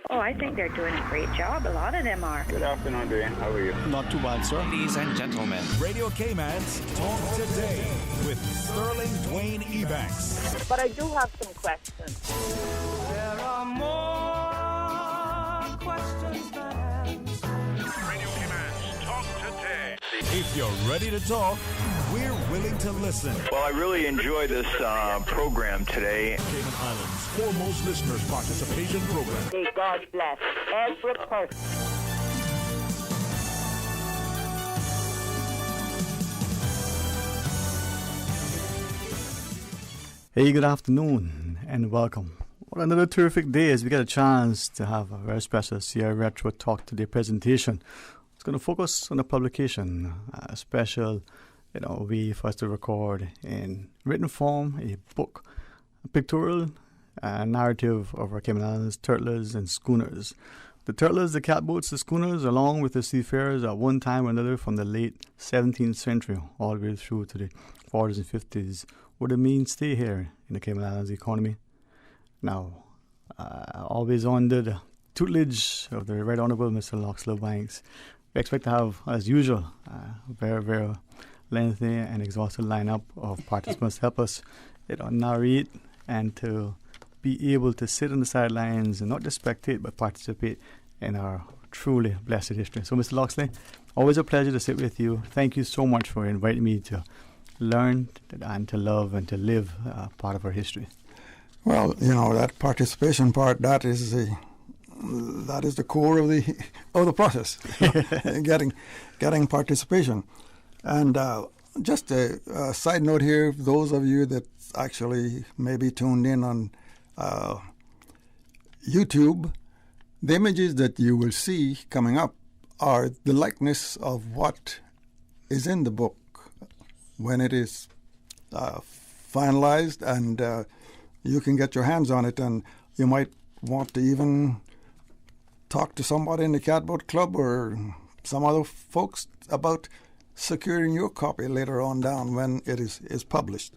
Oh, I think they're doing a great job. A lot of them are. Good afternoon, Dwayne. How are you? Not too bad, sir. Ladies and gentlemen, Radio Cayman's Talk Today with Sterling Dwayne Ebanks. But I do have some questions. there are more questions than answers. Radio Cayman's Talk Today. If you're ready to talk, we're willing to listen. Well, I really enjoy this program today. Cayman Islands' foremost listeners participation program. May God bless every person. Hey, good afternoon and welcome. What another terrific day as we get a chance to have a very special Sierra Retro Talk Today presentation. It's going to focus on a publication, a special way for us to record in written form, a book, a pictorial narrative of our Cayman Islands turtlers and schooners. The turtlers, the catboats, the schooners, along with the seafarers at one time or another from the late 17th century all the way through to the 40s and 50s were the mainstay here in the Cayman Islands economy. Now, always under the tutelage of the Right Honourable Mr. Loxley Ebanks, we expect to have, as usual, a very, very lengthy and exhaustive lineup of participants to help us narrate and to be able to sit on the sidelines and not just spectate but participate in our truly blessed history. So, Mr. Loxley, always a pleasure to sit with you. Thank you so much for inviting me to learn and to love and to live part of our history. Well, that participation part, that is the core of the process, getting participation. And just a side note here, those of you that actually may be tuned in on YouTube, the images that you will see coming up are the likeness of what is in the book when it is finalized, and you can get your hands on it, and you might want to even talk to somebody in the Catboat Club or some other folks about securing your copy later on down when it is published.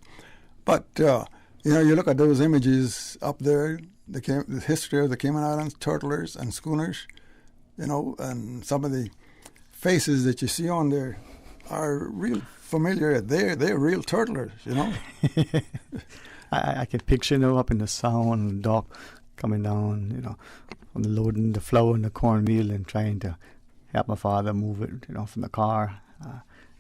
But you look at those images up there, the history of the Cayman Islands turtlers and schooners, and some of the faces that you see on there are real familiar. They're real turtlers, I can picture up in the sound dock coming down, from the loading the flour and the cornmeal and trying to help my father move it, from the car.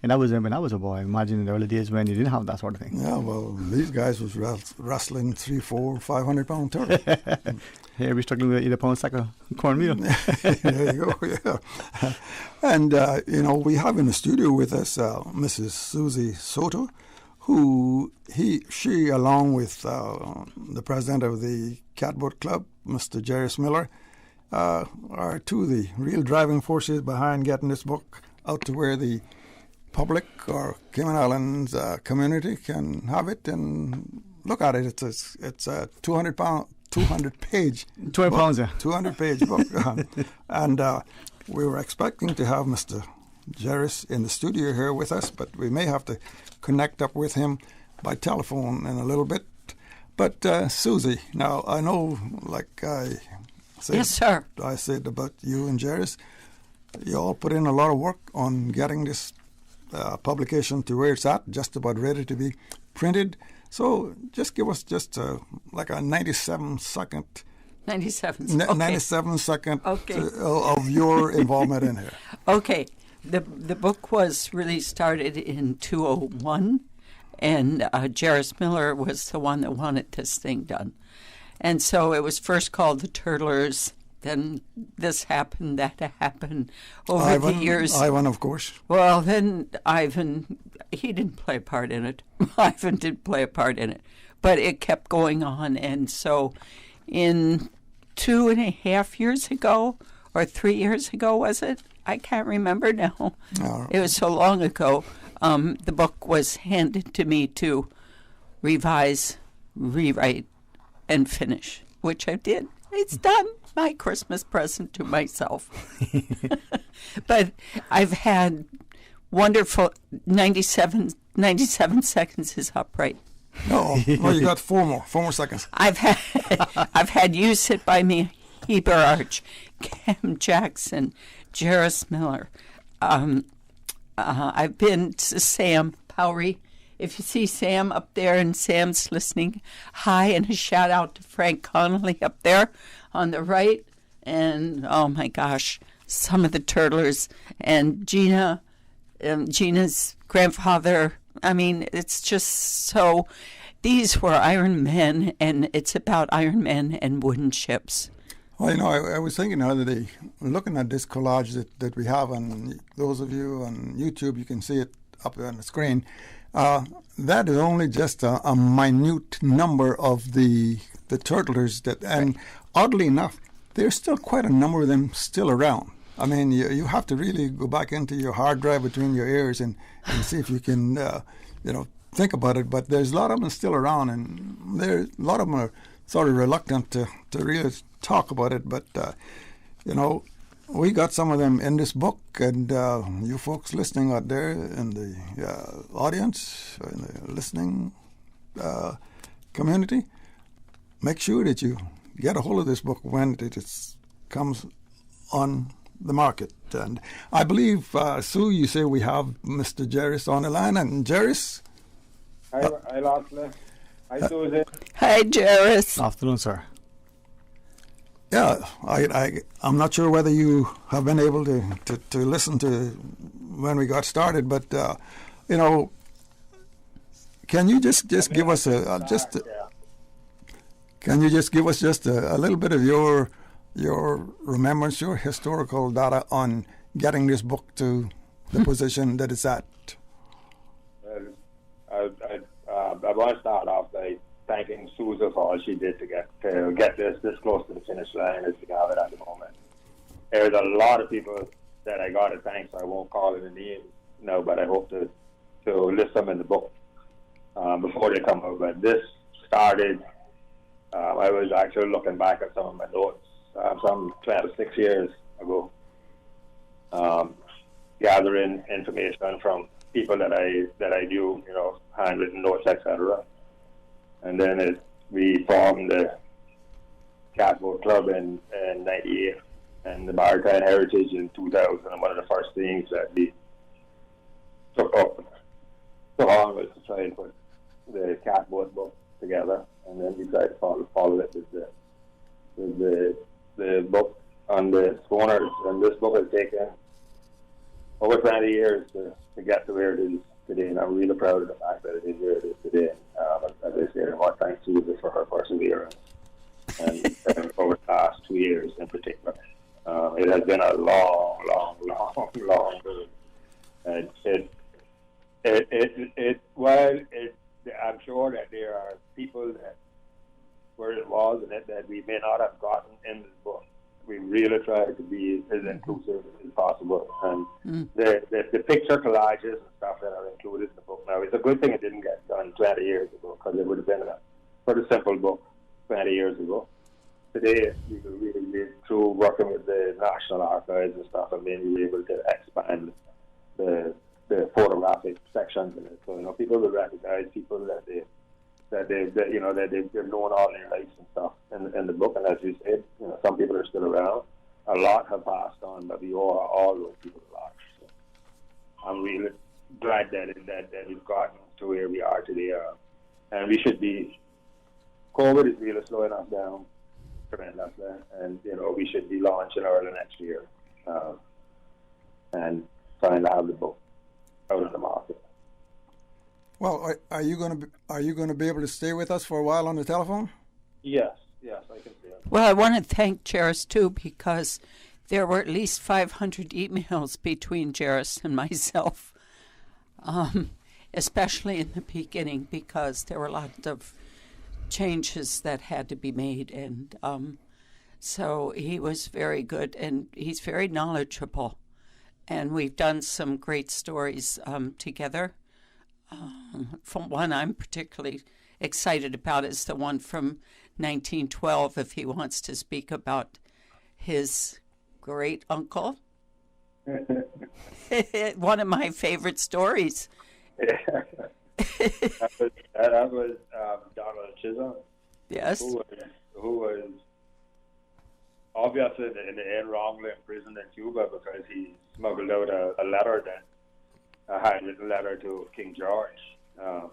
And that was when I was a boy. Imagine in the early days when you didn't have that sort of thing. Yeah, well, these guys was wrestling 300, 400, 500 pound turtle. Here we're struggling with 8 pound sack of cornmeal. There you go, yeah. And, we have in the studio with us Mrs. Susie Soto, who she along with the president of the Catboat Club, Mr. Jerry Miller, are two of the real driving forces behind getting this book out to where the public or Cayman Islands community can have it and look at it. It's a 200 page 200 pounds, yeah. 200 page book. And we were expecting to have Mr. Jerris in the studio here with us, but we may have to connect up with him by telephone in a little bit. But Susie, now I know, like I said, yes, sir. I said about you and Jerris, you all put in a lot of work on getting this publication to where it's at, just about ready to be printed. So just give us like a 97 second okay. 97 second of your involvement in here. Okay. The book was really started in 2001, and Jerris Miller was the one that wanted this thing done. And so it was first called The Turtlers. Then this happened, that happened over the years. Ivan, of course. Well, then Ivan, he didn't play a part in it. Ivan did play a part in it. But it kept going on. And so in 2.5 years ago, or 3 years ago, was it? I can't remember now. It was so long ago. The book was handed to me to revise, rewrite, and finish, which I did. It's done. My Christmas present to myself. But I've had wonderful 97 seconds is up, right? No, you got four more seconds. I've had you sit by me Heber Arch, Cam Jackson, Jairus Miller. I've been to Sam Powery. If you see Sam up there and Sam's listening, hi, and a shout out to Frank Connolly up there on the right. And oh my gosh, some of the turtlers and Gina, Gina's grandfather. I mean, it's just so. These were Iron Men, and it's about Iron Men and wooden ships. Well, I was thinking the other day, looking at this collage that we have, and those of you on YouTube, you can see it up on the screen. That is only just a minute number of the turtlers and oddly enough, there's still quite a number of them still around. I mean, you have to really go back into your hard drive between your ears and see if you can, think about it. But there's a lot of them still around, and a lot of them are sort of reluctant to really talk about it. But, we got some of them in this book, and you folks listening out there in the audience, in the listening community, make sure that you get a hold of this book when it comes on the market. And I believe, Sue, you say we have Mr. Jairus on the line. And Jairus? Hi, Loxley. Hi, Susan. Hi, Jairus. Afternoon, sir. Yeah, I'm not sure whether you have been able to listen to when we got started, but can you just give us can you just give us just a little bit of your remembrance, your historical data on getting this book to the position that it's at? I want to start off by thanking Susan for all she did to get this close to the finish line as we have it at the moment. There's a lot of people that I got to thank, so I won't call it a name now, but I hope to list them in the book before they come out. But this started, I was actually looking back at some of my notes, some 26 years ago, gathering information from people that I knew, handwritten notes, etc. And then we formed the CATBOATS Club in 98 and the Maritime Heritage in 2000. And one of the first things that we took on was to try and put the CATBOATS book together. And then we tried to follow it with the book on the schooners. And this book has taken over 20 years to get to where it is today, and I'm really proud of the fact that it is where it is today. As I said, I want to thank Susan for her perseverance and over the last 2 years in particular. It has been a long road. And I'm sure that there are people that where it was and that we may not have gotten in this book. We really tried to be as inclusive as possible. And the picture collages and stuff that are included in the book now, it's a good thing it didn't get done 20 years ago, because it would have been a pretty simple book 20 years ago. Today, we were really through working with the National Archives and stuff, and then we were able to expand the photographic sections in it. So, people will recognize people that they've known all their lives and stuff in the book. And as you said, some people are still around. A lot have passed on, but we owe all those people a lot. So I'm really glad that we've gotten to where we are today. And we should be. COVID is really slowing us down tremendously, and we should be launching early next year, and trying to have the book out of the market. Well, are you going to be able to stay with us for a while on the telephone? Yes, I can see it. Well, I want to thank Jairus too, because there were at least 500 emails between Jairus and myself, especially in the beginning, because there were lots of changes that had to be made, and so he was very good, and he's very knowledgeable, and we've done some great stories together. From one I'm particularly excited about is the one from 1912, if he wants to speak about his great uncle. One of my favorite stories. that was Donald Chisholm. Yes. Who was obviously in the end wrongly imprisoned in Cuba because he smuggled out a letter, a handwritten letter to King George of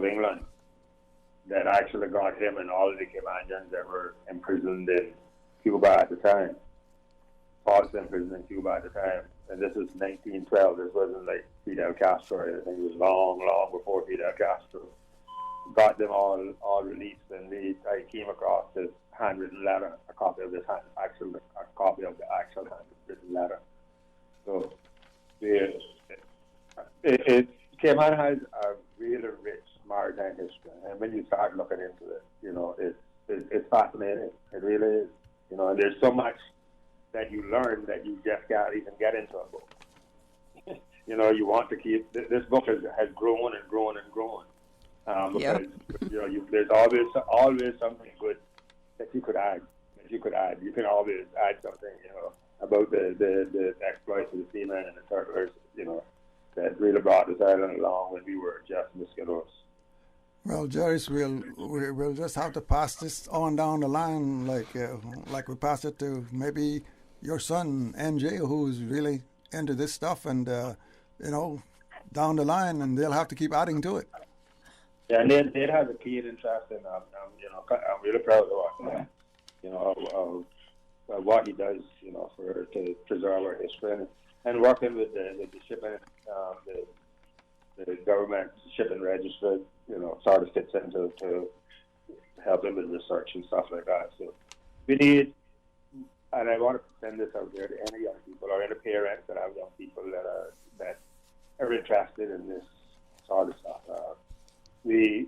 England that actually got him and all the Caymanians that were imprisoned in Cuba at the time. Falsely imprisoned in Cuba at the time. And this is 1912. This wasn't like Fidel Castro. I think it was long before Fidel Castro. Got them all released, and I came across this handwritten letter, a copy of the actual handwritten letter. So Cayman has a really rich maritime history, and when you start looking into it, it's fascinating. It really is. And there's so much that you learn that you just can't even get into a book. You want to keep this book has grown and grown and grown. Because there's always something good that you could add. You can always add something, about the exploits of the seamen and the turtlers, that really brought this island along when we were just mosquitoes. Well, Jerry, we'll just have to pass this on down the line, like we pass it to maybe your son NJ, who's really into this stuff, and down the line, and they'll have to keep adding to it. Yeah, and they'd have a keen interest in, I'm really proud of what he does, to preserve our history, and working with the shipping, the government shipping register, sort of fits into to help them with research and stuff like that. So we need, and I want to send this out there to any young people or any parents that have young people that are interested in this sort of stuff. We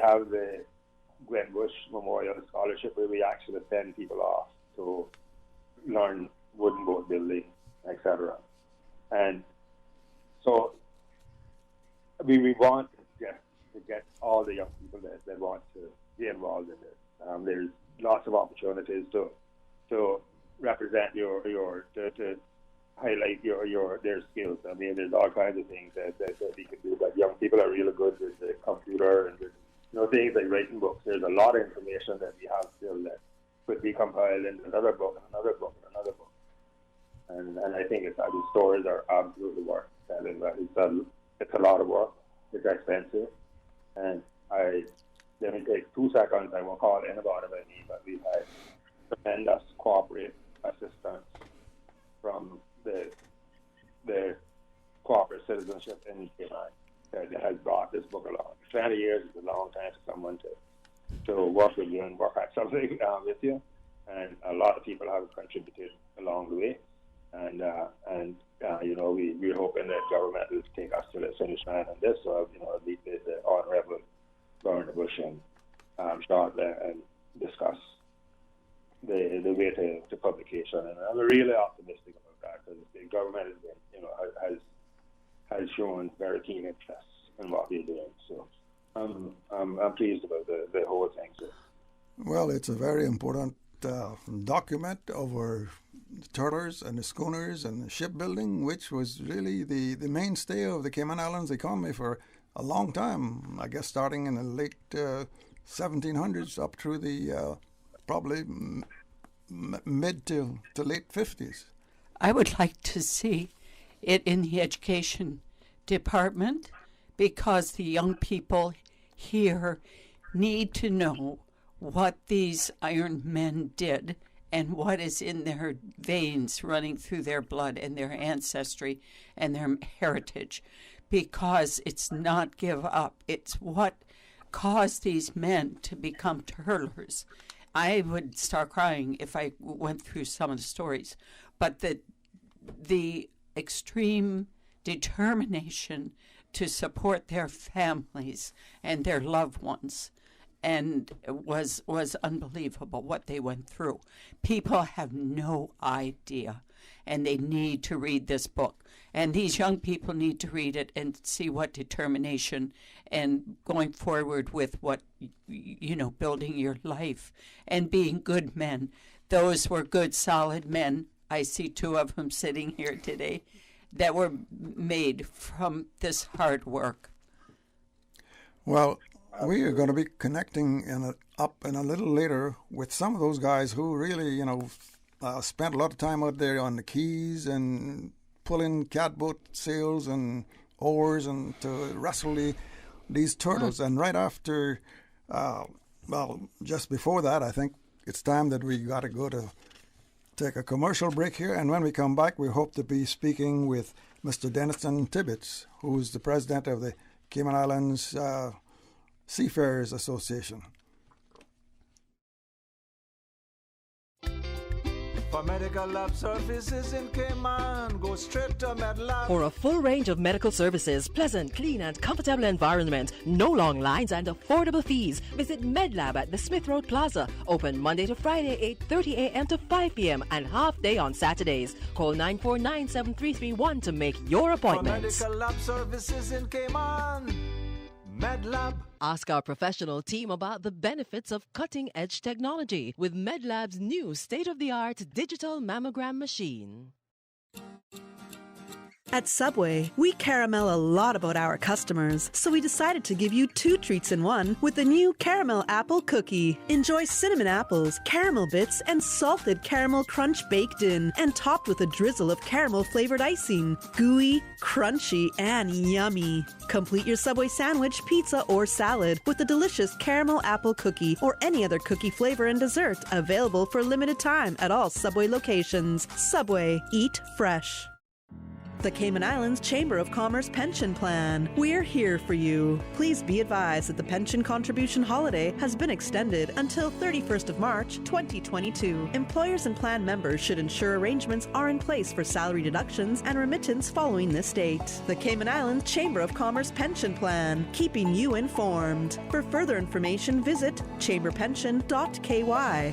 have the Glenn Bush Memorial Scholarship where we actually send people off to learn wooden boat building, etc. And so we want to get all the young people that want to be involved in this. There's lots of opportunities to represent to highlight their skills. I mean, there's all kinds of things that we can do. But young people are really good with the computer and with things like writing books. There's a lot of information that we have still that could be compiled into another book, and another book, and another book. And I think the stories are absolutely worth telling. But it's a lot of work. It's expensive, and let me take 2 seconds. I won't call anybody by name, but we've had tremendous cooperative assistance from the cooperative citizenship in Cayman that has brought this book along. 20 years is a long time for someone to work with you and work at something with you, and a lot of people have contributed along the way, and we're hoping that government will take us to the finish line on this. So meet with the Honorable Governor Bush and shortly and discuss the way to publication, and I'm really optimistic about that because the government has shown very keen interest in what we're doing. So I'm pleased about the whole thing. So. Well, it's a very important document over the turtlers and the schooners and the shipbuilding, which was really the mainstay of the Cayman Islands economy for a long time. I guess starting in the late 1700s up through the probably mid to late 50s. I would like to see it in the education department because the young people here need to know what these iron men did and what is in their veins running through their blood and their ancestry and their heritage, because it's not give up. It's what caused these men to become turtlers. I would start crying if I went through some of the stories, but the extreme determination to support their families and their loved ones, and was unbelievable what they went through. People have no idea, and they need to read this book. And these young people need to read it and see what determination and going forward with what, building your life and being good men. Those were good, solid men. I see 2 of them sitting here today that were made from this hard work. Well, we are going to be connecting up in a little later with some of those guys who really, spent a lot of time out there on the Keys and pulling catboat sails and oars and to wrestle these turtles. And right after, just before that, I think it's time that we got to go to take a commercial break here. And when we come back, we hope to be speaking with Mr. Denniston Tibbetts, who's the president of the Cayman Islands Seafarers Association. For medical lab services in Cayman, go straight to MedLab. For a full range of medical services, pleasant, clean and comfortable environment, no long lines and affordable fees, visit MedLab at the Smith Road Plaza. Open Monday to Friday, 8:30 a.m. to 5 p.m. and half day on Saturdays. Call 949-7331 to make your appointments. For medical lab services in Cayman, MedLab. Ask our professional team about the benefits of cutting-edge technology with MedLab's new state-of-the-art digital mammogram machine. At Subway, we caramel a lot about our customers, so we decided to give you 2 treats in one with the new Caramel Apple Cookie. Enjoy cinnamon apples, caramel bits, and salted caramel crunch baked in, and topped with a drizzle of caramel-flavored icing. Gooey, crunchy, and yummy. Complete your Subway sandwich, pizza, or salad with the delicious Caramel Apple Cookie or any other cookie flavor and dessert available for limited time at all Subway locations. Subway, eat fresh. The Cayman Islands Chamber of Commerce Pension Plan. We're here for you. Please be advised that the pension contribution holiday has been extended until 31st of March, 2022. Employers and plan members should ensure arrangements are in place for salary deductions and remittance following this date. The Cayman Islands Chamber of Commerce Pension Plan, keeping you informed. For further information, visit chamberpension.ky.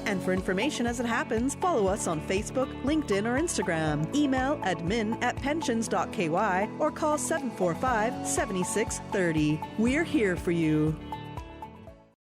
And for information as it happens, follow us on Facebook, LinkedIn, or Instagram. Email admin@pensions.ky or call 745-7630. We're here for you.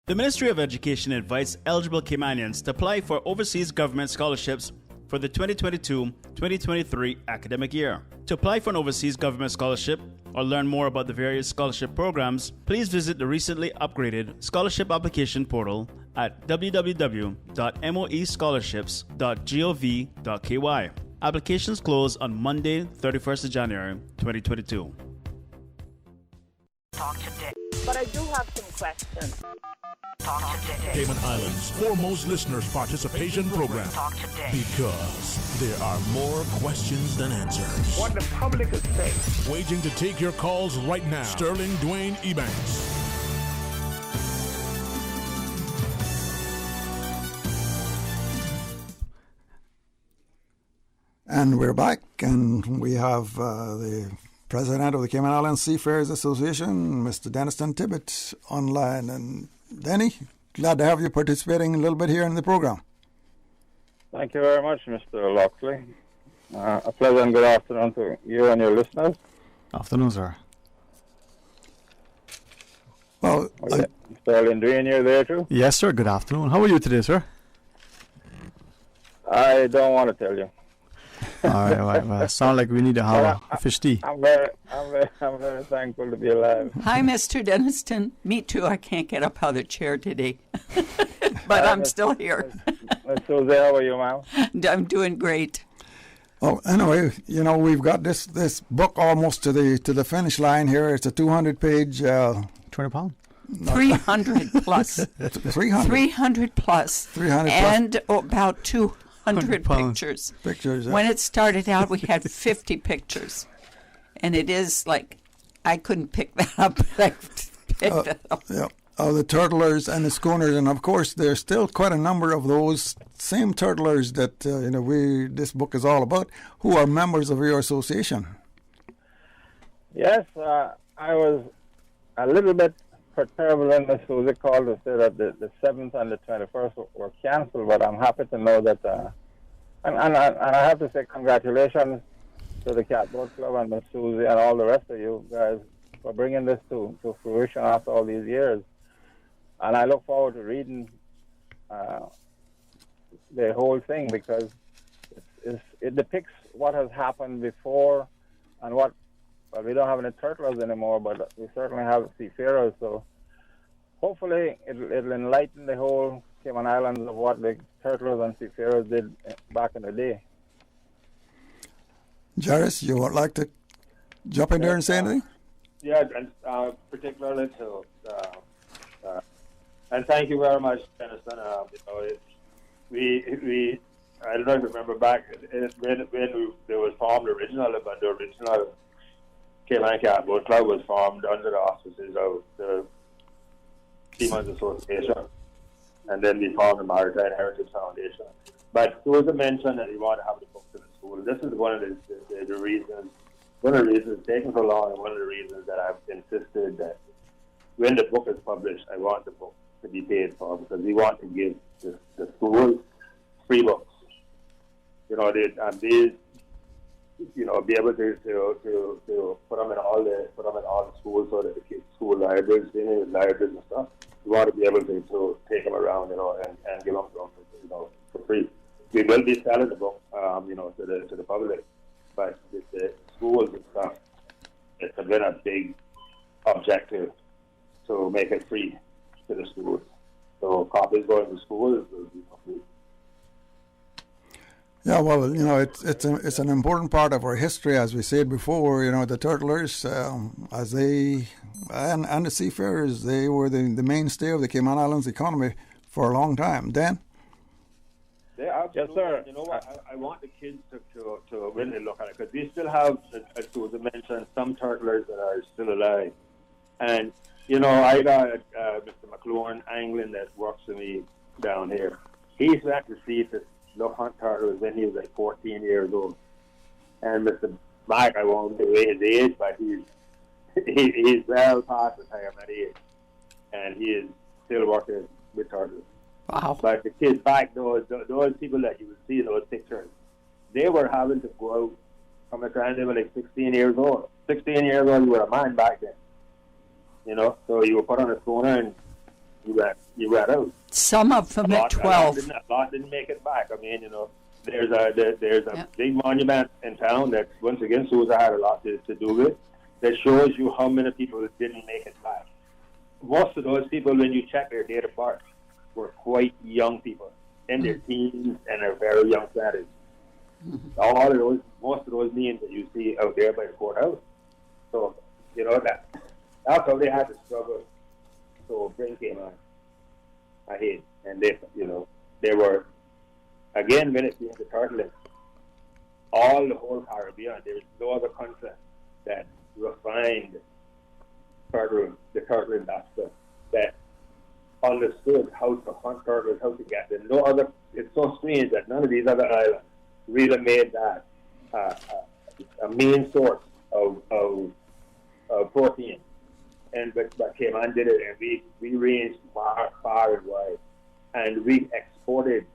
The Ministry of Education invites eligible Caymanians to apply for overseas government scholarships for the 2022-2023 academic year. To apply for an overseas government scholarship or learn more about the various scholarship programs, please visit the recently upgraded scholarship application portal at www.moescholarships.gov.ky. Applications close on Monday, 31st of January, 2022. Talk today. But I do have some questions. Talk today. Cayman Islands' foremost listeners' participation program. Talk today. Because there are more questions than answers. What the public is saying. Waging to take your calls right now. Sterling Dwayne Ebanks. And we're back, and we have the president of the Cayman Islands Seafarers Association, Mr. Denniston Tibbetts, online. And Denny, glad to have you participating a little bit here in the program. Thank you very much, Mr. Loxley. A pleasant good afternoon to you and your listeners. Afternoon, sir. Well, Sterling Dwayne, you're there too? Yes, sir. Good afternoon. How are you today, sir? I don't want to tell you. All right. Well, sound like we need to have a fish tea. I'm very thankful to be alive. Hi, Mr. Denniston. Me too. I can't get up out of the chair today, but I'm still here. Miss Susie, how are you, ma'am? I'm doing great. Oh, anyway, we've got this book almost to the finish line here. It's a 200-page. 20 pound. 300 plus. 300. 300 plus. 300 plus. And about 200 pictures. Pictures. Yeah. When it started out, we had 50 pictures. And it is like, I couldn't pick that up. Yeah. The turtlers and the schooners, and of course there's still quite a number of those same turtlers that this book is all about, who are members of your association. Yes, I was a little bit perturbed when Miss Susie called to say that the 7th and the 21st were canceled, but I'm happy to know that, and I have to say congratulations to the Catboat Club and Miss Susie and all the rest of you guys for bringing this to fruition after all these years. And I look forward to reading the whole thing, because it depicts what has happened before and what. Well, we don't have any turtlers anymore, but we certainly have seafarers. So hopefully it'll enlighten the whole Cayman Islands of what the turtles and seafarers did back in the day. Jairus, you would like to jump in there and say anything? Yeah, and particularly to, and thank you very much, Tennyson. We I don't know if you remember back when there was formed originally, but the original Cayman Catboat Club was formed under the auspices of the Seamen's Association, and then we formed the Maritime Heritage Foundation. But there was a mention that we want to have the books in the school. This is one of the reasons. One of the reasons it's taken so long, and one of the reasons that I've insisted that when the book is published, I want the book to be paid for, because we want to give the schools free books. Be able to put them in all the schools, so that the kids' school libraries, libraries and stuff. We want to be able to take them around, and give them to them for free. We will be selling the book, to the public, but the schools and stuff, it's been a big objective to make it free to the schools. So copies going to schools will be free. Yeah, well, it's an important part of our history, as we said before. The turtlers, as they and the seafarers, they were the mainstay of the Cayman Islands economy for a long time. Dan? Yeah, yes, sir. You know what? I want the kids to really look at it, because we still have, as Susan mentioned, some turtlers that are still alive. And I got Mr. McLaurin Anglin that works for me down here. He's went to sea to look hunt turtles when he was like 14 years old. And Mr. Mike, I won't say his age, but he's well past retirement age, and he is still working with turtles. Wow. But the kids back, those people that you would see in those pictures, they were having to go out from the time they were like 16 years old. 16 years old, you were a man back then. So you were put on a schooner and you went out. Some of them at 12. A lot didn't make it back. I mean, there's a big monument in town that, once again, Susan had a lot to do with, that shows you how many people didn't make it back. Most of those people, when you check their date of birth, were quite young people, in their teens and their very young 20s. Most of those names that you see out there by the courthouse. So, that's how they had to struggle to bring Cayman ahead. And they were, again, when it came to turtling, the whole Caribbean, there is no other country that refined the turtle industry, that understood how to hunt turtles, how to get them. No other. It's so strange that none of these other islands really made that a main source of protein. But Cayman did it, and we ranged far and wide, and we exported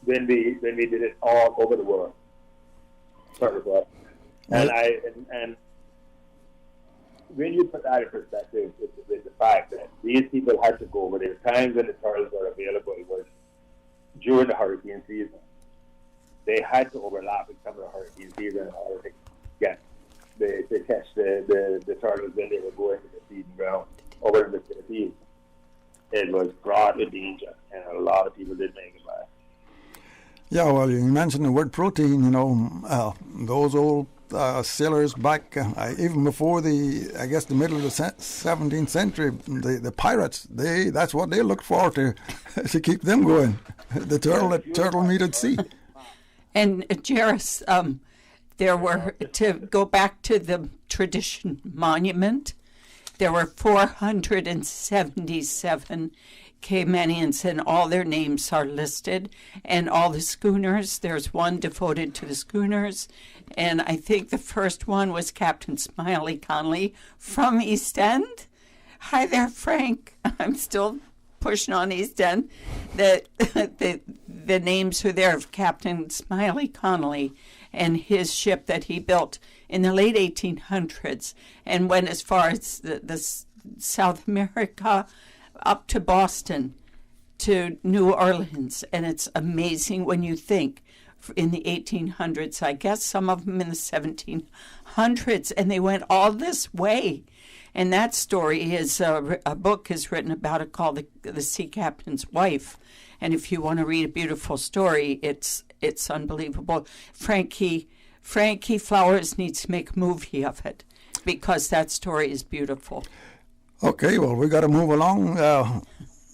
when we did it all over the world. And when you put that in perspective with the fact that these people had to go, but there were times when the turtles were available, it was during the hurricane season. They had to overlap with some of the hurricane season in order to catch the turtles when they were going to the feeding ground over in the Philippines. It was fraught with danger, and a lot of people did make it back. Yeah, well, you mentioned the word protein. Those old sailors back, even before the middle of the 17th century, the pirates, that's what they looked for to keep them going. The turtle meat at sea. And Jairus, there were, to go back to the tradition monument, there were 477 Caymanians, and all their names are listed, and all the schooners. There's one devoted to the schooners, and I think the first one was Captain Smiley Connolly from East End. Hi there, Frank. I'm still pushing on East End. The names are there of Captain Smiley Connolly and his ship that he built in the late 1800s and went as far as the South America, up to Boston, to New Orleans. And it's amazing when you think in the 1800s, I guess some of them in the 1700s, and they went all this way. And that story is a book is written about it called The Sea Captain's Wife. And if you want to read a beautiful story, it's unbelievable. Frankie Flowers needs to make a movie of it because that story is beautiful. Okay, well, we got to move along.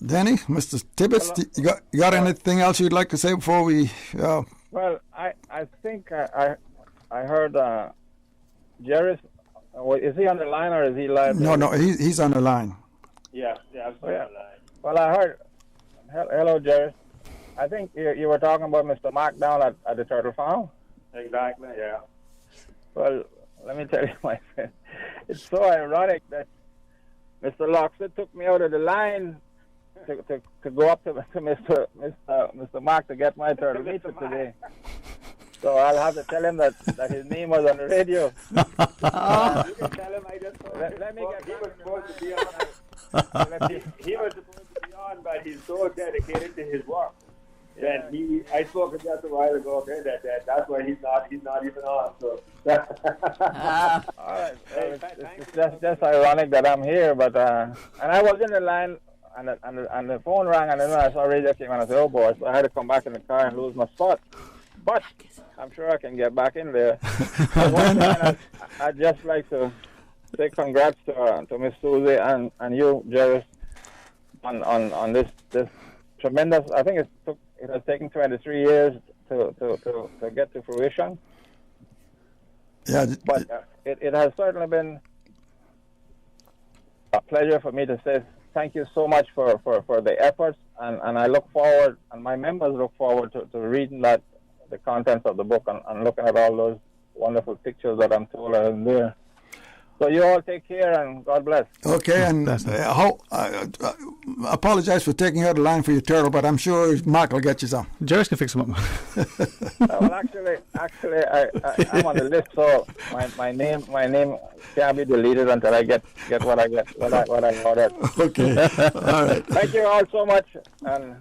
Danny, Mr. Tibbetts, you got anything else you'd like to say before we... Well, I think I heard Jerry's... Is he on the line or is he live? No, he's on the line. Yeah, I'm sorry, on the line. Well, I heard... Hello, Jerry. I think you were talking about Mr. Mark down at the Turtle Farm. Exactly, yeah. Well, let me tell you, my friend, it's so ironic that Mr. Loxley took me out of the line to go up to Mr. Mark to get my turtle meat for today. So I'll have to tell him that his name was on the radio. You can tell him I just let me get. He was supposed to be on. He was supposed to be on, but he's so dedicated to his work. Yeah. And I spoke to him just a while ago. Okay, that's why he's not even on. So. All right. It's just ironic that I'm here, but and I was in the line, and the phone rang, and then I saw radio came on. I said, "Oh boy!" So I had to come back in the car and lose my spot. But I'm sure I can get back in there. I'd just like to say congrats to Miss Susie and you, Jerry, on this tremendous. I think it has taken 23 years to get to fruition. Yeah, but it has certainly been a pleasure for me to say thank you so much for the efforts, and I look forward, and my members look forward to reading the contents of the book and looking at all those wonderful pictures that I'm told are in there. So you all take care and God bless. Okay, and I apologize for taking you out of the line for your turtle, but I'm sure Mark will get you some. Jerry can fix them up. Well, actually, I'm on the list, so my name can't be deleted until I get what I ordered. Okay, all right. Thank you all so much, and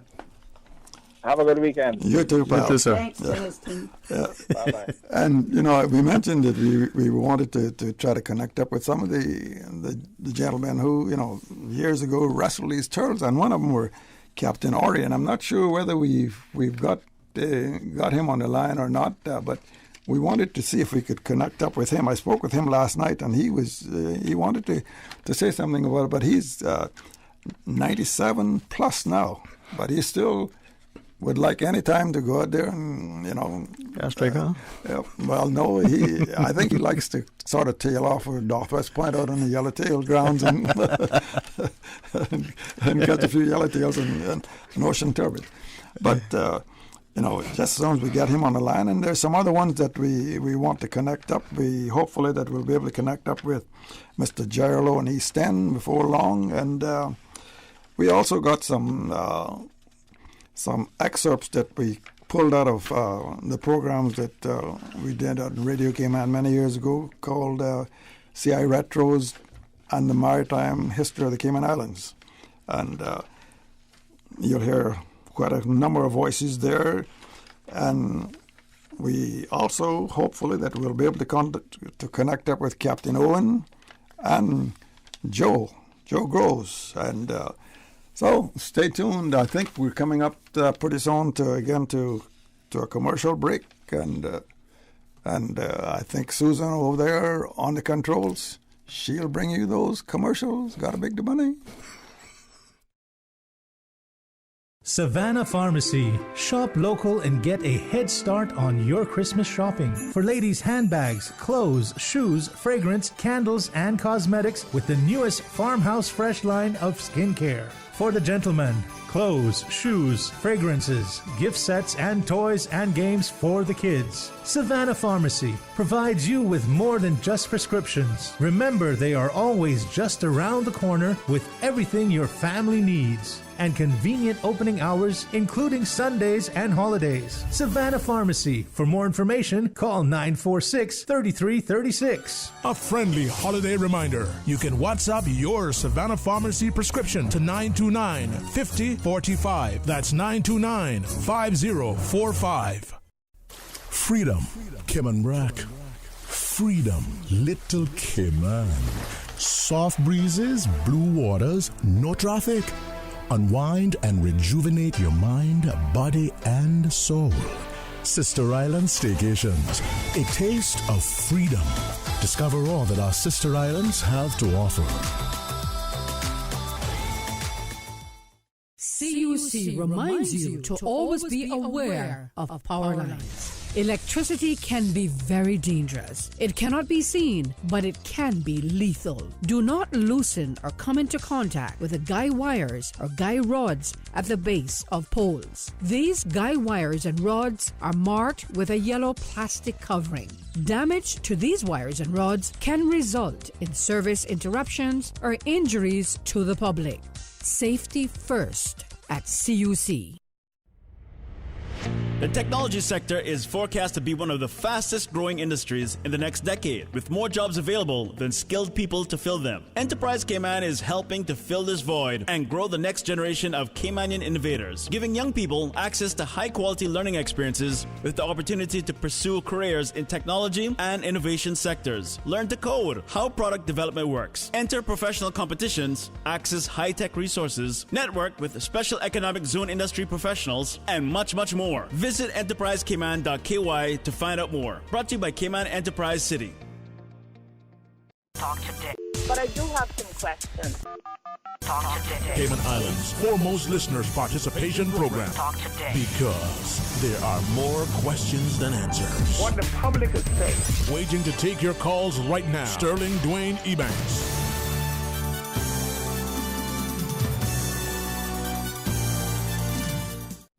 have a good weekend. You too, pal. You too, sir. Thanks, Winston. Yeah. Bye-bye. And, we mentioned that we wanted to try to connect up with some of the gentlemen who, years ago wrestled these turtles, and one of them were Captain Ori, and I'm not sure whether we've got him on the line or not, but we wanted to see if we could connect up with him. I spoke with him last night, and he wanted to say something about it, but he's 97 plus now, but he still would like any time to go out there and, yeah, well, no, I think he likes to sort of tail off of Northwest Point out on the yellowtail grounds and catch a few yellowtails and ocean turbot. But, just as soon as we get him on the line, and there's some other ones that we want to connect up. Hopefully that we'll be able to connect up with Mr. Jarlow in East End before long. And we also got some excerpts that we pulled out of the programs that we did on Radio Cayman many years ago called CI Retros and the Maritime History of the Cayman Islands. And you'll hear quite a number of voices there. And we also, hopefully, that we'll be able to connect up with Captain Owen and Joe Groves. And so stay tuned. I think we're coming up pretty soon to a commercial break, and I think Susan over there on the controls, she'll bring you those commercials. Gotta make the money. Savannah Pharmacy. Shop local and get a head start on your Christmas shopping. For ladies' handbags, clothes, shoes, fragrance, candles, and cosmetics with the newest Farmhouse Fresh line of skincare. For the gentlemen, clothes, shoes, fragrances, gift sets, and toys and games for the kids. Savannah Pharmacy provides you with more than just prescriptions. Remember, they are always just around the corner with everything your family needs. And convenient opening hours, including Sundays and holidays. Savannah Pharmacy. For more information, call 946-3336. A friendly holiday reminder. You can WhatsApp your Savannah Pharmacy prescription to 929-5045. That's 929-5045. Freedom, Cayman Rock. Freedom, Little Cayman. Soft breezes, blue waters, no traffic. Unwind and rejuvenate your mind, body, and soul. Sister Island Staycations, a taste of freedom. Discover all that our sister islands have to offer. CUC reminds you to always be aware of power lines. Electricity can be very dangerous. It cannot be seen, but it can be lethal. Do not loosen or come into contact with the guy wires or guy rods at the base of poles. These guy wires and rods are marked with a yellow plastic covering. Damage to these wires and rods can result in service interruptions or injuries to the public. Safety first at CUC. The technology sector is forecast to be one of the fastest growing industries in the next decade, with more jobs available than skilled people to fill them. Enterprise Cayman is helping to fill this void and grow the next generation of Caymanian innovators, giving young people access to high-quality learning experiences with the opportunity to pursue careers in technology and innovation sectors. Learn to code, how product development works, enter professional competitions, access high-tech resources, network with special economic zone industry professionals, and much, much more. Visit enterprisecayman.ky to find out more. Brought to you by Cayman Enterprise City. Talk today. But I do have some questions. Talk today. Cayman Islands' foremost listeners' participation program. Talk today. Because there are more questions than answers. What the public is saying. Waging to take your calls right now. Sterling Dwayne Ebanks.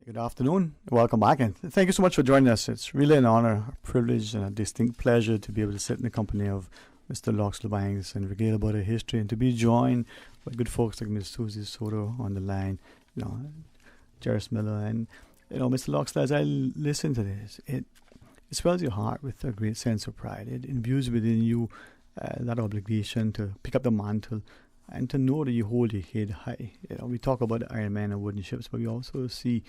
Good afternoon. Welcome back, and thank you so much for joining us. It's really an honor, a privilege, and a distinct pleasure to be able to sit in the company of Mr. Loxley Ebanks and regale about her history, and to be joined by good folks like Ms. Susie Soto on the line, Jerris Miller, and Mr. Loxley. As I listen to this, it swells your heart with a great sense of pride. It imbues within you that obligation to pick up the mantle and to know that you hold your head high. We talk about the Iron Man and wooden ships, but we also see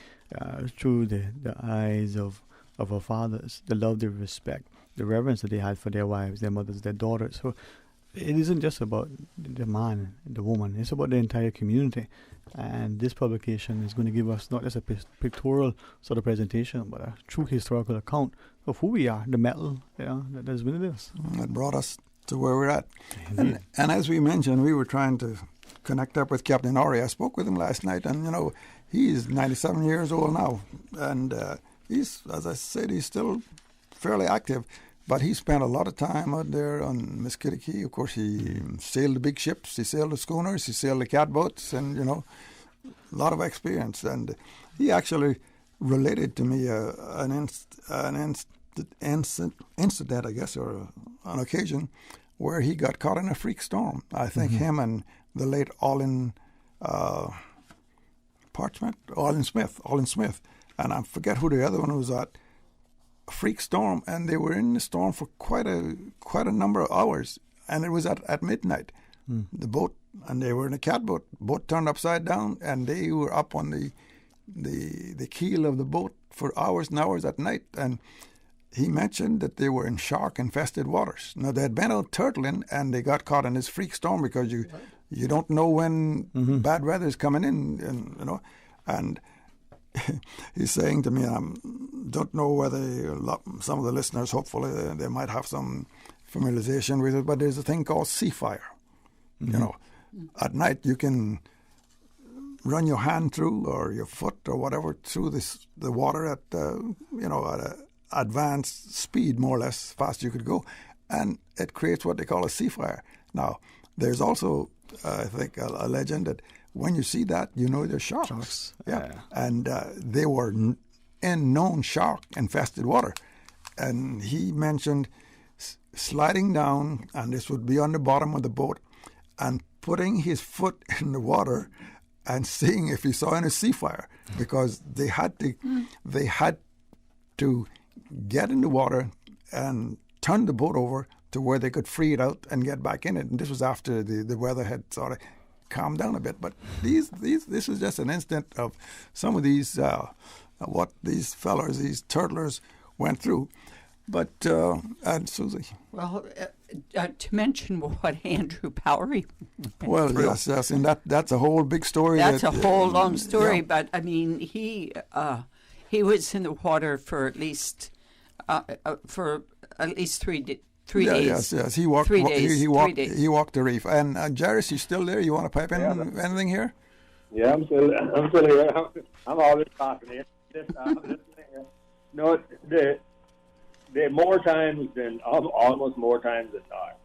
through the eyes of our fathers the love, the respect, the reverence that they had for their wives, their mothers, their daughters. So it isn't just about the man and the woman, it's about the entire community. And this publication is going to give us not just a pictorial sort of presentation, but a true historical account of who we are, the metal that has been in us. That brought us to where we're at. And as we mentioned, we were trying to connect up with Captain Ori. I spoke with him last night, and he's 97 years old now, and he's, as I said, he's still fairly active, but he spent a lot of time out there on Miskitiki. Of course, he sailed the big ships, he sailed the schooners, he sailed the catboats, and a lot of experience. And he actually related to me an incident, I guess, or an occasion where he got caught in a freak storm. I think him and the late Olin Smith, and I forget who the other one was at. A freak storm, and they were in the storm for quite a number of hours, and it was at midnight. The boat, and they were in a catboat. Boat turned upside down, and they were up on the keel of the boat for hours and hours at night. And he mentioned that they were in shark-infested waters. Now, they had been out turtling, and they got caught in this freak storm because you don't know when bad weather is coming in, and he's saying to me, I don't know whether some of the listeners, hopefully, they might have some familiarization with it, but there's a thing called sea fire. At night you can run your hand through, or your foot or whatever, through the water at a advanced speed, more or less, fast you could go, and it creates what they call a sea fire. Now, there's also, I think, a legend that when you see that, there's sharks. Yeah. And they were in known shark-infested water. And he mentioned sliding down, and this would be on the bottom of the boat, and putting his foot in the water and seeing if he saw any sea fire, because they had to get in the water and turn the boat over to where they could free it out and get back in it. And this was after the weather had sort of calmed down a bit. But this is just an instant of some of these what these fellers, these turtlers, went through. But, and Susie. Well, to mention what Andrew Powery went Well, through. yes, and that's a whole big story. That's a whole long story, yeah. but I mean, he was in the water for at least 3 days. Yes. He walked. 3 days. He walked. 3 days. He walked the reef. And Jairus, you still there? You want to pipe in anything here? Yeah, I'm still here. I'm always talking here. No, there more times than almost more times than not.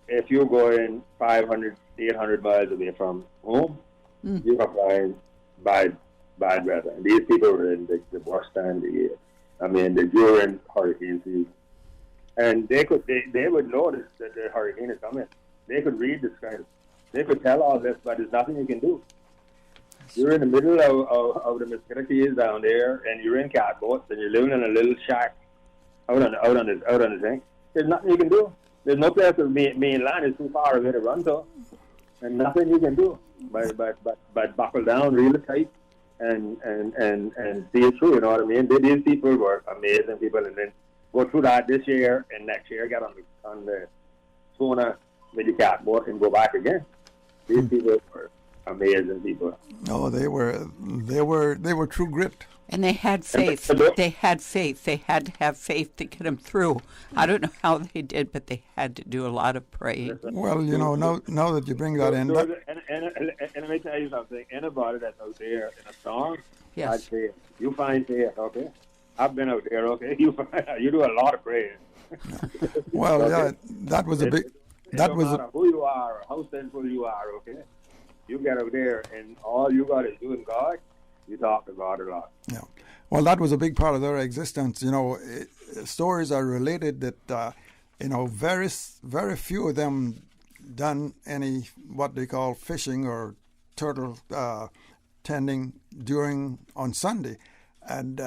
If you're going 500, 800 miles away from home, you're going to find bad weather. And these people are in the worst time of the year. I mean, during hurricane season. And they would notice that the hurricane is coming. They could read the sky. They could tell all this, but there's nothing you can do. You're in the middle of the mosquito keys down there, and you're in catboats, and you're living in a little shack out on the thing. There's nothing you can do. There's no place to main land is too far away to run to, and nothing you can do. But buckle down really tight and see it through. You know what I mean? These people were amazing people, and then go through that this year and next year, get on the schooner with the catboat and go back again. These people were amazing people. No, they were true grit. And they had faith. They had faith. They had to have faith to get them through. I don't know how they did, but they had to do a lot of praying. Well, you know, now that you bring that in. And let me tell you something. Anybody that's out there in a storm, yes. I'd say, you find faith, okay? I've been out there, okay? You do a lot of praying. Well, yeah, that was a big. That was who you are or how sinful you are, okay? You get out there, and all you got is you and God. You talk to God a lot. Yeah. Well, that was a big part of their existence. You know, stories are related that, very few of them done any what they call fishing or turtle tending on Sunday, and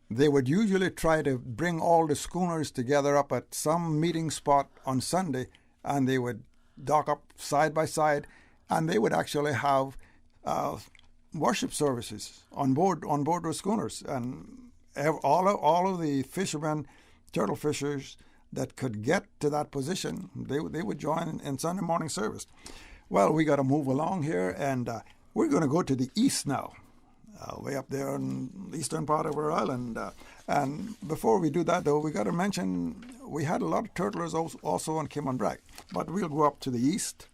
they would usually try to bring all the schooners together up at some meeting spot on Sunday, and they would dock up side by side, and they would actually have worship services on board those schooners, and all of the fishermen, turtle fishers that could get to that position, they would join in Sunday morning service. Well, we got to move along here, and we're going to go to the east now, way up there in the eastern part of our island. And before we do that, though, we got to mention we had a lot of turtlers also on Kimon-Bragg, but we'll go up to the east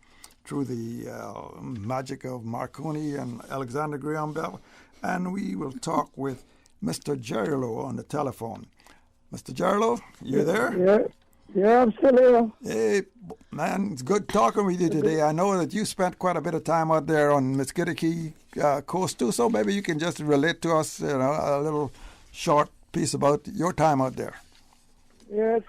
through the magic of Marconi and Alexander Graham Bell, and we will talk with Mr. Gerlo on the telephone. Mr. Gerlo, you there? Yeah, I'm still here. Hey, man, it's good talking with you today. I know that you spent quite a bit of time out there on Mesquite coast too, so maybe you can just relate to us, a little short piece about your time out there. Yes.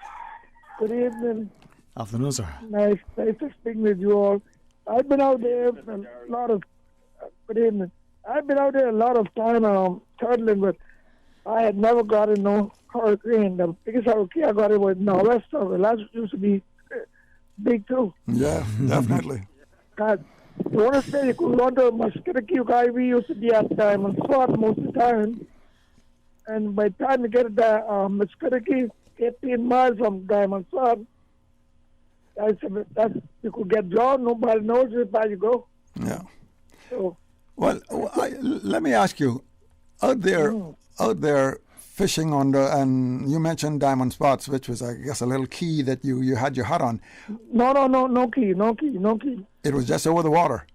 Good evening. Afternoon, sir. Nice to speak with you all. I've been out there for a lot of. Good evening. I've been out there a lot of time turtling, but I had never got in no hurricane. The biggest hurricane I got in was nor'wester. That used to be big too. Yeah, definitely. God, you want to say you could run to Mosquito guy? We used to be at Diamond Spot most of the time, and by the time you get to Mosquito, 18 miles from Diamond Spot, that's you could get drawn. Nobody knows it where you go. Yeah. So, well, let me ask you, out there fishing and you mentioned diamond spots, which was, I guess, a little key that you had your hat on. No key. It was just over the water.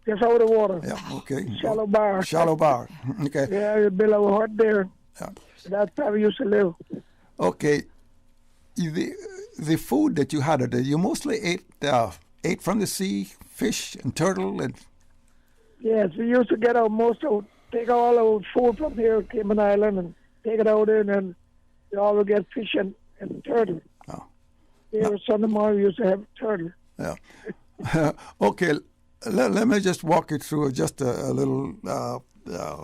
Just over the water. Yeah. Okay. Shallow bar. Okay. Yeah, you build a hut there. Yeah. That's how we used to live. Okay. The food that you had, you mostly ate from the sea, fish and turtle and. Yes, we used to get take all our food from here, Cayman Island, and take it out there, and then we always get fish and turtle. Oh. Here, Sunday morning, we used to have turtle. Yeah. Okay, let me just walk you through just a little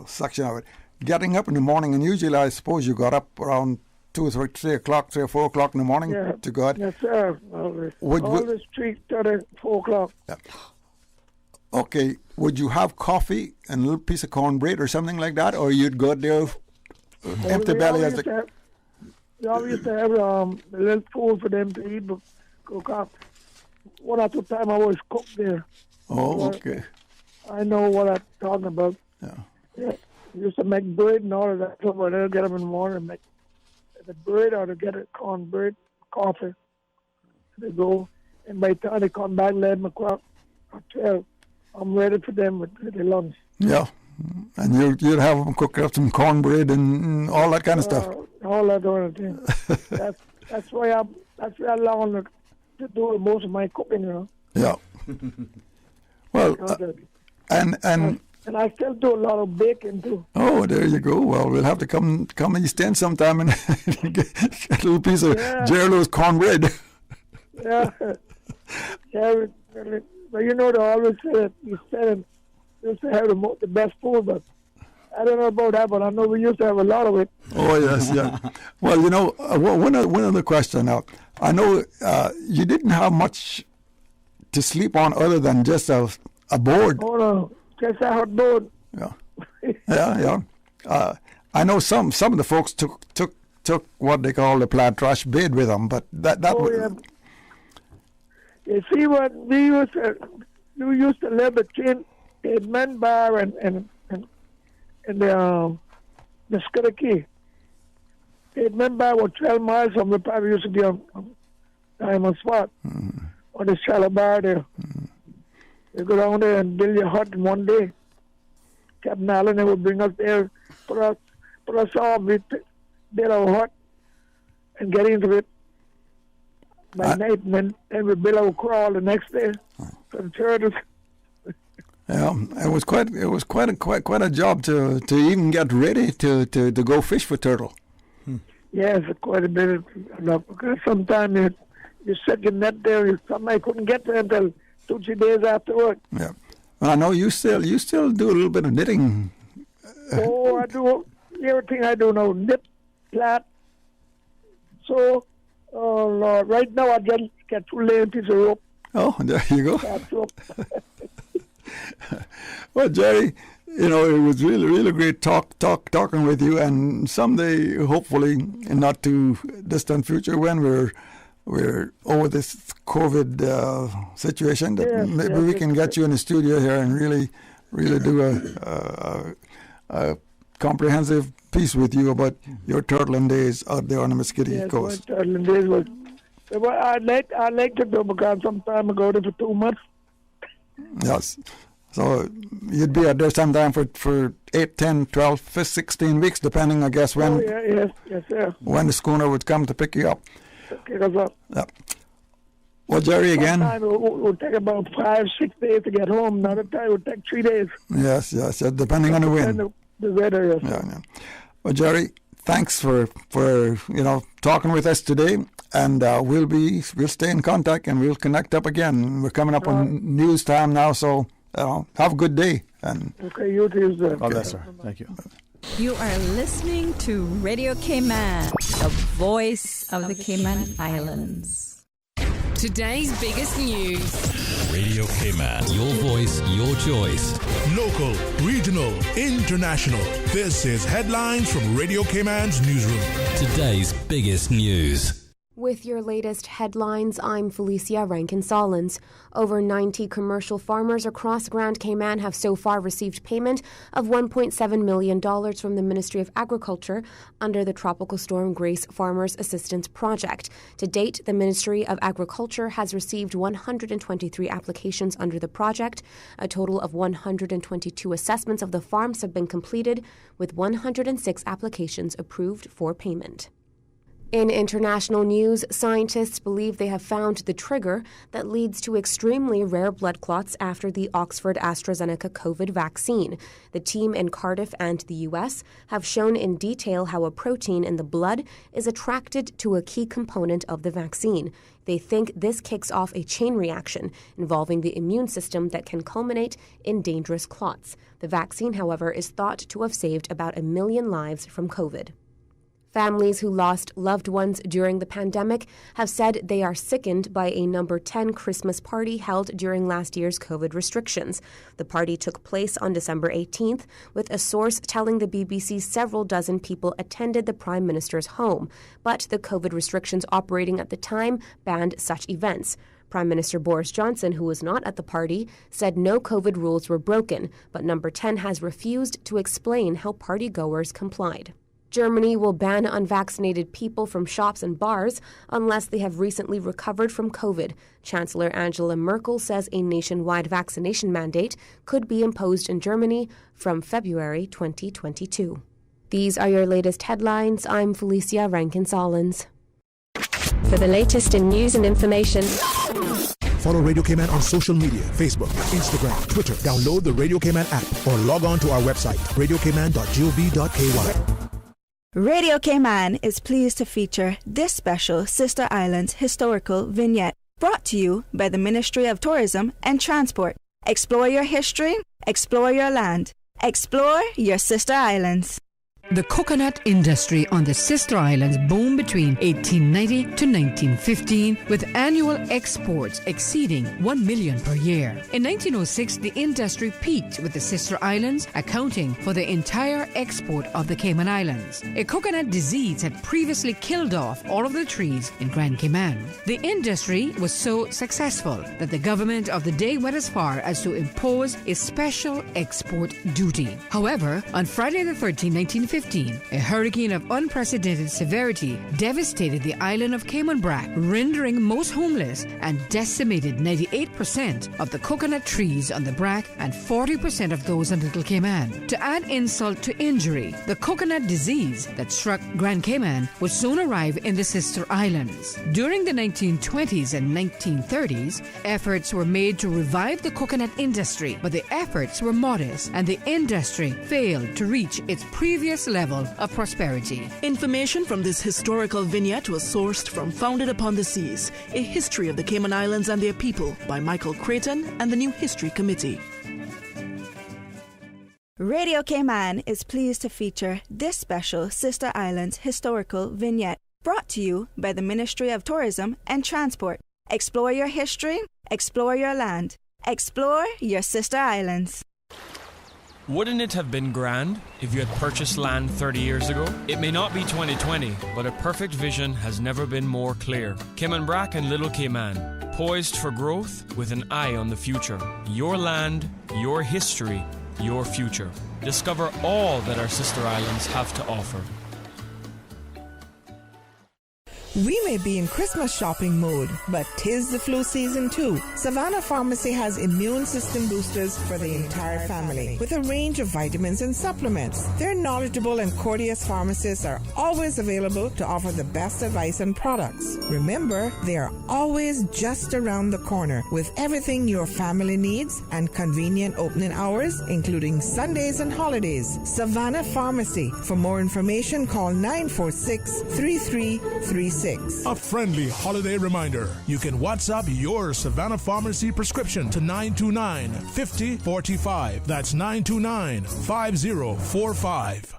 section of it. Getting up in the morning, and usually I suppose you got up around 2 or 3 o'clock, 3 or 4 o'clock in the morning to go out. Yes, sir. Always 3, 4 o'clock. Yeah. Okay, would you have coffee and a little piece of cornbread or something like that, or you'd go there empty belly as We always used to have a little food for them to eat, but cook up. 1 or 2 times I was cooked there. Oh, okay. I know what I'm talking about. Yeah. We used to make bread and all of that. So they'll get them in the morning and make the bread, or to get a cornbread, coffee. They go, and by the time they come back 11 o'clock or 12, I'm ready for them with their lunch. Yeah. And you'd have them cook up some cornbread and all that kind of stuff. All that kind of thing. that's why I learned to do most of my cooking, you know. Yeah. Well, and I still do a lot of baking too. Oh, there you go. Well, we'll have to come East End sometime and get a little piece of Gerlo's cornbread. Yeah. But you know, they always say that East End used to have the best food, but I don't know about that, but I know we used to have a lot of it. Oh, yes, yeah. Well, you know, one other question now. I know you didn't have much to sleep on other than just a board. Oh, no, just a hot board. Yeah. Yeah. I know some of the folks took what they call the plaid trash bed with them, but that oh, yeah. You see what we used to live between the men bar and the Skidakee. The men bar was 12 miles from the probably used to be on Diamond Spot, on the shallow bar there. You go down there and build your hut in one day. Captain Allen would bring us there, put us off, we build our hut and get into it by night, and then we build our crawl the next day for the turtles. Yeah, it was quite a job to even get ready to go fish for turtle. Yes, quite a bit of because sometimes you set your net there, somebody couldn't get there until 2-3 days afterward. Yeah, well, I know you still do a little bit of knitting. Oh, I do everything I do now: knit, plait. So, Lord, right now I just get 2 layers piece of rope. Oh, there you go. That's rope. Well, Jerry, you know, it was really great talking with you, and someday, hopefully, in not too distant future, when we're over this COVID situation, that maybe we can get you in the studio here and really do a comprehensive piece with you about your turtling days out there on the Muscogee coast. Yes, turtling days was. Well, I like to do because sometimes I go there for 2 months. Yes. So you'd be out there sometime for 8, 10, 12, 15, 16 weeks, depending, I guess, when yes, sir. When the schooner would come to pick you up. Pick us up. Yeah. Well, Jerry, again. Sometimes it would take about 5-6 days to get home. Another time it would take 3 days. Yes, depending on the wind. The weather, yes. Yeah. Well, Jerry, thanks for talking with us today, and we'll stay in contact and we'll connect up again. We're coming up on news time now, so have a good day. And okay, you too, sir. God bless, sir. Thank you. You are listening to Radio Cayman, the voice of the Cayman Islands. Today's biggest news. Radio Cayman, your voice, your choice. Local, regional, international. This is Headlines from Radio Cayman's newsroom. Today's biggest news. With your latest headlines, I'm Felicia Rankin-Solins. Over 90 commercial farmers across Grand Cayman have so far received payment of $1.7 million from the Ministry of Agriculture under the Tropical Storm Grace Farmers Assistance Project. To date, the Ministry of Agriculture has received 123 applications under the project. A total of 122 assessments of the farms have been completed, with 106 applications approved for payment. In international news, scientists believe they have found the trigger that leads to extremely rare blood clots after the Oxford-AstraZeneca COVID vaccine. The team in Cardiff and the U.S. have shown in detail how a protein in the blood is attracted to a key component of the vaccine. They think this kicks off a chain reaction involving the immune system that can culminate in dangerous clots. The vaccine, however, is thought to have saved about 1 million lives from COVID. Families who lost loved ones during the pandemic have said they are sickened by a number 10 Christmas party held during last year's COVID restrictions. The party took place on December 18th, with a source telling the BBC several dozen people attended the Prime Minister's home, but the COVID restrictions operating at the time banned such events. Prime Minister Boris Johnson, who was not at the party, said no COVID rules were broken, but number 10 has refused to explain how partygoers complied. Germany will ban unvaccinated people from shops and bars unless they have recently recovered from COVID. Chancellor Angela Merkel says a nationwide vaccination mandate could be imposed in Germany from February 2022. These are your latest headlines. I'm Felicia Rankin-Solins. For the latest in news and information, follow Radio Cayman on social media, Facebook, Instagram, Twitter. Download the Radio Cayman app or log on to our website, radiocayman.gov.ky. Radio Cayman is pleased to feature this special Sister Islands historical vignette brought to you by the Ministry of Tourism and Transport. Explore your history, explore your land, explore your Sister Islands. The coconut industry on the Sister Islands boomed between 1890 to 1915, with annual exports exceeding 1 million per year. In 1906, the industry peaked, with the Sister Islands accounting for the entire export of the Cayman Islands. A coconut disease had previously killed off all of the trees in Grand Cayman. The industry was so successful that the government of the day went as far as to impose a special export duty. However, on Friday the 13th, 1915, a hurricane of unprecedented severity devastated the island of Cayman Brac, rendering most homeless and decimated 98% of the coconut trees on the Brac and 40% of those on Little Cayman. To add insult to injury, the coconut disease that struck Grand Cayman would soon arrive in the Sister Islands. During the 1920s and 1930s, efforts were made to revive the coconut industry, but the efforts were modest and the industry failed to reach its previous level of prosperity. Information from this historical vignette was sourced from Founded Upon the Seas, A History of the Cayman Islands and Their People by Michael Creighton and the New History Committee. Radio Cayman is pleased to feature this special Sister Islands historical vignette brought to you by the Ministry of Tourism and Transport. Explore your history, explore your land, explore your Sister Islands. Wouldn't it have been grand if you had purchased land 30 years ago? It may not be 2020, but a perfect vision has never been more clear. Cayman Brac and Little Cayman, poised for growth with an eye on the future. Your land, your history, your future. Discover all that our sister islands have to offer. We may be in Christmas shopping mode, but 'tis the flu season too. Savannah Pharmacy has immune system boosters for the entire family with a range of vitamins and supplements. Their knowledgeable and courteous pharmacists are always available to offer the best advice and products. Remember, they are always just around the corner with everything your family needs and convenient opening hours, including Sundays and holidays. Savannah Pharmacy. For more information, call 946-3336. A friendly holiday reminder. You can WhatsApp your Savannah Pharmacy prescription to 929-5045. That's 929-5045.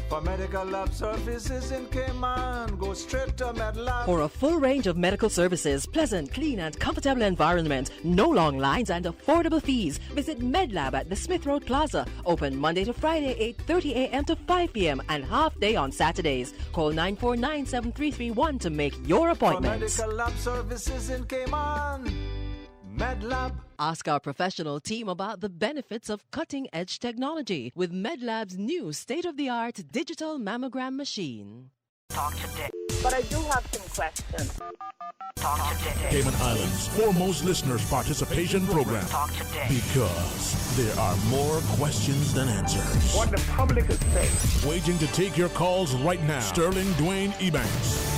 For medical lab services in Cayman, go straight to MedLab. For a full range of medical services, pleasant, clean and comfortable environment, no long lines and affordable fees, visit MedLab at the Smith Road Plaza. Open Monday to Friday, 8:30 a.m. to 5 p.m. and half day on Saturdays. Call 949-7331 to make your appointment. For medical lab services in Cayman, MedLab. Ask our professional team about the benefits of cutting-edge technology with MedLab's new state-of-the-art digital mammogram machine. Talk today. But I do have some questions. Talk today. Cayman Islands' foremost listeners' participation program. Talk today. Because there are more questions than answers. What the public is saying. Waiting to take your calls right now. Sterling Dwayne Ebanks.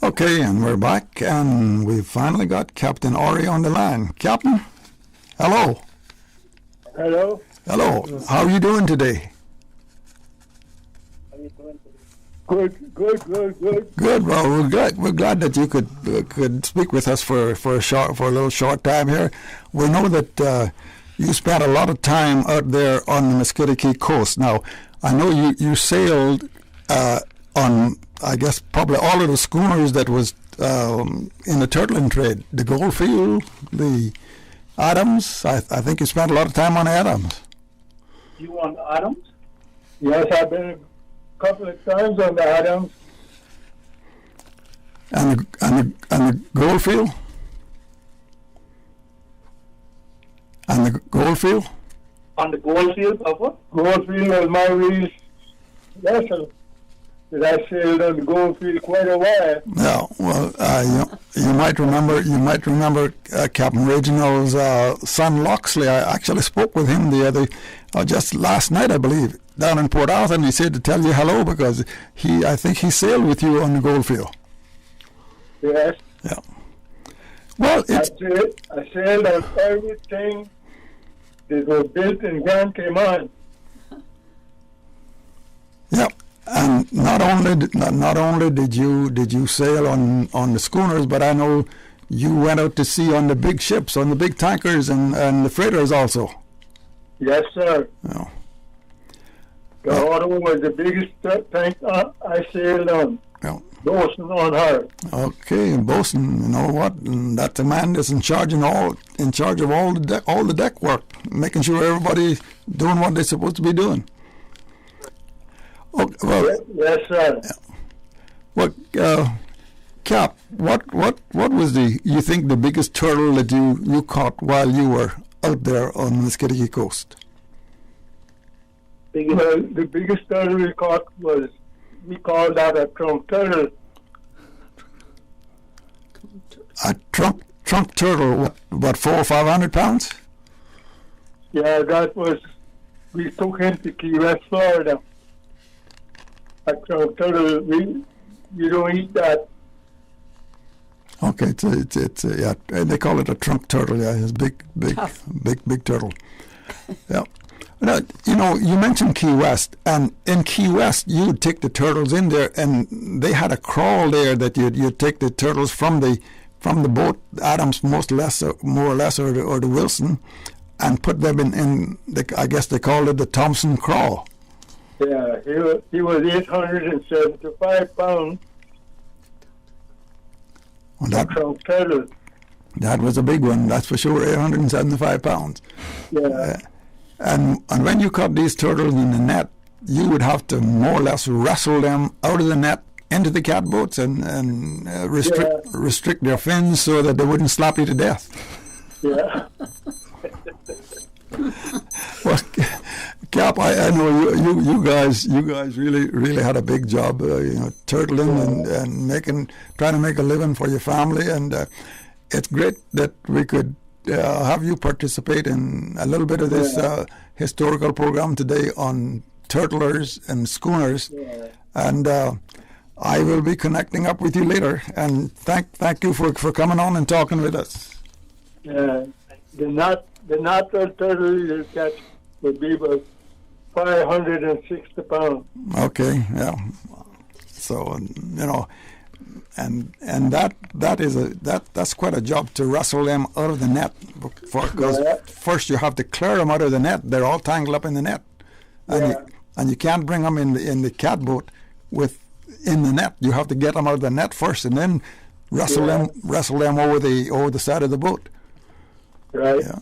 Okay, and we're back, and we've finally got Captain Ori on the line. Captain, hello. Hello. Hello. How are you doing today? Good. Good. Well, we're glad that you could speak with us for a little short time here. We know that you spent a lot of time out there on the Muscogee coast. Now, I know you sailed on, I guess, probably all of the schooners that was in the turtling trade. The Goldfield, the Adams. I think you spent a lot of time on Adams. You want Adams? Yes, I've been a couple of times on the Adams. And the Goldfield? And the Goldfield? On the Goldfield, of what? Goldfield was my real vessel that I sailed on the Goldfield quite a while. Yeah, well, you might remember Captain Reginald's son Loxley. I actually spoke with him just last night, I believe, down in Port Arthur, and he said to tell you hello because I think he sailed with you on the Goldfield. Yes. Yeah. Well, I sailed on everything that was built in Grand Cayman. Yep. And not only did you sail on the schooners, but I know you went out to sea on the big ships, on the big tankers and the freighters also. Yes, sir. Yeah. The Ottawa was the biggest tank I sailed on. Yeah. Bosun on her. Okay, and bosun, you know what? And that's the man that's in charge of all the deck work, making sure everybody's doing what they're supposed to be doing. Oh, well, yes, sir. What, Cap? What was you think the biggest turtle that you caught while you were out there on the Muscogee coast? Well, the biggest turtle we caught was, we called that a trunk turtle. A trunk turtle, what 400 or 500 pounds? Yeah, we took him to Key West, Florida. A trunk turtle, you don't eat that. Okay, it's yeah, they call it a trunk turtle. Yeah, it's big turtle. Yeah. Now, you mentioned Key West, and in Key West, you would take the turtles in there, and they had a crawl there that you'd take the turtles from the boat, Adams more or less, or the Wilson, and put them in I guess they called it the Thompson crawl. Yeah, he was 875 pounds. Well, that was a big one, that's for sure, 875 pounds. Yeah. And when you caught these turtles in the net, you would have to more or less wrestle them out of the net into the catboats and restrict their fins so that they wouldn't slap you to death. Yeah. Well, Cap, I know you guys really had a big job, turtling and trying to make a living for your family, and it's great that we could have you participate in a little bit of this historical program today on turtlers and schooners, and I will be connecting up with you later. And thank you for coming on and talking with us. The natural turtle you catch would be about 560 pounds. Okay, yeah. So and that's quite a job to wrestle them out of the net, because first you have to clear them out of the net. They're all tangled up in the net, and you can't bring them in the catboat in the net. You have to get them out of the net first, and then wrestle them over the side of the boat. Right. Yeah.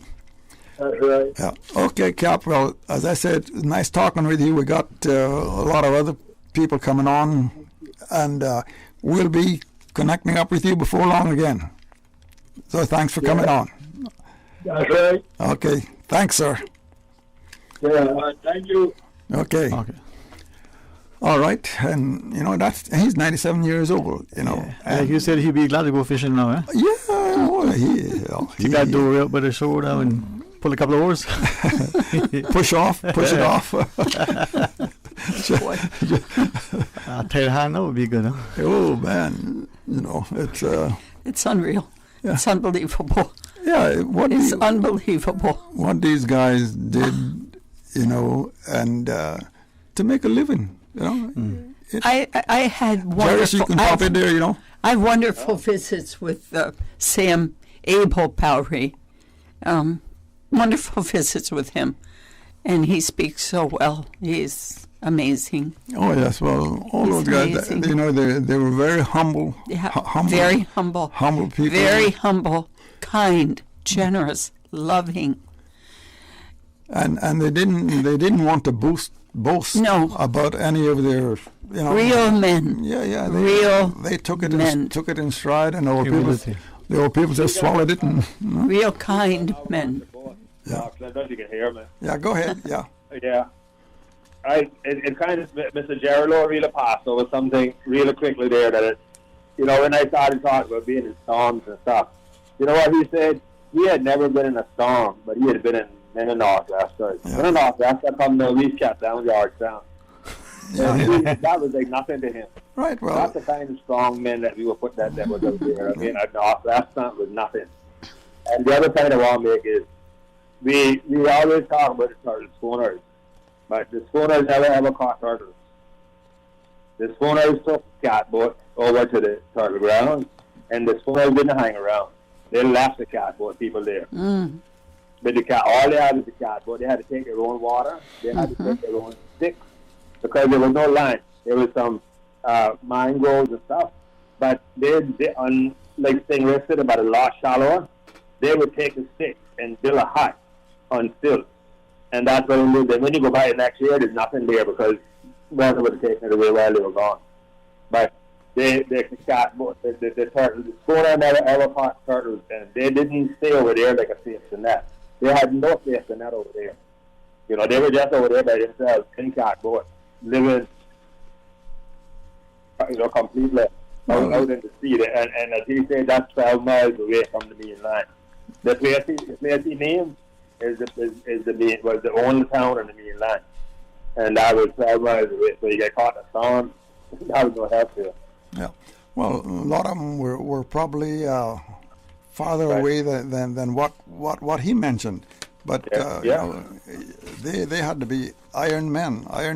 That's right. Yeah. Okay, Cap. Well, as I said, nice talking with you. We got a lot of other people coming on, and we'll be connecting up with you before long again. So thanks for coming on. That's right. Okay. Thanks, sir. Yeah. Thank you. Okay. All right. And, he's 97 years old, Yeah. Like you said, he'd be glad to go fishing now, eh? Yeah. Well, he got door up by the shoulder and pull a couple of oars. push it off. I'll tell you how, that would be good, huh? Oh, man. It's unreal. Yeah. It's unbelievable. Yeah. It's unbelievable. What these guys did, and to make a living, I had wonderful. You can pop in there, I had wonderful visits with Sam Abel Bowery. wonderful visits with him, and he speaks so well. He's amazing. Oh yes, well, all those guys, you know, they were very humble. Yeah, humble, very humble. Humble people. Very humble, kind, generous, loving. And they didn't want to boast about any of their, you know, real men. Yeah, they took it in stride, and the old people just swallowed it and real kind men. Yeah. I don't know if you can hear me. Yeah, go ahead. Yeah. Yeah. It kind of, Mr. Gerald really passed over something really quickly there that it, you know, when I started talking about being in storms and stuff, you know what he said? He had never been in a storm, but he had been in the Northwest. In the Northwest, I come to we shut down Georgetown. That was like nothing to him. Right, well. That's the kind of strong men that we were put that was out there. I mean, at Northwest, that was nothing. And the other point I want to make is, we always talk about the schooners, but the schooners never ever caught turtles. The schooners took catboat over to the turtle ground, and the schooners didn't hang around. They left the catboat people there. But all they had was the catboat. They had to take their own water. They had to take their own sticks because there was no line. There was some mangroves and stuff, but they like Stingray said, about a lot shallower. They would take a stick and build a hut on stilts, and that's what they did. Then when you go by the next year, there's nothing there because weather would have taken it away while they were gone. But the schooner never ever caught turtles, and they didn't stay over there like a safety net. They had no safety net over there. You know, they were just over there by themselves in catboat, living, you know, completely out in the sea. And as he said, that's 12 miles away from the main line. The place he named was the only town on the main line, and that was 12 miles away. So you get caught in a storm, that was no help there. Yeah, well, a lot of them were probably farther away than what he mentioned, but you know, they had to be iron men. You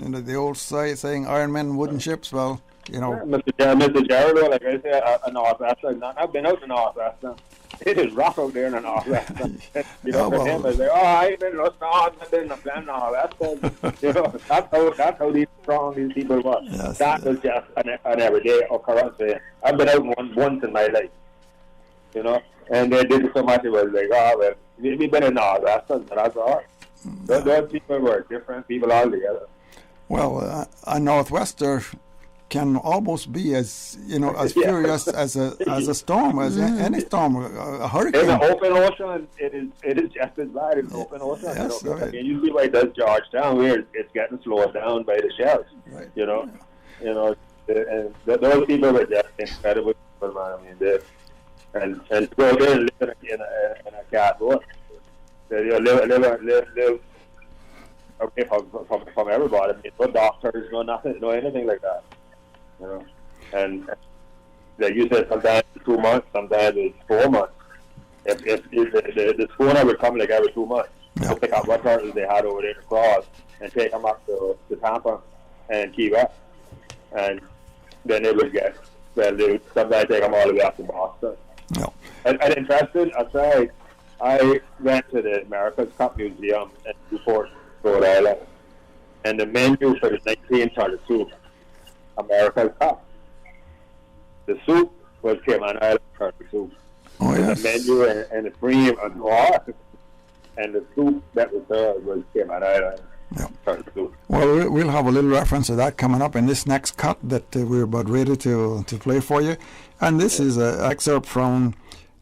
know, the old saying, "Iron men, wooden ships." Well, you know, Mr. Gerald, like I said, Northwest. I've been out to Northwest. It is rough out there in the Northwest. You know, for him, I say, I ain't been in no storm, I've been in the plan Northwest. You know, that's how these people were. Yes, that was just an everyday occurrence. I've been out once in my life, you know, and they did so much. It was like, well, we've been in Northwest, and that's all. Those people were different people altogether. Well, a Northwester can almost be as, you know, as furious as a storm, as any storm, a hurricane. In the open ocean, it is just as bad in the open ocean. Yes, you know, right. You see why it does Georgetown, where it's getting slowed down by the shells. Right. You know, and those people were just incredible people, man. I mean, and to go there and live in a catboat, live away from everybody. I mean, no doctors, no nothing, no anything like that. You know, and like you said, sometimes it's 2 months, sometimes it's 4 months. If the schooner would come like every 2 months to pick up what turtles they had over there to cross and take them up to Tampa and Key West, and then they would get, well, they would sometimes take them all the way up to Boston. No. And interesting aside, I went to the America's Cup Museum in Newport, Rhode Island, and the menu for the 1932 America's Cup. The soup was Cayman Island turtle soup. Oh, yes. The menu and the cream and the and the soup that was served was Cayman Island turtle soup. Well, we'll have a little reference to that coming up in this next cut that we're about ready to play for you. And this is an excerpt from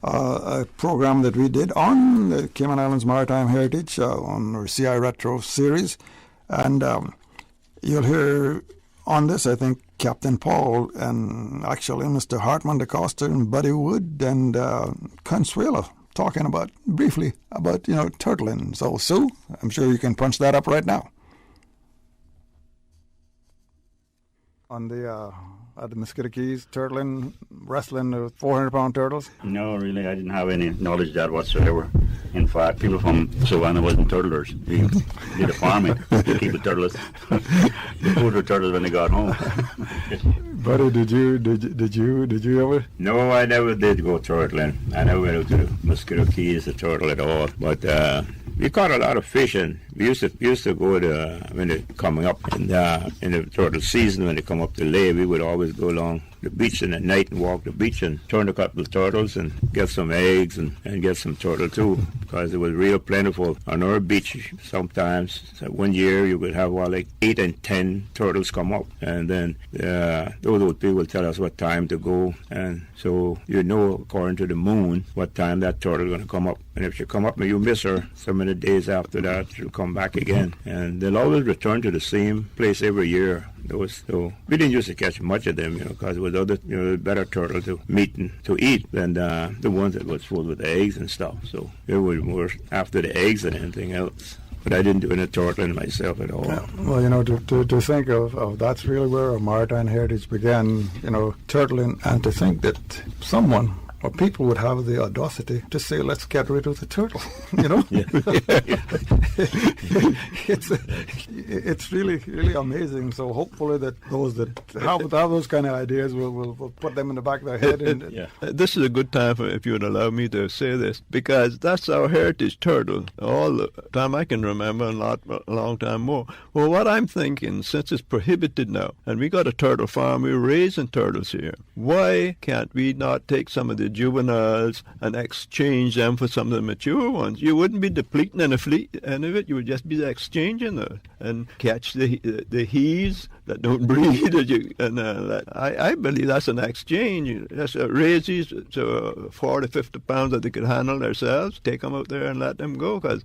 a program that we did on the Cayman Islands Maritime Heritage on our CI Retro series. And you'll hear on this, I think, Captain Paul and actually Mr. Hartman DeCosta and Buddy Wood and Consuelo talking briefly about, you know, turtling. So, Sue, I'm sure you can punch that up right now. On the at the Mosquito Keys, turtling, wrestling the 400-pound turtles? No, really, I didn't have any knowledge of that whatsoever. In fact, people from Savannah wasn't turtlers. We did a farming to keep the turtles. The food were turtles when they got home. Buddy, did you ever? No, I never did go turtling. I never went out to the Mosquito Keys to turtle at all. But we caught a lot of fish, and we used to go to when they're coming up in the turtle season, when they come up to lay. We would always go along the beach in the night and walk the beach and turn a couple of turtles and get some eggs and get some turtle too, because it was real plentiful on our beach. Sometimes so one year you would have like 8 and 10 turtles come up, and then those people will tell us what time to go, and so you know according to the moon what time that turtle is going to come up. And if she come up and you miss her, some of the days after that she'll come back again, and they'll always return to the same place every year. So we didn't used to catch much of them, because it was other, better turtle to meet and to eat than the ones that was full with eggs and stuff. So it was more after the eggs than anything else. But I didn't do any turtling myself at all. Yeah. Well, to think of that's really where our maritime heritage began, turtling, and to think that someone or people would have the audacity to say, let's get rid of the turtle, It's really, really amazing. So hopefully that those that have those kind of ideas will put them in the back of their head. This is a good time if you would allow me to say this, because that's our heritage turtle. All the time I can remember, and a long time more. Well, what I'm thinking, since it's prohibited now, and we got a turtle farm, we're raising turtles here, why can't we not take some of the juveniles and exchange them for some of the mature ones? You wouldn't be depleting any of it. You would just be exchanging them and catch the he's that don't breed. I believe that's an exchange. Just raise these to 40, 50 pounds that they could handle themselves. Take them out there and let them go, because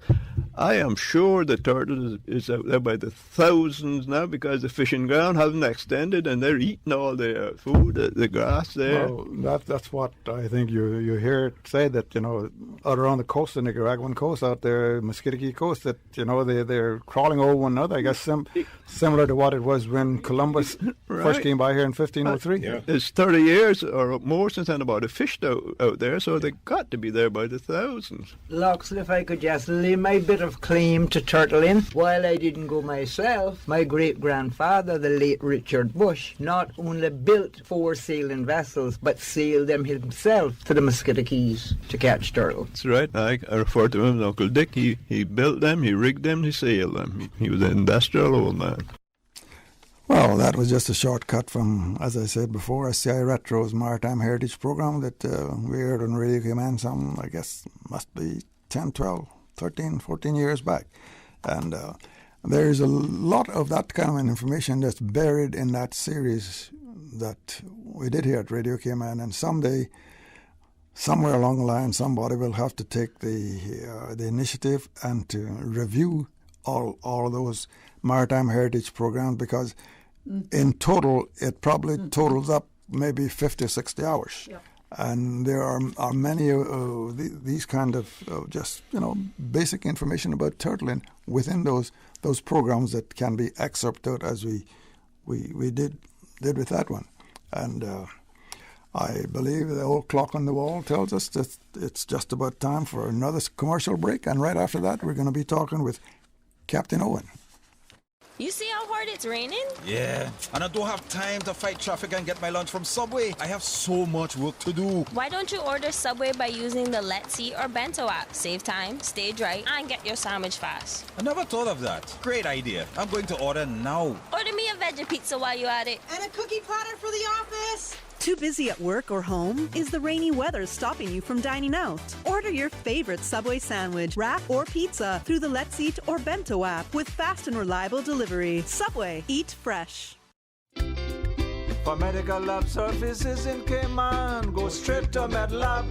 I am sure the turtle is out there by the thousands now, because the fishing ground hasn't extended and they're eating all their food, the grass there. Well, that's what I think you hear it say, that out around the coast, the Nicaraguan coast out there, Mosquito Key coast, that they're crawling over one another. I guess similar to what it was when Columbus first came by here in 1503. It's 30 years or more since anybody fished out there, so they got to be there by the thousands. Loxley, if I could just lay my bit of claim to turtling, while I didn't go myself, my great-grandfather, the late Richard Bush, not only built 4 sailing vessels, but sailed them himself to the Mosquito Keys to catch turtle. That's right. I refer to him as Uncle Dick. He built them, he rigged them, he sailed them. He was an industrial old man. Well, that was just a shortcut from, as I said before, SCI Retro's Maritime Heritage Program that we heard on Radio Cayman some, I guess, must be 10, 12, 13, 14 years back. And there's a lot of that kind of information that's buried in that series that we did here at Radio Cayman. And someday, somewhere along the line, somebody will have to take the initiative and to review all of those Maritime Heritage programs, because in total, it probably totals up maybe 50 or 60 hours. Yep. And there are many these kind of just basic information about turtling within those programs that can be excerpted as we did with that one. And I believe the old clock on the wall tells us that it's just about time for another commercial break, and right after that we're going to be talking with Captain Owen. You see how hard it's raining? Yeah, and I don't have time to fight traffic and get my lunch from Subway. I have so much work to do. Why don't you order Subway by using the Let's Eat or Bento app? Save time, stay dry, and get your sandwich fast. I never thought of that. Great idea. I'm going to order now. Order me a veggie pizza while you're at it. And a cookie platter for the office. Too busy at work or home? Is the rainy weather stopping you from dining out? Order your favorite Subway sandwich, wrap, or pizza through the Let's Eat or Bento app with fast and reliable delivery. Subway, eat fresh. For medical lab services in Cayman, go straight to MedLab.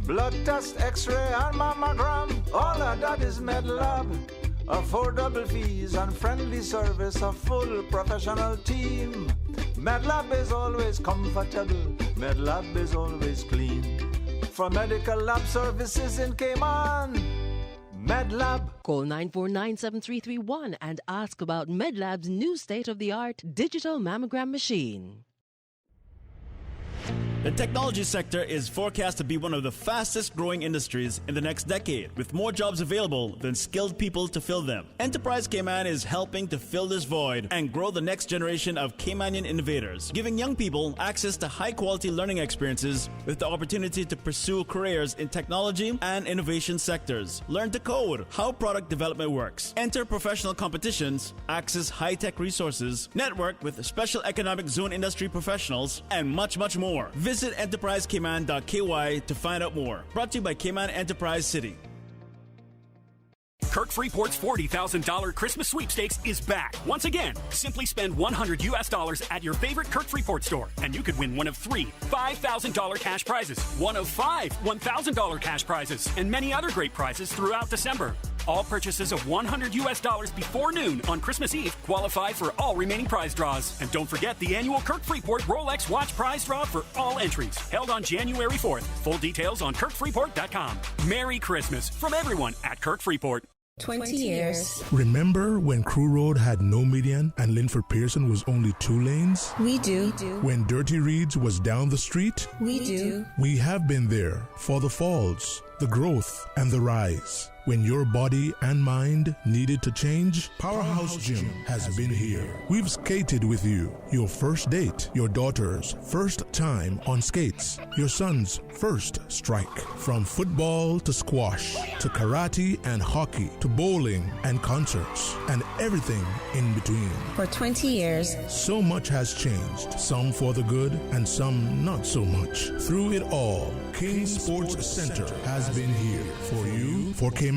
Blood test, x-ray, and mammogram, all of that is MedLab. Affordable fees and friendly service, a full professional team. MedLab is always comfortable, MedLab is always clean. For medical lab services in Cayman, MedLab. Call 949-7331 and ask about MedLab's new state-of-the-art digital mammogram machine. The technology sector is forecast to be one of the fastest growing industries in the next decade, with more jobs available than skilled people to fill them. Enterprise Cayman is helping to fill this void and grow the next generation of Caymanian innovators, giving young people access to high-quality learning experiences with the opportunity to pursue careers in technology and innovation sectors. Learn to code, how product development works, enter professional competitions, access high-tech resources, network with special economic zone industry professionals, and much, much more. Visit enterprisecayman.ky to find out more. Brought to you by Cayman Enterprise City. Kirk Freeport's $40,000 Christmas sweepstakes is back. Once again, simply spend $100 at your favorite Kirk Freeport store, and you could win one of 3 $5,000 cash prizes, one of 5 $1,000 cash prizes, and many other great prizes throughout December. All purchases of $100 before noon on Christmas Eve qualify for all remaining prize draws. And don't forget the annual Kirk Freeport Rolex watch prize draw for all entries, held on January 4th. Full details on kirkfreeport.com. Merry Christmas from everyone at Kirk Freeport. 20 years. Remember when Crew Road had no median and Linford Pearson was only 2 lanes? We do. When Dirty Reeds was down the street? We do. We have been there for the falls, the growth, and the rise. When your body and mind needed to change, Powerhouse Gym has been here. We've skated with you. Your first date, your daughter's first time on skates, your son's first strike. From football to squash, to karate and hockey, to bowling and concerts, and everything in between. For 20 years, so much has changed, some for the good and some not so much. Through it all, King Sports Center has been here for you, for Cayman.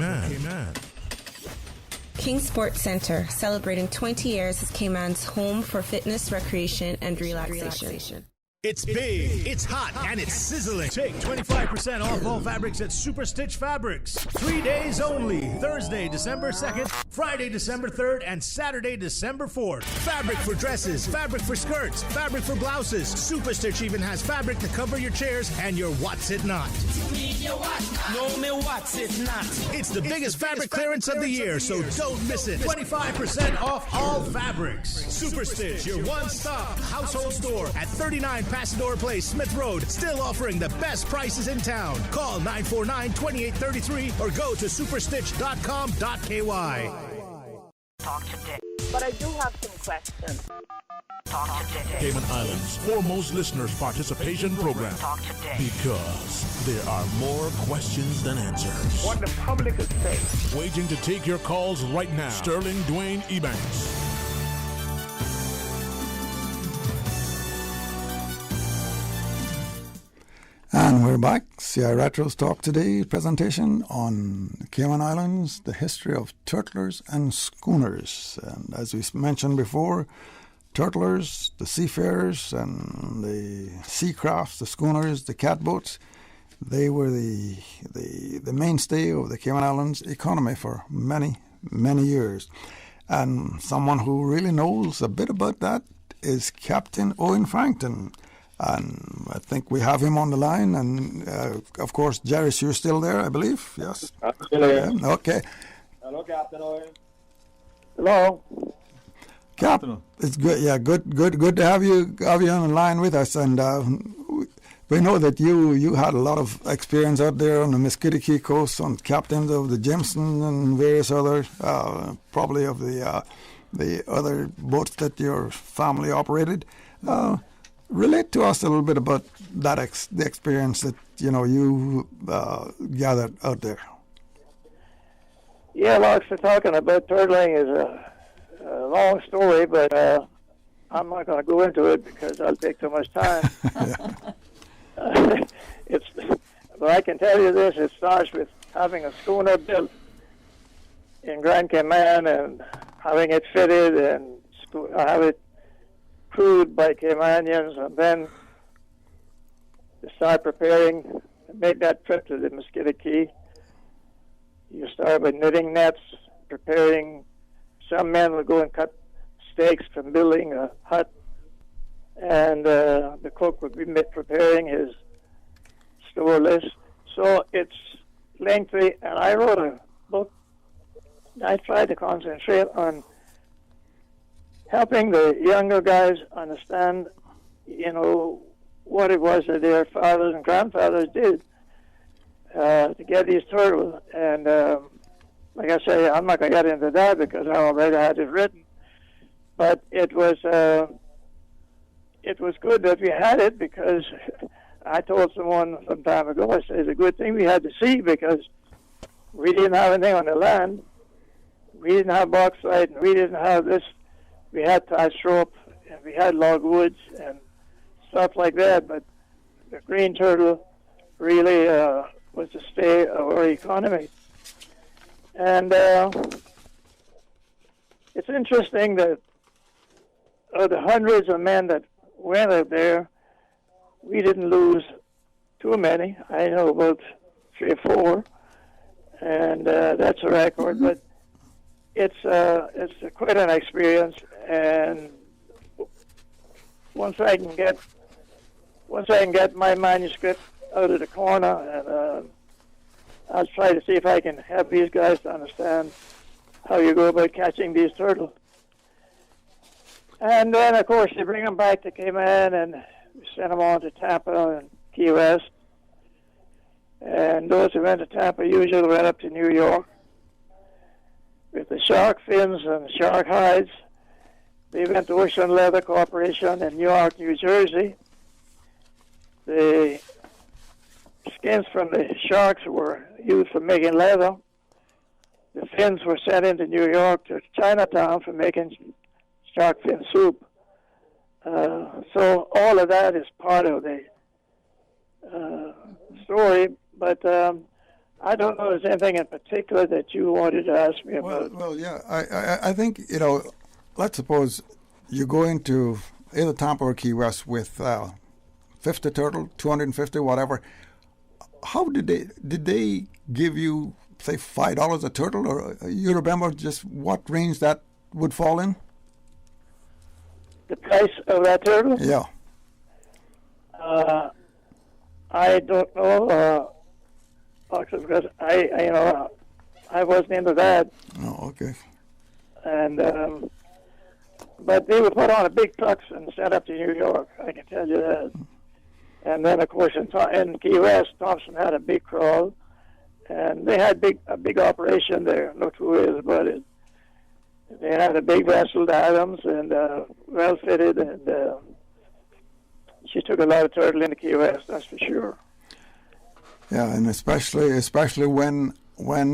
King Sports Center, celebrating 20 years as Cayman's home for fitness, recreation, and relaxation. It's big, it's hot, and it's sizzling. Take 25% off all fabrics at Super Stitch Fabrics. 3 days only. Thursday, December 2nd, Friday, December 3rd, and Saturday, December 4th. Fabric for dresses, fabric for skirts, fabric for blouses. Super Stitch even has fabric to cover your chairs and your what's it not. No, me what's it not. It's the biggest fabric clearance of the year, so don't miss it. 25% off all fabrics. Super Stitch, your one-stop household store at 39 Pasador Place, Smith Road, still offering the best prices in town. Call 949-2833 or go to superstitch.com.ky. Talk today. But I do have some questions. Talk today. Cayman Islands' foremost listeners' participation program. Talk today. Because there are more questions than answers. What the public is saying. Waiting to take your calls right now. Sterling Dwayne Ebanks. And we're back. CI Retro's Talk Today presentation on the Cayman Islands, the history of turtlers and schooners. And as we mentioned before, turtlers, the seafarers, and the sea crafts, the schooners, the catboats, they were the mainstay of the Cayman Islands economy for many, many years. And someone who really knows a bit about that is Captain Owen Frankton. And I think we have him on the line. And, of course, Jairus, you're still there, I believe? Yes? I'm still here. Yeah, okay. Hello, Captain Owen. Hello. Cap, it's good. Yeah, good to have you on the line with us. And we know that you had a lot of experience out there on the Mesquite coast, on captains of the Jameson and various other, probably of the other boats that your family operated. Relate to us a little bit about that the experience that you gathered out there. Yeah, Loxley, talking about turtling is a long story, but I'm not going to go into it because I'll take too much time. But I can tell you this: it starts with having a schooner built in Grand Cayman and having it fitted and have it crewed by Caymanians, and then to start preparing to make that trip to the Mesquite Key. You start with knitting nets, preparing. Some men will go and cut stakes from building a hut, and the cook would be preparing his store list. So it's lengthy, and I wrote a book. I tried to concentrate on helping the younger guys understand, what it was that their fathers and grandfathers did to get these turtles. And like I say, I'm not going to get into that because I already had it written. But it was good that we had it, because I told someone some time ago, I said, it's a good thing we had the sea, because we didn't have anything on the land. We didn't have bauxite, and we didn't have this. We had tie rope, and we had logwoods and stuff like that. But the green turtle really was the stay of our economy. And it's interesting that of the hundreds of men that went out there, we didn't lose too many. I know about 3 or 4, and that's a record. But it's quite an experience. And once I can get my manuscript out of the corner, and I'll try to see if I can help these guys to understand how you go about catching these turtles. And then, of course, you bring them back to Cayman and send them on to Tampa and Key West. And those who went to Tampa usually went up to New York with the shark fins and shark hides. They went to Ocean Leather Corporation in Newark, New Jersey. The skins from the sharks were used for making leather. The fins were sent into New York to Chinatown for making shark fin soup. So all of that is part of the story, but I don't know if there's anything in particular that you wanted to ask me about. Well, yeah, I think, let's suppose you go into either Tampa or Key West with 50 turtle, 250, whatever. How did they give you, say, $5 a turtle, or you remember just what range that would fall in? The price of that turtle? Yeah. I don't know, because I wasn't into that. Oh, okay. And but they were put on a big trucks and sent up to New York. I can tell you that. And then, of course, in Key West, Thompson had a big crawl, and they had a big operation there. No two ways about it. They had a big vessel, the Adams, and well fitted, and she took a lot of turtle into Key West, that's for sure. Yeah, and especially when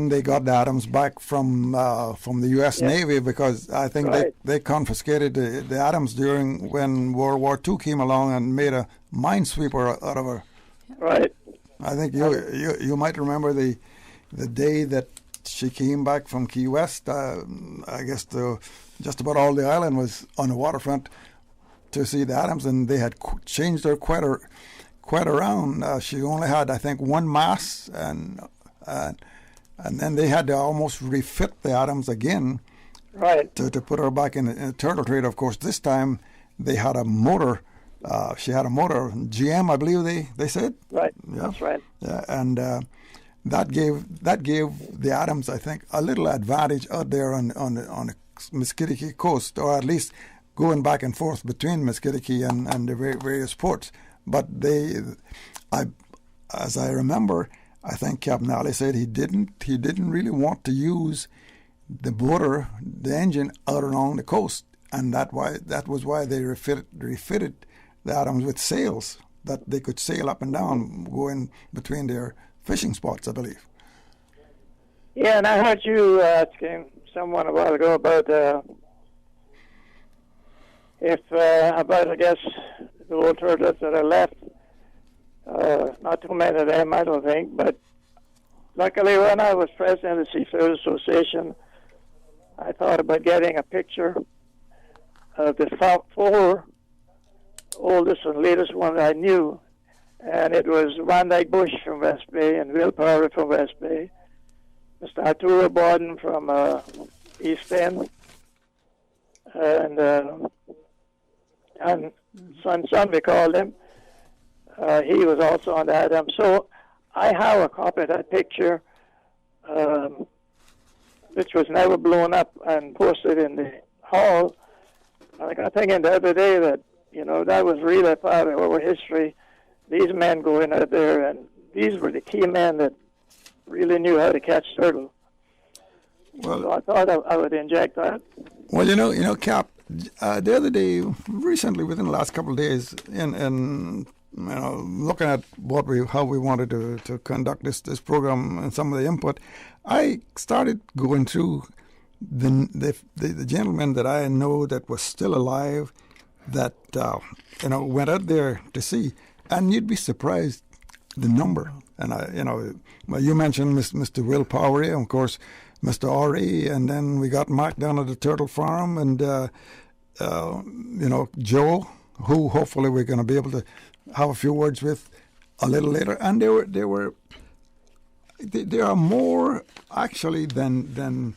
they got the Adams back from the U.S. Navy, because I think they confiscated the Adams when World War II came along and made a minesweeper out of her. Right. I think you might remember the day that she came back from Key West. I guess just about all the island was on the waterfront to see the Adams, and they had changed her quite around. She only had, I think, one mast, and then they had to almost refit the Adams again, right, to put her back in the turtle trade. Of course, this time they had a motor. She had a motor, GM, I believe they said. Right, yeah. That's right. Yeah, and that gave the Adams, I think, a little advantage out there on the Mesquite coast, or at least going back and forth between Mesquite and the various ports. But as I remember, I think Captain Ali said he didn't really want to use the engine out along the coast, and that was why they refitted the Adams with sails that they could sail up and down, going between their fishing spots, I believe. Yeah, and I heard you asking someone a while ago about I guess the old turtles that are left. Not too many of them, I don't think, but luckily when I was president of the Seafarers Association, I thought about getting a picture of the 4 oldest and latest ones I knew, and it was Van Dyke Bush from West Bay and Will Power from West Bay, Mr. Arturo Borden from East End, and Son we called him. He was also on the Adam. So I have a copy of that picture, which was never blown up and posted in the hall. I got thinking the other day that, that was really part of our history. these men going out there, and these were the key men that really knew how to catch turtle. Well, so I thought I would inject that. Well, Cap, the other day, recently, within the last couple of days, in looking at how we wanted to conduct this program and some of the input, I started going through the gentlemen that I know that was still alive, that went out there to sea, and you'd be surprised the number. And you mentioned Mr. Will Powery, and of course Mr. R.E., and then we got Mark down at the Turtle Farm, and Joe, who hopefully we're going to be able to have a few words with a little later. And there are more actually than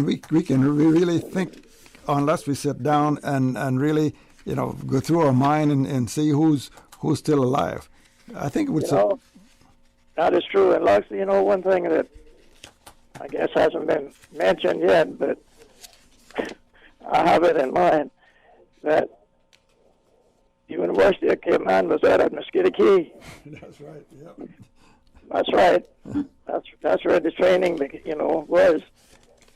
we can really think, unless we sit down and really go through our mind and see who's still alive. I think it would. That is true. And Loxley, one thing that I guess hasn't been mentioned yet, but I have it in mind, that the University of Cape Ann was out at Mosquito Key. That's right. Yep. That's right. That's where the training, was.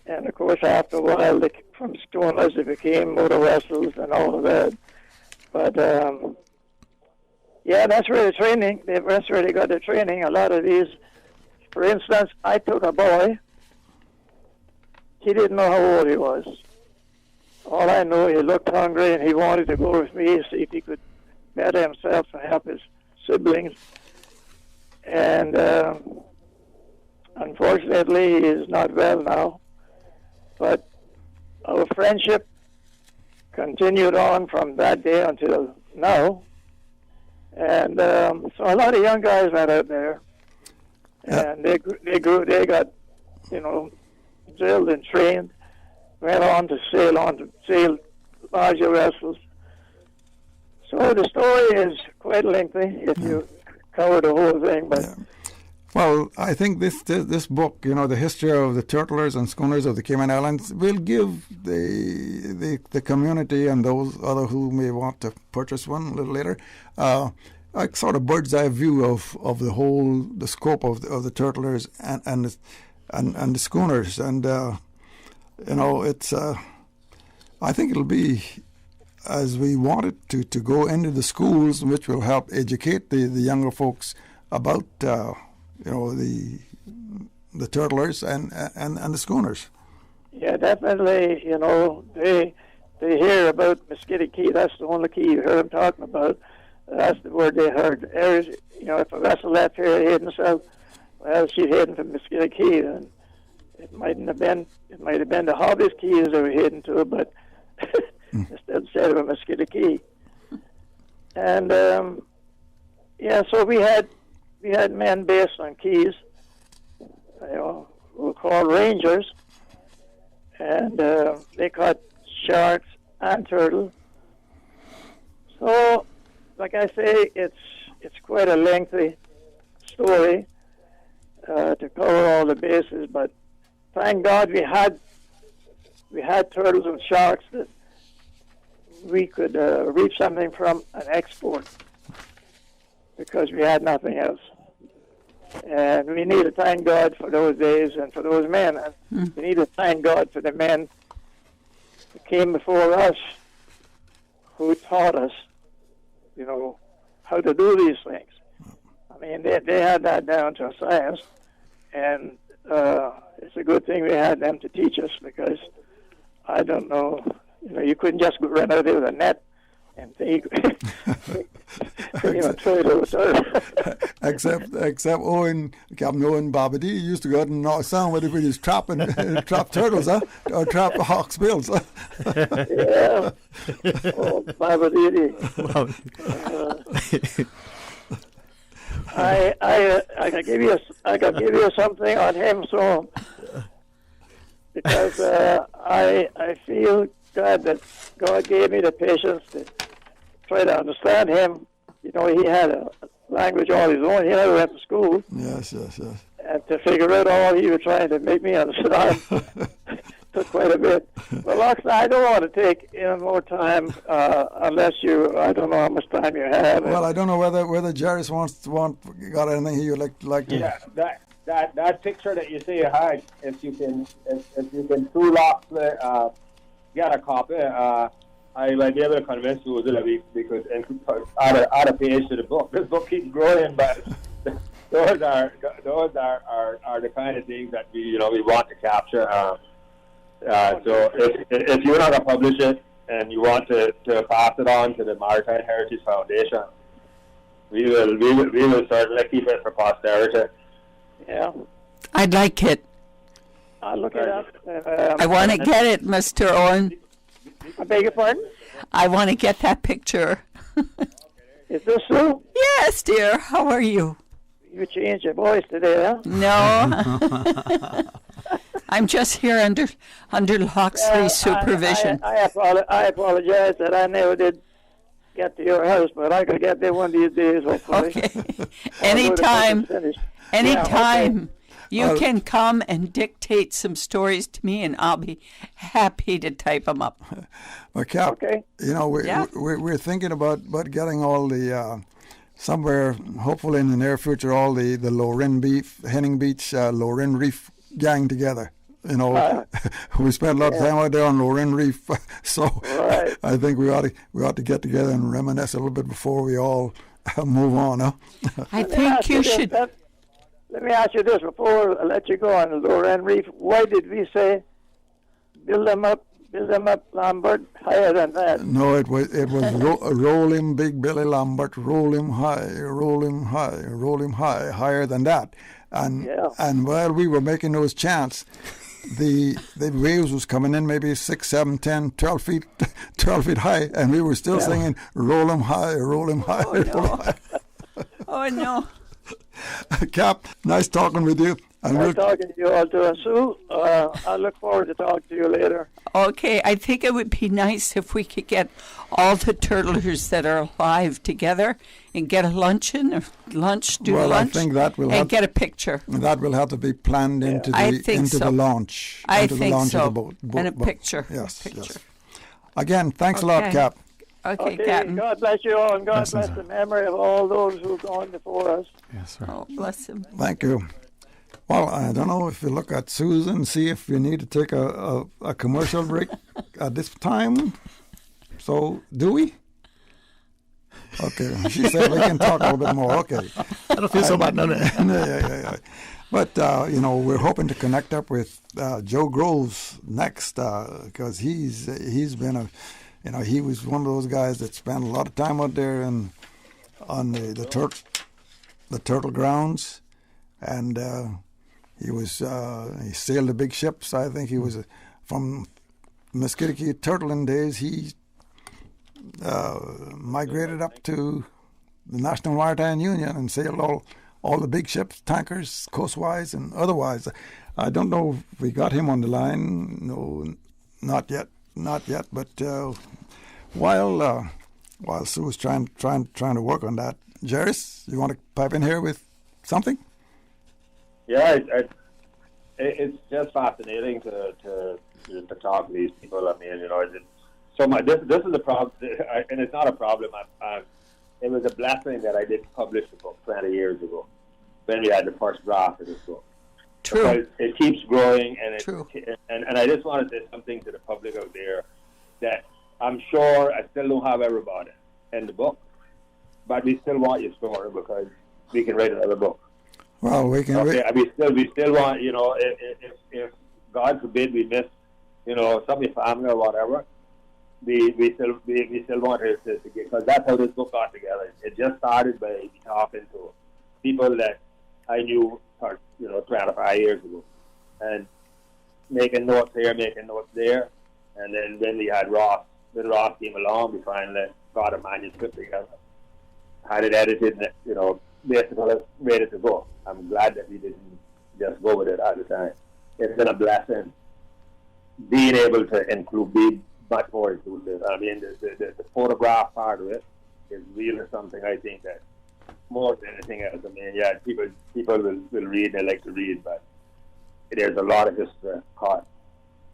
And of course, after a while, from schooners, they became motor vessels and all of that. But that's where the training. That's where they got the training. A lot of these. For instance, I took a boy. He didn't know how old he was. All I know, he looked hungry and he wanted to go with me, see if he could better himself and help his siblings. And unfortunately, he is not well now. But our friendship continued on from that day until now. And so a lot of young guys went out there, and they got, drilled and trained, went on to sail larger vessels. So the story is quite lengthy if you cover the whole thing, but. Well, I think this book, the history of the turtlers and schooners of the Cayman Islands, will give the community and those other who may want to purchase one a little later, a sort of bird's eye view of the scope of the turtlers and the schooners, and it's I think it'll be, as we want it to go into the schools, which will help educate the younger folks about the turtlers and the schooners. Yeah, definitely. They hear about Mosquito Key. That's the only key you heard them talking about. That's the word they heard. If a vessel left here heading south, well, she's heading for Mosquito Key, and it might have been the Hobbies Keys they were heading to, but instead said of Mosquito Key. And so we had men based on keys, who were called rangers, and they caught sharks and turtle. So, like I say, it's quite a lengthy story to cover all the bases, but thank God we had turtles and sharks that we could reap something from and export, because we had nothing else. And we need to thank God for those days and for those men. And we need to thank God for the men who came before us, who taught us, how to do these things. I mean, they had that down to a science, and it's a good thing we had them to teach us, because I don't know, you couldn't just run out there with a net and think, throw it over. Except Captain Owen Babadi used to go out and sound whether we just trap turtles, or trap hawks' bills. Yeah. Oh, Babadi. I can give you something on him, so because I feel glad that God gave me the patience to try to understand him. He had a language all his own. He never went to school. Yes. And to figure out all he was trying to make me understand took quite a bit. Well, Loxley, I don't want to take any more time unless I don't know how much time you have. Well, I don't know whether Jairus got anything he would like to. Yeah, that picture that you see, if you can through Loxley, get a copy. I might be able to convince Susan that we could add a page to the book. This book keeps growing, but those are the kind of things that we want to capture. So if you're not going to publish it and you want to pass it on to the Maritime Heritage Foundation, we will certainly keep it for posterity. Yeah, I'd like it. I'll look it up. I want to get it, Mr. Owen. I beg your pardon? I want to get that picture. Is this Sue? Yes, dear. How are you? You changed your voice today, huh? No. I'm just here under Loxley's supervision. I apologize that I never did get to your house, but I could get there one of these days, hopefully. Okay. Anytime. Okay. You can come and dictate some stories to me, and I'll be happy to type them up. Well, Cap, we're thinking about getting all the somewhere, hopefully in the near future, all the Henning Beach, Lorraine Reef gang together. We spent a lot of time out there on Lorraine Reef, so I think we ought to get together and reminisce a little bit before we all move on. Huh? I think you should. Let me ask you this before I let you go on the Lorraine Reef. Why did we say build them up, Lambert, higher than that? No, it was roll him, Big Billy Lambert, roll him high, higher than that. And while we were making those chants, the waves was coming in maybe 6, 7, 10, 12 feet high, and we were still singing roll him high, roll him high, roll him high. Oh no. Cap, nice talking with you. Nice talking to you all too. And Sue, I look forward to talking to you later. Okay, I think it would be nice if we could get all the turtlers that are alive together and get a luncheon or lunch, I think that will and get a picture. That will have to be planned into the launch. I think launch so. Of the boat. And a picture. Yes. Again, thanks a lot, Cap. Okay, Captain. God bless you all, and God bless the memory of all those who've gone before us. Yes, sir. Oh, bless him. Thank you. Well, I don't know if you look at Susan, see if you need to take a commercial break at this time. So, do we? Okay. She said we can talk a little bit more. Okay. I don't feel so bad, no. Yeah. But, we're hoping to connect up with Joe Groves next because he's been he was one of those guys that spent a lot of time out there on the turtle grounds, and he sailed the big ships. I think he was from Musketaquid turtling days. He migrated up to the National Maritime Union and sailed all the big ships, tankers, coastwise and otherwise. I don't know if we got him on the line. No, not yet. But while Sue was trying to work on that, Jairus, you want to pipe in here with something? Yeah, it's just fascinating to talk to these people. I mean, so much. This is a problem, and it's not a problem. It was a blessing that I didn't publish the book 20 years ago when we had the first draft of this book. True. Because it keeps growing, and True. And I just want to say something to the public out there that I'm sure I still don't have everybody in the book, but we still want your story because we can write another book. Well, we can. Okay, we still want, if God forbid we miss, some of your family or whatever, we still want to get, because that's how this book got together. It just started by me talking to people that I knew, 25 years ago, and making notes here, making notes there, and then when we had Ross came along, we finally got a manuscript together, had it edited, basically ready to go. I'm glad that we didn't just go with it at the time. It's been a blessing being able to be much more inclusive. I mean, the photograph part of it is really something I think that more than anything else. I mean, yeah, people will read, they like to read, but there's a lot of history caught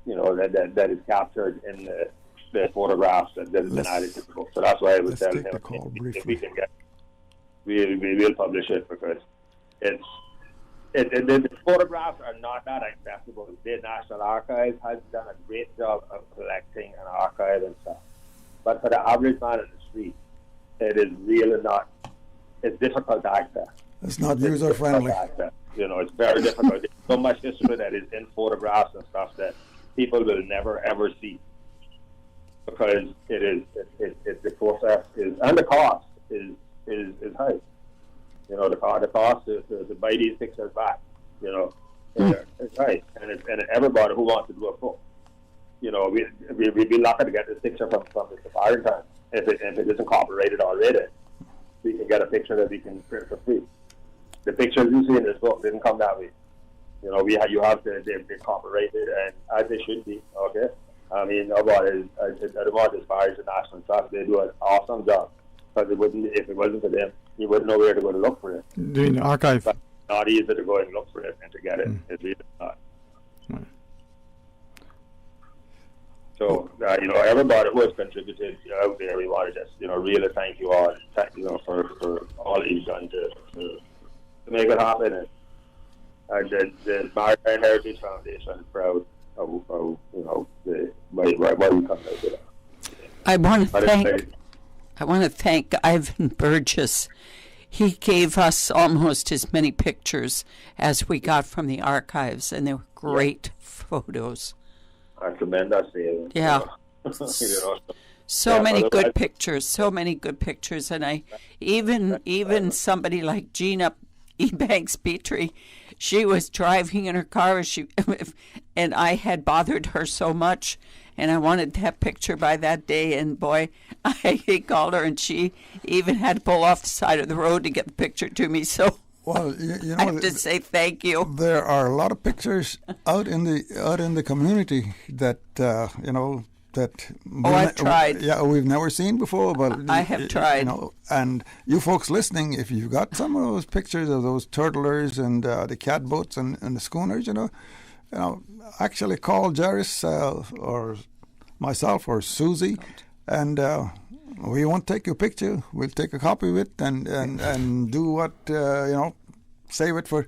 that is captured in the photographs that has been added to the book. So that's why I was telling him if we can get, we will publish it, because the photographs are not that accessible. The National Archives has done a great job of collecting and archiving stuff, but for the average man in the street, it is really not. It's difficult to access. It's not user friendly. It's very difficult. There's so much history that is in photographs and stuff that people will never ever see, because the process is, and the cost is high. The cost to buy these pictures back, it's high, and everybody who wants to do a book, we'd be lucky to get this picture from the safari time. If it isn't copyrighted already, we can get a picture that we can print for free. The pictures you see in this book didn't come that way. You have to, they're copyrighted, and as they should be, okay? I mean, I don't want to disparage the National Trust. They do an awesome job, because if it wasn't for them, you wouldn't know where to go to look for it. Doing the archive. But it's not easy to go and look for it and to get it. It's really not. So, everybody who has contributed out there, we want to just, really thank you all, for all you've done to make it happen. And the Maritime Heritage Foundation is proud of what we come out with. I want to thank Ivan Burgess. He gave us almost as many pictures as we got from the archives, and they were great photos. I commend us. Yeah. So many good pictures, and I even somebody like Gina Ebanks Petrie, she was driving in her car, and I had bothered her so much, and I wanted that picture by that day, and boy, I called her, and she even had to pull off the side of the road to get the picture to me. So, well, I have to say thank you. There are a lot of pictures out in the community that I've tried. We've never seen before, but I have tried. And you folks listening, if you've got some of those pictures of those turtlers and the catboats and the schooners, actually call Jairus or myself or Susie, and we won't take your picture. We'll take a copy of it and do what save it for.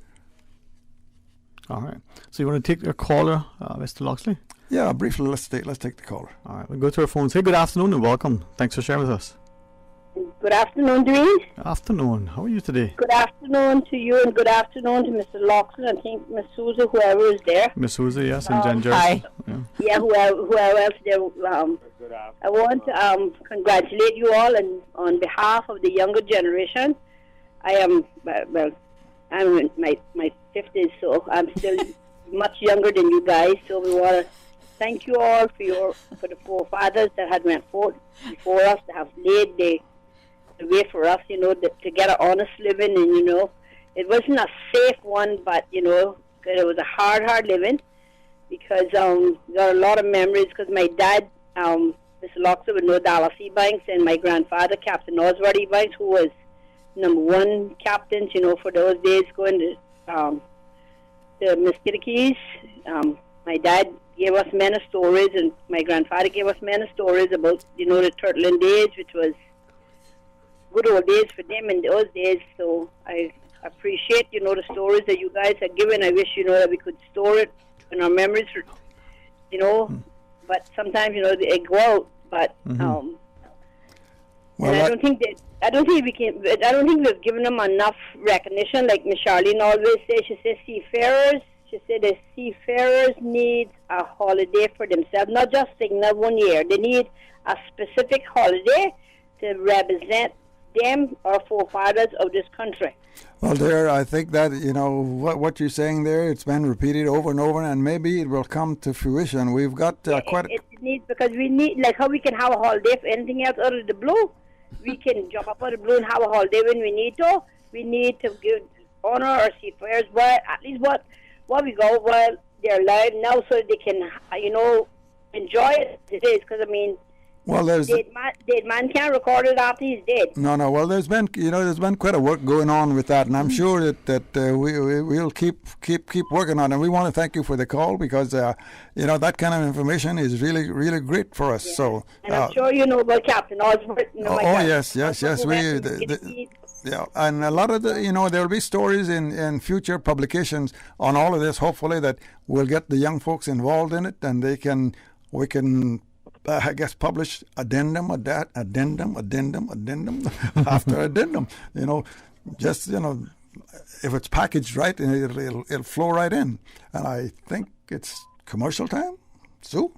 All right. So you want to take a caller, Mr. Loxley? Yeah, briefly. Let's take the caller. All right. We'll go to our phones. Hey, good afternoon and welcome. Thanks for sharing with us. Good afternoon, Dwayne. Afternoon. How are you today? Good afternoon to you, and good afternoon to Mr. Loxley. I think Miss Susie, whoever is there. Miss Susie, yes, and Jen Hi. Yeah, whoever else there. I want to congratulate you all, and on behalf of the younger generation. I am I'm in my 50s, so I'm still much younger than you guys. So we want to thank you all for the forefathers that had went forth before us, that have laid the way for us, to get an honest living. And, it wasn't a safe one, but, it was a hard living, because we got a lot of memories, because my dad, Mr. Loxley, would know Dallas Ebanks, and my grandfather, Captain Oswald Ebanks, who was #1 captain, for those days, going to Miskitakees. My dad gave us many stories, and my grandfather gave us many stories about, the turtling days, which was good old days for them in those days. So I appreciate, the stories that you guys are giving. I wish, that we could store it in our memories, but sometimes, they go out, but, well, and I don't think we've given them enough recognition. Like Miss Charlene always says, she says seafarers. She said the seafarers need a holiday for themselves, not just signal 1 year. They need a specific holiday to represent them, our forefathers of this country. Well, there, I think that, what you're saying there, it's been repeated over and over, and maybe it will come to fruition. We've got quite a... It needs, because we need, like how we can have a holiday for anything else out of the blue. We can jump up out of the blue and have a holiday when we need to. We need to give honor our seafarers, but at least what we go while they're alive now, so they can, enjoy it. It is, because, Well, there's dead man can't record it after he's dead. no. Well, there's been quite a work going on with that, and I'm sure that we'll keep working on it. And we want to thank you for the call because that kind of information is really great for us. Yeah. So, and I'm sure you know about Captain Osborne. Yes. Yeah, and a lot of there'll be stories in future publications on all of this. Hopefully, that we'll get the young folks involved in it, and we can. I guess publish addendum after addendum. Just if it's packaged right, it'll flow right in. And I think it's commercial time. Sue?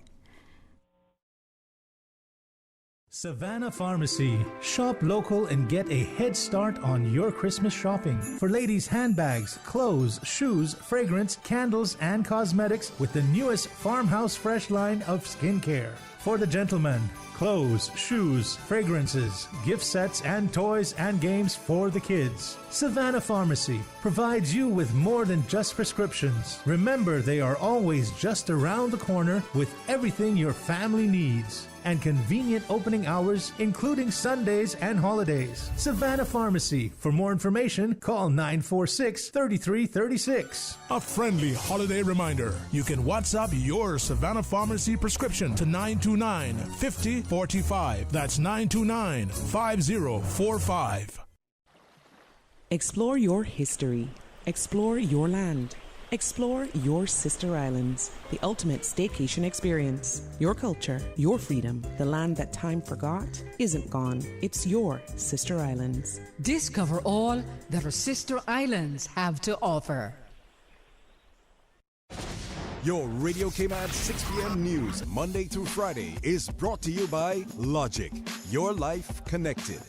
Savannah Pharmacy. Shop local and get a head start on your Christmas shopping. For ladies' handbags, clothes, shoes, fragrance, candles, and cosmetics with the newest Farmhouse Fresh line of skincare. For the gentlemen, clothes, shoes, fragrances, gift sets, and toys and games for the kids. Savannah Pharmacy provides you with more than just prescriptions. Remember, they are always just around the corner with everything your family needs. And convenient opening hours, including Sundays and holidays. Savannah Pharmacy. For more information, call 946-3336. A friendly holiday reminder. You can WhatsApp your Savannah Pharmacy prescription to 929-5045. That's 929-5045. Explore your history. Explore your land. Explore your sister islands, the ultimate staycation experience. Your culture, your freedom, the land that time forgot isn't gone. It's your sister islands. Discover all that our sister islands have to offer. Your Radio Cayman 6 p.m. news, Monday through Friday, is brought to you by Logic. Your life connected.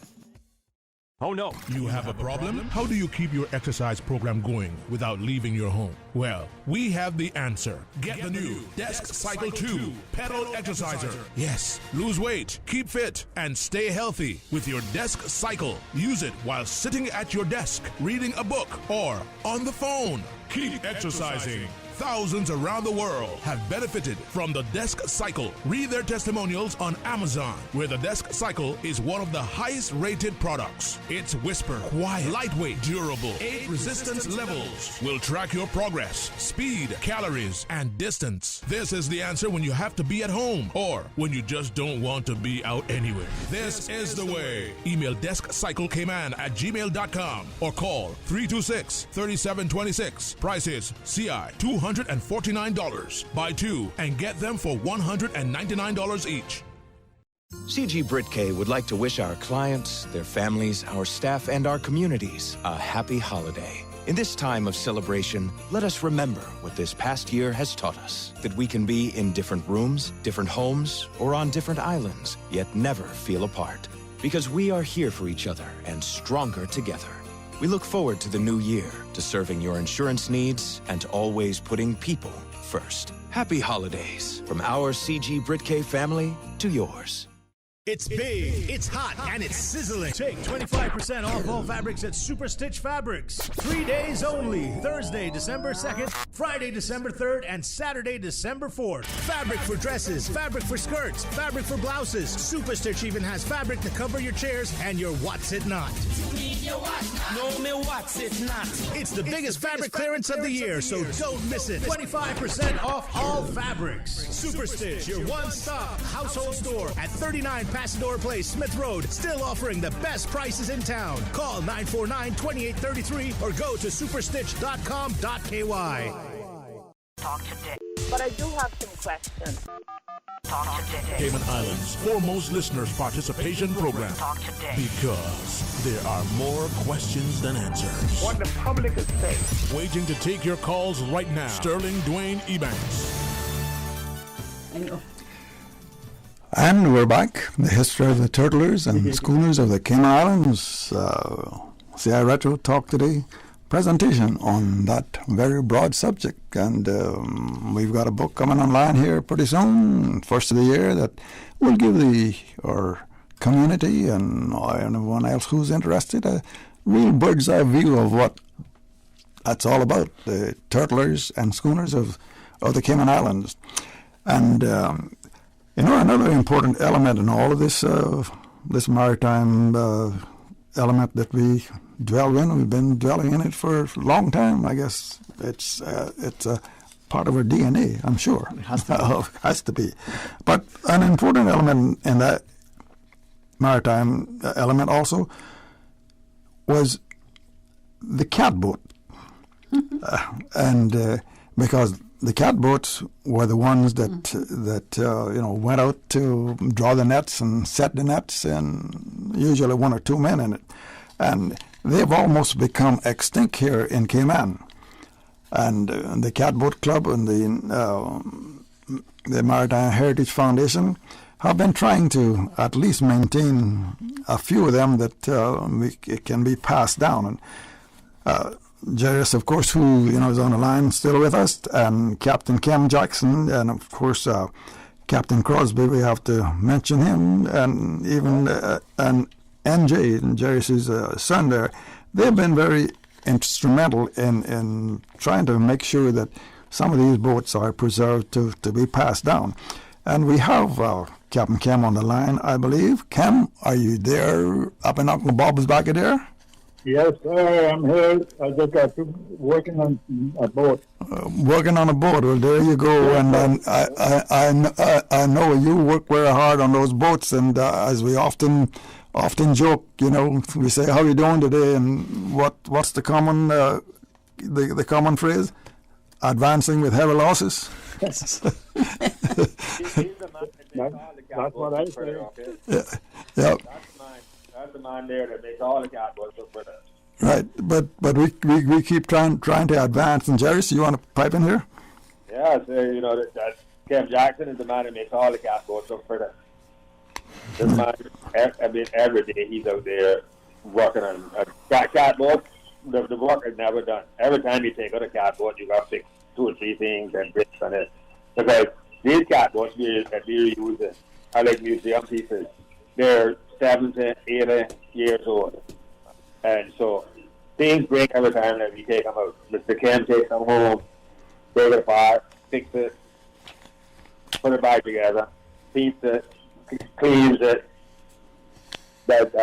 Oh no. You have a problem? How do you keep your exercise program going without leaving your home? Well, we have the answer. Get the new Desk Cycle 2 pedal exerciser. Yes, lose weight, keep fit, and stay healthy with your Desk Cycle. Use it while sitting at your desk, reading a book, or on the phone. Keep exercising. Thousands around the world have benefited from the Desk Cycle. Read their testimonials on Amazon, where the Desk Cycle is one of the highest rated products. It's whisper, quiet, lightweight, durable, 8 resistance levels. Will track your progress, speed, calories, and distance. This is the answer when you have to be at home or when you just don't want to be out anywhere. This is the way. Email deskcyclecayman@gmail.com or call 326-3726. Price is CI $249. Buy 2 and get them for $199 each. CG Britcay would like to wish our clients, their families, our staff, and our communities a happy holiday. In this time of celebration, let us remember what this past year has taught us. That we can be in different rooms, different homes, or on different islands, yet never feel apart. Because we are here for each other and stronger together. We look forward to the new year, to serving your insurance needs, and always putting people first. Happy holidays from our CG Britcay family to yours. It's big, it's hot, and it's sizzling. Take 25% off all fabrics at Super Stitch Fabrics. 3 days only. Thursday, December 2nd, Friday, December 3rd, and Saturday, December 4th. Fabric for dresses, fabric for skirts, fabric for blouses. Super Stitch even has fabric to cover your chairs and your What's It Not. No, me what's it not? It's the biggest fabric clearance of the year, so don't miss it. 25% off all fabrics. Super Stitch, your one-stop household store at 39 Pasador Place, Smith Road, still offering the best prices in town. Call 949-2833 or go to superstitch.com.ky. Talk to Dick. But I do have some questions. Talk to Dick. Cayman Islands' foremost listeners' participation program. Talk to Dick. Because there are more questions than answers. What the public is saying. Waiting to take your calls right now. Sterling Dwayne Ebanks. And we're back. The history of the turtlers and schooners of the Cayman Islands. CI Retro Talk Today presentation on that very broad subject. And we've got a book coming online here pretty soon, first of the year, that will give our community and anyone else who's interested a real bird's eye view of what that's all about, the turtlers and schooners of the Cayman Islands. And Another important element in all of this, this maritime element that we dwell in, we've been dwelling in it for a long time. I guess it's a part of our DNA, I'm sure. It has to be. Has to be. But an important element in that maritime element also was the catboat. And because the catboats were the ones that went out to draw the nets and set the nets, and usually one or two men in it. And they've almost become extinct here in Cayman. And the Catboat Club and the Maritime Heritage Foundation have been trying to at least maintain a few of them that can be passed down. And Jairus, of course, who is on the line still with us, and Captain Cam Jackson, and of course Captain Crosby, we have to mention him, and even and NJ, and Jairus' son there. They've been very instrumental in trying to make sure that some of these boats are preserved to be passed down. And we have Captain Cam on the line, I believe. Cam, are you there up in Uncle Bob's back there? Yes, sir, I'm here. I just got working on a boat. Working on a boat. Well, there you go. And I know you work very hard on those boats. And as we often joke, we say, "How are you doing today?" And what's the common the common phrase? Advancing with heavy losses. That's what I say. Yeah. That's the man there that makes all the catboats look for us. Right, but we keep trying to advance. And Jairus, you want to pipe in here? Yeah, so that Cam Jackson is the man that makes all the catboats look for us. This man, every day he's out there working on a catboat. The work is never done. Every time you take out a catboat, you got to fix 2 or 3 things and bricks on it. Because these catboats that we're using are like museum pieces. They're 70, 80 years old. And so things break every time that we take them out. Mr. Kim takes them home, break it apart, fix it, put it back together, paints it, cleans it. It's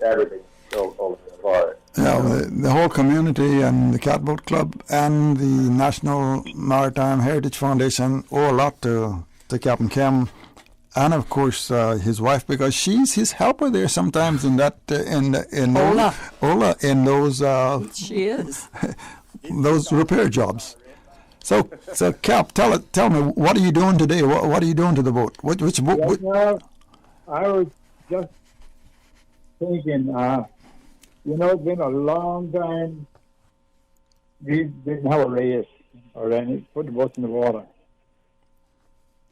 everything over for it. Yeah, the whole community and the Catboat Club and the National Maritime Heritage Foundation owe a lot to Captain Cam. And of course, his wife, because she's his helper there sometimes in that Ola in those she is those repair jobs. So Cap, tell me, what are you doing today? What are you doing to the boat? Which boat? Right now, I was just thinking. It's been a long time. We didn't have a race or any. Put the boats in the water.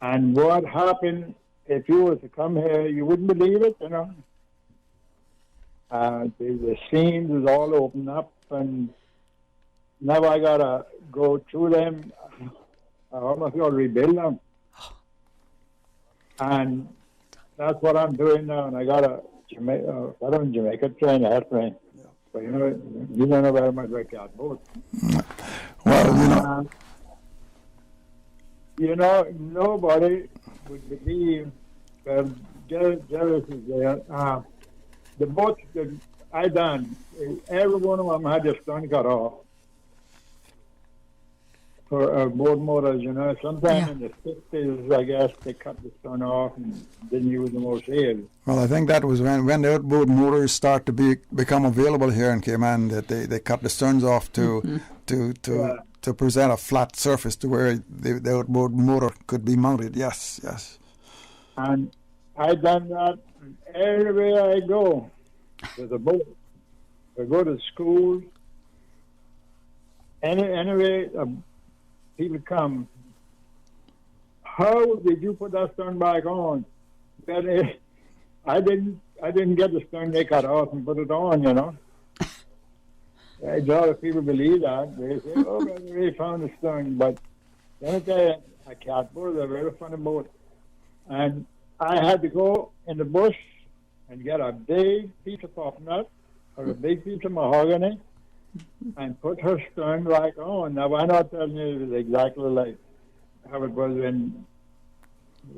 And what happened? If you were to come here, you wouldn't believe it, The seams is all open up, and now I gotta go through them. I almost gotta rebuild them, and that's what I'm doing now. And I got a Jamaica train, a airplane. But you don't know very much about catboats. Well, nobody would believe that Jairus is there. The boats that I done, every one of them had their stern cut off for boat motors. Sometime in the 60s, I guess, they cut the stern off and didn't use them more sails. Well, I think that was when the outboard motors start to become available here in Cayman, that they cut the sterns off to present a flat surface to where the outboard motor could be mounted. Yes. And I done that everywhere I go. There's a boat. I go to school. Anyway, people come. How did you put that stern back on? I didn't get the stern they cut off and put it on. A lot of people believe that. They say, "Oh, we found the stern," but let me tell you, a catboat is a very funny boat. And I had to go in the bush and get a big piece of popnut or a big piece of mahogany and put her stern back on. Now, I'm not telling you it was exactly like how it was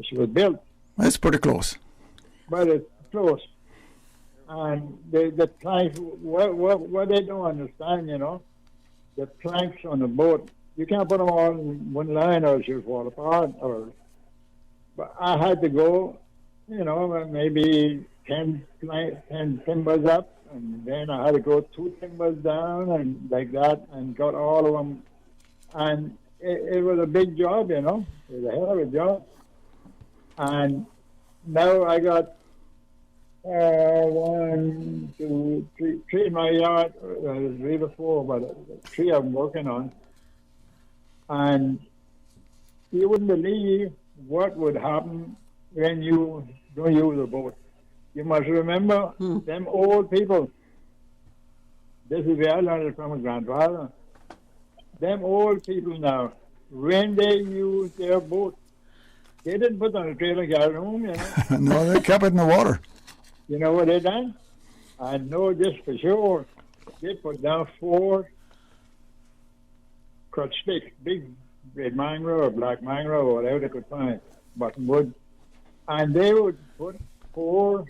she was built. It's pretty close. But it's close. And the planks, what they don't understand, you know, the planks on the boat, you can't put them all in one line or she'll fall apart. But I had to go, you know, maybe 10 timbers up, and then I had to go 2 timbers down and like that, and got all of them. And it was a big job, you know. It was a hell of a job. And now I got 1, 2, 3 in my yard. There's 3 or 4, but 3 I'm working on. And you wouldn't believe what would happen when you don't use a boat. You must remember them old people. This is where I learned it from my grandfather. Them old people now, when they use their boat, they didn't put on a trailer and carry it home, you know. No, they kept it in the water. You know what they done? I know this for sure. They put down 4 crutch sticks, big red mangrove or black mangrove or whatever they could find, buttonwood. And they would put 4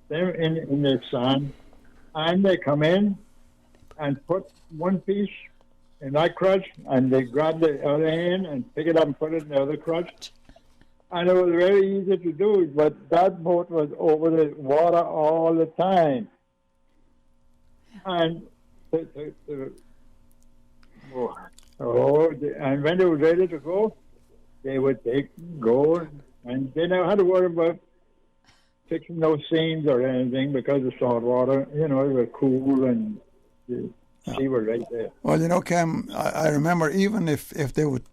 them in the sand, and they come in and put one piece in that crutch, and they grab the other hand and pick it up and put it in the other crutch. And it was very easy to do, but that boat was over the water all the time. And and when they were ready to go, they would go, and they never had to worry about fixing those seams or anything because of salt water. You know, it was cool and the sea was right there. Well, you know, Cam, I remember even if they would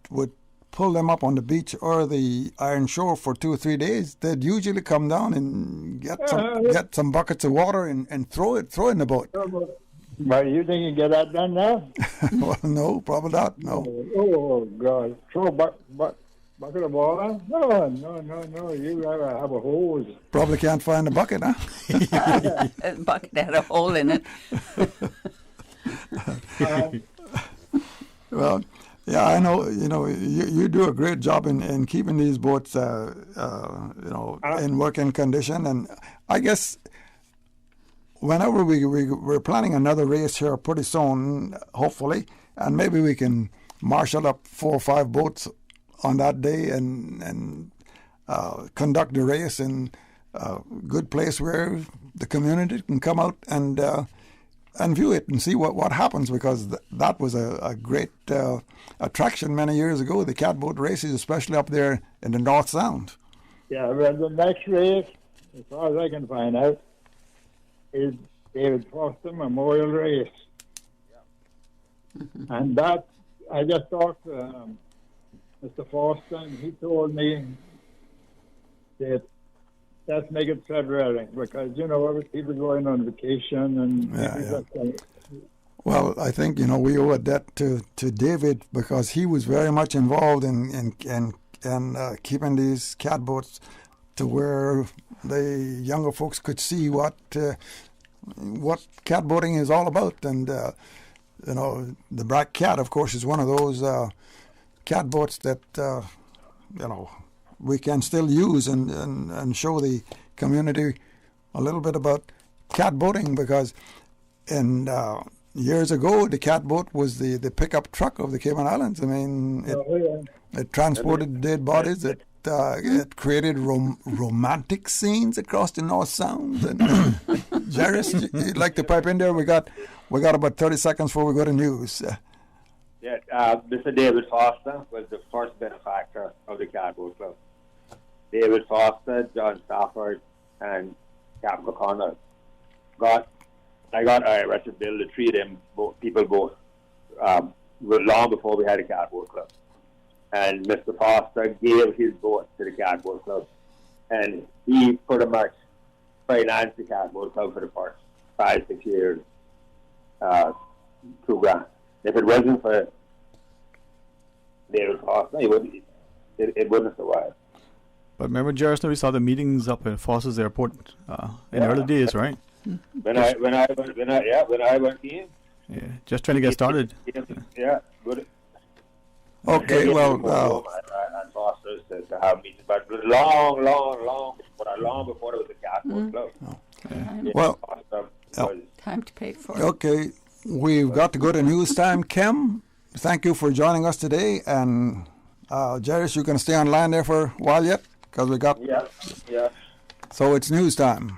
pull them up on the beach or the iron shore for 2 or 3 days, they'd usually come down and get some buckets of water and throw it in the boat. But you think you get that done now? Well, no, probably not. No. Oh God! Throw a bucket of water? No. You gotta have a hose. Probably can't find a bucket, huh? A bucket had a hole in it. Well, yeah, I know. You know, you do a great job in keeping these boats, in working condition, and I guess whenever we're planning another race here pretty soon, hopefully, and maybe we can marshal up 4 or 5 boats on that day and conduct the race in a good place where the community can come out and view it and see what happens, because that was a great attraction many years ago, the catboat races, especially up there in the North Sound. Yeah, well, the next race, as far as I can find out, is David Foster Memorial Race. And that, I just talked to Mr. Foster, and he told me that let's make it February, because, you know, people going on vacation and... Well, I think, you know, we owe a debt to David, because he was very much involved in keeping these catboats to where the younger folks could see what catboating is all about. And, you know, the Black Cat, of course, is one of those catboats that, you know, we can still use and show the community a little bit about catboating, because in years ago the catboat was the pickup truck of the Cayman Islands. I mean, it transported dead bodies. It created romantic scenes across the North Sound. And Jairus, you'd like to pipe in there? We got about 30 seconds before we go to news. Yeah, Mr. David Foster was the first benefactor of the Catboat Club. David Foster, John Stafford, and Captain O'Connor I got Irish to build the 3 of them people both long before we had a Catboat Club. And Mr. Foster gave his boat to the Catboat Club, and he pretty much financed the Catboat Club for the first 5-6 years. $2,000. If it wasn't for David Foster, it wouldn't have survived. But remember, Jairus, we saw the meetings up at Foster's Airport in early days, right? When I went in. Yeah, just trying to get started. Yeah, good. Okay, well. And Foster's to have meetings. But it was long before it was a CATBOATS club. Okay. Well, time to pay for it. Okay, we've got to go to news time. Kim, thank you for joining us today. And Jairus, you can stay online there for a while yet? Because we got... Yeah. So it's news time.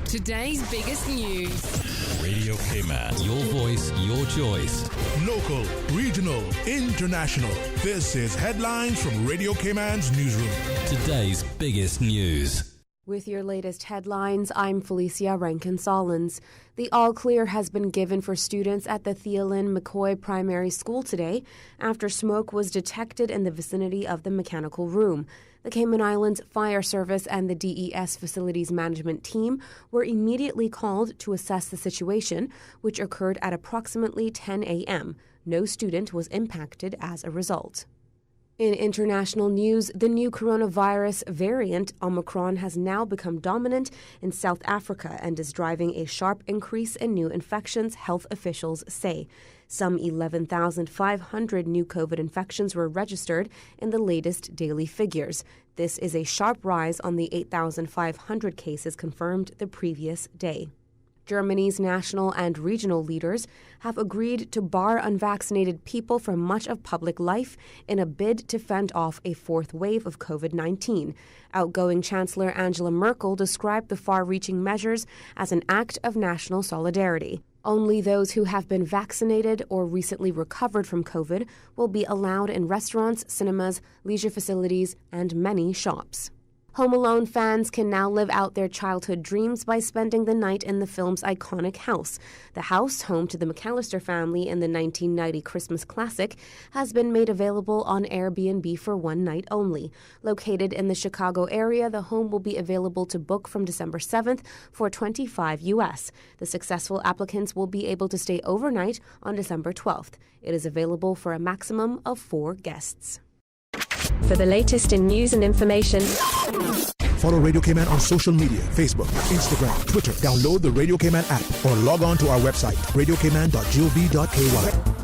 Today's biggest news. Radio K-Man, your voice, your choice. Local, regional, international. This is headlines from Radio K-Man's newsroom. Today's biggest news. With your latest headlines, I'm Felicia Rankin-Solins. The all-clear has been given for students at the Theolin McCoy Primary School today after smoke was detected in the vicinity of the mechanical room. The Cayman Islands Fire Service and the DES Facilities Management Team were immediately called to assess the situation, which occurred at approximately 10 a.m. No student was impacted as a result. In international news, the new coronavirus variant, Omicron, has now become dominant in South Africa and is driving a sharp increase in new infections, health officials say. Some 11,500 new COVID infections were registered in the latest daily figures. This is a sharp rise on the 8,500 cases confirmed the previous day. Germany's national and regional leaders have agreed to bar unvaccinated people from much of public life in a bid to fend off a fourth wave of COVID-19. Outgoing Chancellor Angela Merkel described the far-reaching measures as an act of national solidarity. Only those who have been vaccinated or recently recovered from COVID will be allowed in restaurants, cinemas, leisure facilities, and many shops. Home Alone fans can now live out their childhood dreams by spending the night in the film's iconic house. The house, home to the McAllister family in the 1990 Christmas classic, has been made available on Airbnb for one night only. Located in the Chicago area, the home will be available to book from December 7th for $25 US. The successful applicants will be able to stay overnight on December 12th. It is available for a maximum of 4 guests. For the latest in news and information, follow Radio K-Man on social media, Facebook, Instagram, Twitter. Download the Radio K-Man app or log on to our website, radiokman.gov.ky.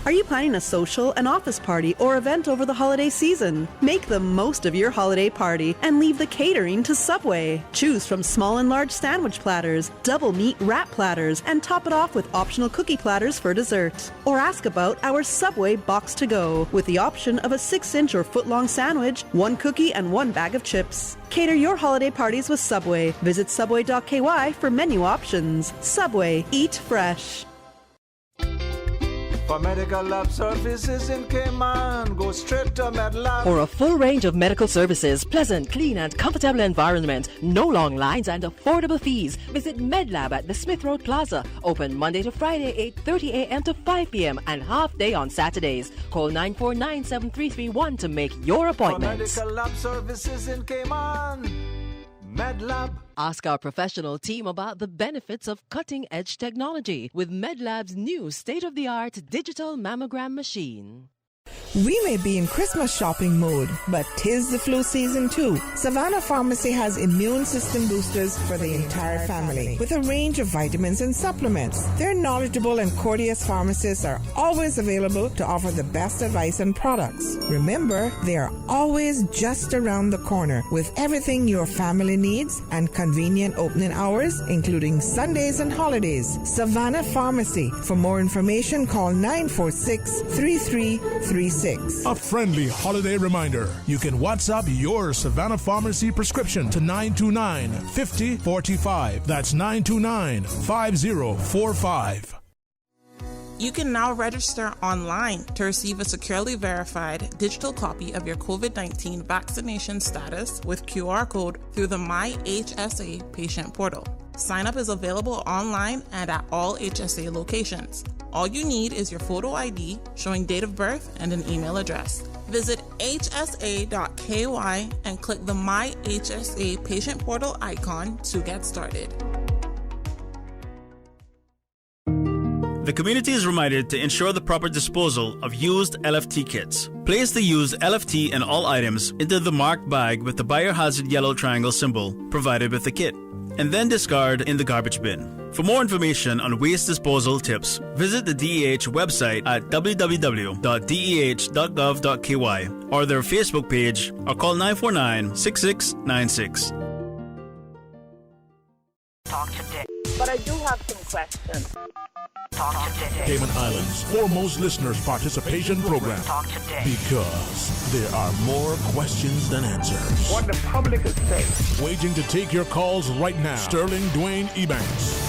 Are you planning a social, an office party, or event over the holiday season? Make the most of your holiday party and leave the catering to Subway. Choose from small and large sandwich platters, double meat wrap platters, and top it off with optional cookie platters for dessert. Or ask about our Subway Box to Go with the option of a 6-inch or foot-long sandwich, 1 cookie, and 1 bag of chips. Cater your holiday parties with Subway. Visit subway.ky for menu options. Subway, eat fresh. For medical lab services in Cayman, go straight to MedLab. For a full range of medical services, pleasant, clean and comfortable environment, no long lines and affordable fees, visit MedLab at the Smith Road Plaza. Open Monday to Friday, 8:30 a.m. to 5 p.m. and half day on Saturdays. Call 949-7331 to make your appointment. For medical lab services in Cayman, MedLab. Ask our professional team about the benefits of cutting-edge technology with MedLab's new state-of-the-art digital mammogram machine. We may be in Christmas shopping mode, but 'tis the flu season too. Savannah Pharmacy has immune system boosters for the entire family with a range of vitamins and supplements. Their knowledgeable and courteous pharmacists are always available to offer the best advice and products. Remember, they are always just around the corner with everything your family needs and convenient opening hours, including Sundays and holidays. Savannah Pharmacy. For more information, call 946-3336. A friendly holiday reminder. You can WhatsApp your Savannah Pharmacy prescription to 929-5045. That's 929-5045. You can now register online to receive a securely verified digital copy of your COVID-19 vaccination status with QR code through the My HSA patient portal. Sign up is available online and at all HSA locations. All you need is your photo ID showing date of birth and an email address. Visit hsa.ky and click the My HSA patient portal icon to get started. The community is reminded to ensure the proper disposal of used LFT kits. Place the used LFT and all items into the marked bag with the biohazard yellow triangle symbol provided with the kit. and then discard in the garbage bin. For more information on waste disposal tips, visit the DEH website at www.deh.gov.ky or their Facebook page or call 949-6696. Talk to Dick. But I do have some questions. Talk to Dick. Cayman Islands' foremost listeners' participation program. Talk to Dick. Because there are more questions than answers. What the public is saying. Waiting to take your calls right now. Sterling Dwayne Ebanks.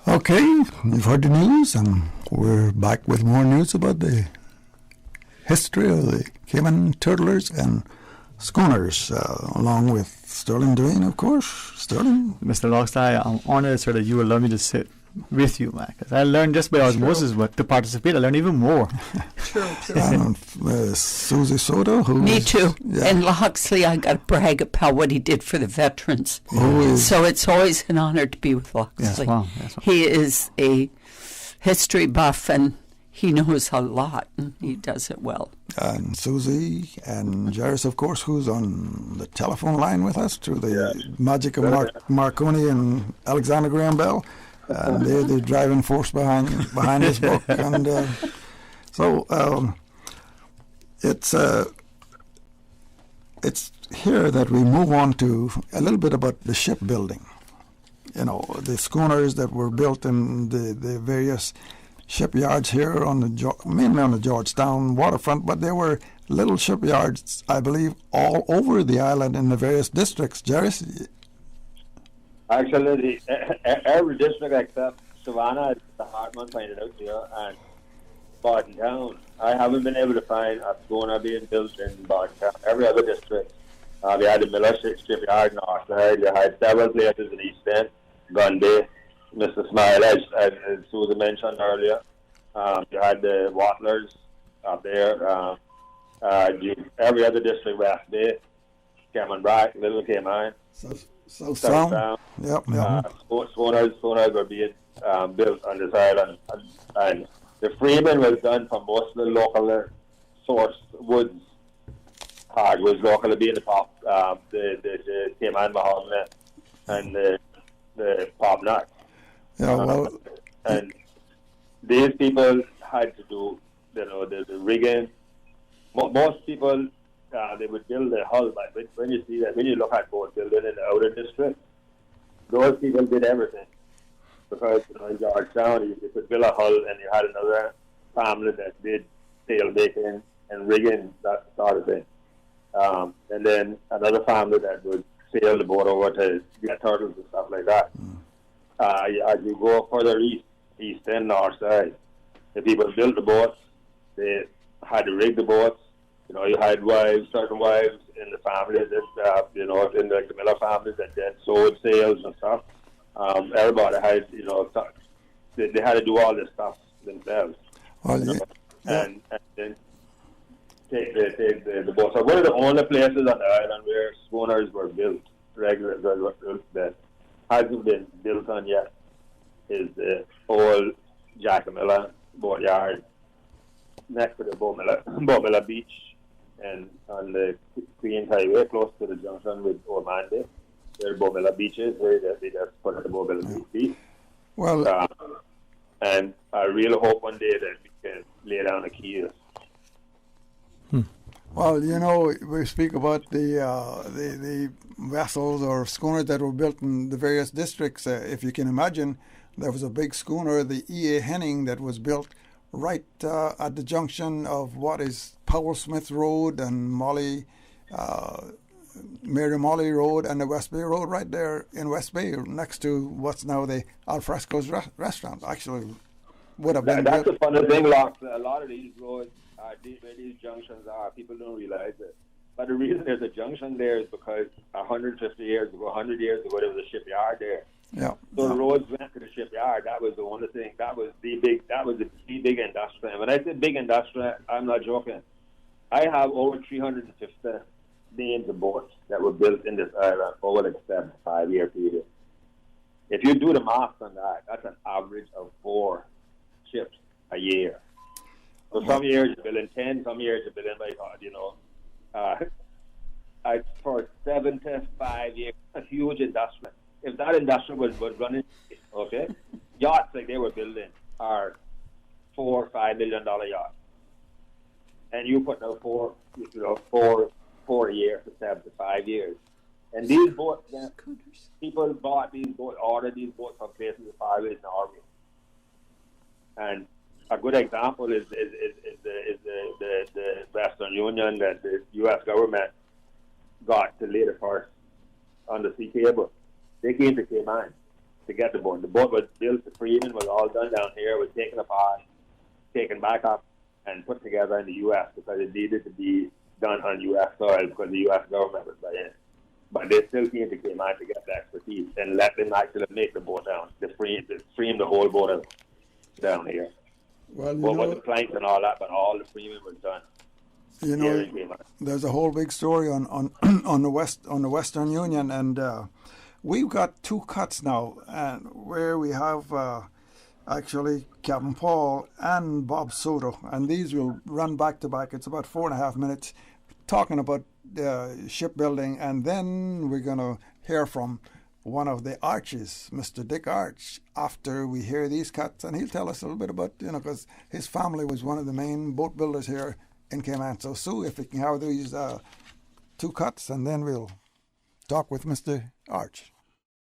Okay, you've heard the news, and we're back with more news about the history of the Cayman Turtlers and Schooners, along with Sterling Dwayne, of course. Sterling? Mr. Loxley, I'm honored, sir, that you allow me to sit with you, man. Because I learned just by osmosis, but to participate, I learned even more. True. And Susie Soto, who Me too. Yeah. And Loxley, I got to brag about what he did for the veterans. So it's always an honor to be with Loxley. Yes, wow. He is a history buff, and he knows a lot, and he does it well. And Susie and Jairus, of course, who's on the telephone line with us through the magic of Marconi and Alexander Graham Bell. And they're the driving force behind this book. And so it's here that we move on to a little bit about the shipbuilding. You know, the schooners that were built in the various shipyards here on mainly on the Georgetown waterfront, but there were little shipyards, I believe, all over the island in the various districts. Jairus? Actually, every district except Savannah, the Hartman pointed out here, and Barton Town. I haven't been able to find a schooner being built in Barton Town. Every other district. We had the Miller Shipyard in Loxley. You had several places in East End, Gun Bay, Mr. Smile, as Susan mentioned earlier. You had the Wattlers up there. Every other district, West Bay, Cameron Brack, Little Cayman. South Sound. Yep. Schooners were being built on this island, and the framing was done from most of the local source woods. Was locally being the pop, the Cayman mahogany, and the pop nut. Yeah, well, and these people had to do, the rigging. Most people. They would build their hull, but when you see that, when you look at boat building in the outer district, those people did everything. Because in Georgetown, you could build a hull, and you had another family that did sail making and rigging, that sort of thing. And then another family that would sail the boat over to get turtles and stuff like that. As you go further east and north side, the people built the boats, they had to rig the boats. You had certain wives in the families that, in the Miller families that then sewed sails and stuff. Everybody had, they had to do all this stuff themselves. And then take the boat. So one of the only places on the island where schooners were built, regular that hasn't been built on yet, is the old Jack Miller boatyard next to the Bow Miller Beach. And on the Queen's Highway, close to the junction with Old Manday, where Bow Miller Beach is, where they just put the Bow Miller Beach. Well, and I really hope one day that we can lay down the keys. Well, we speak about the vessels or schooners that were built in the various districts. If you can imagine, there was a big schooner, the E.A. Henning, that was built right at the junction of what is Powell Smith Road and Mary Molly Road and the West Bay Road, right there in West Bay, next to what's now the Alfresco's restaurant. Actually, would have been. That's the funny thing, Lox. A lot of these roads, where these junctions are, people don't realize it. But the reason there's a junction there is because 150 years ago, 100 years ago, there was a shipyard there. Yeah. So the roads went to the shipyard. That was the only thing. That was the big industry. And when I say big industry, I'm not joking. I have over 350 names of boats that were built in this island over like a 5-year period. If you do the math on that, that's an average of 4 ships a year. So some years you're building 10, some years you're building for 7 to 5 years, a huge industry. If that industry was running, okay, yachts like they were building are $4 or $5 million yachts, and you put out four a year for 7 to 5 years. And these boats, people bought these boats, ordered these boats from places as far away as Norway. And a good example is the Western Union that the U.S. government got to lay the first undersea cable. They came to Cayman to get the boat. The boat was built, the framing was all done down here, was taken apart, taken back up, and put together in the U.S. because it needed to be done on U.S. soil because the U.S. government was buying it. But they still came to Cayman to get the expertise and let them actually make the boat down. They frame the whole boat out down here. Well, with the planks and all that, but all the framing was done. You know, there's a whole big story on the Western Union, and we've got 2 cuts now, and where we have actually Captain Paul and Bob Soto, and these will run back to back. It's about 4.5 minutes talking about shipbuilding, and then we're going to hear from one of the Arches, Mr. Dick Arch, after we hear these cuts, and he'll tell us a little bit about, because his family was one of the main boat builders here in Cayman. So, Sue, if we can have these 2 cuts, and then we'll talk with Mr. Arch.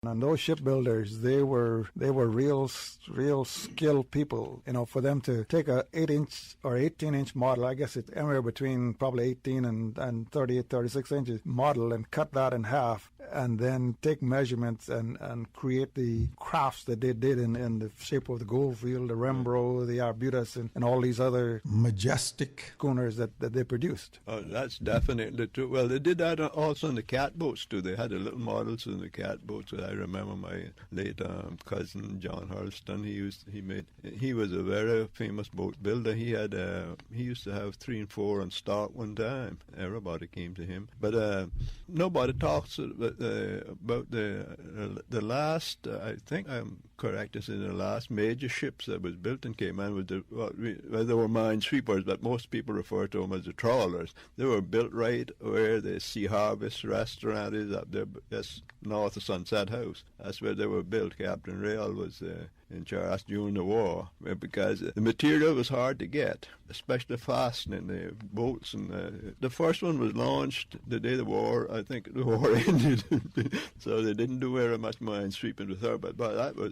And those shipbuilders, they were real skilled people. For them to take a 8-inch or 18-inch model, I guess it's anywhere between probably 18 and 38, 36 inches model, and cut that in half, and then take measurements and create the crafts that they did in the shape of the Goldfield, the Rembrandt, the Arbutus, and all these other majestic schooners that they produced. Oh, that's definitely true. Well, they did that also in the catboats too. They had the little models in the catboats. I remember my late cousin John Hurlston. He was a very famous boat builder. He used to have 3 and 4 on stock one time. Everybody came to him, but nobody talks about the last. I think I'm correct to say the last major ships that was built in Cayman was they were minesweepers, but most people refer to them as the trawlers. They were built right where the Sea Harvest restaurant is up there, just north of Sunset House. That's where they were built. Captain Rail was in charge during the war, because the material was hard to get, especially fastening the bolts. And the first one was launched the day the war. I think the war ended, so they didn't do very much minesweeping with her. But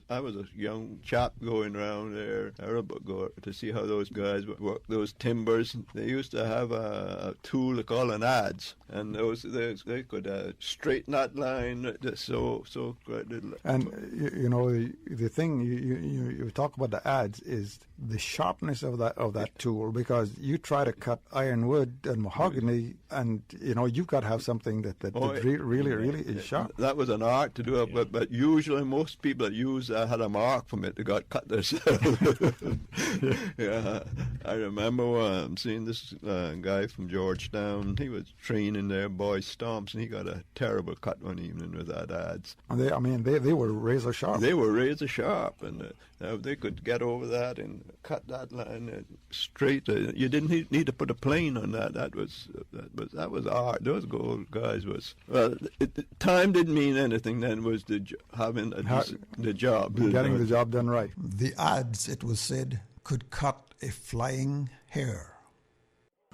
I was a young chap going around there to see how those guys work those timbers. They used to have a tool they call an adze, and they could straighten that line so great. And the thing you talk about the adze is the sharpness of that tool, because you try to cut ironwood and mahogany, and you've got to have something that really is sharp. That was an art to do it, but usually most people that use that had a mark from it. They got cut themselves. Yeah, I remember seeing this guy from Georgetown. He was training there, boy stomps, and he got a terrible cut one evening with that adze. And they were razor sharp. They were razor sharp, and they could get over that and cut that line straight. You didn't need to put a plane on that. That was art. Those gold guys was time didn't mean anything then. Was having the job, getting the job done right. The adze, it was said, could cut a flying hair.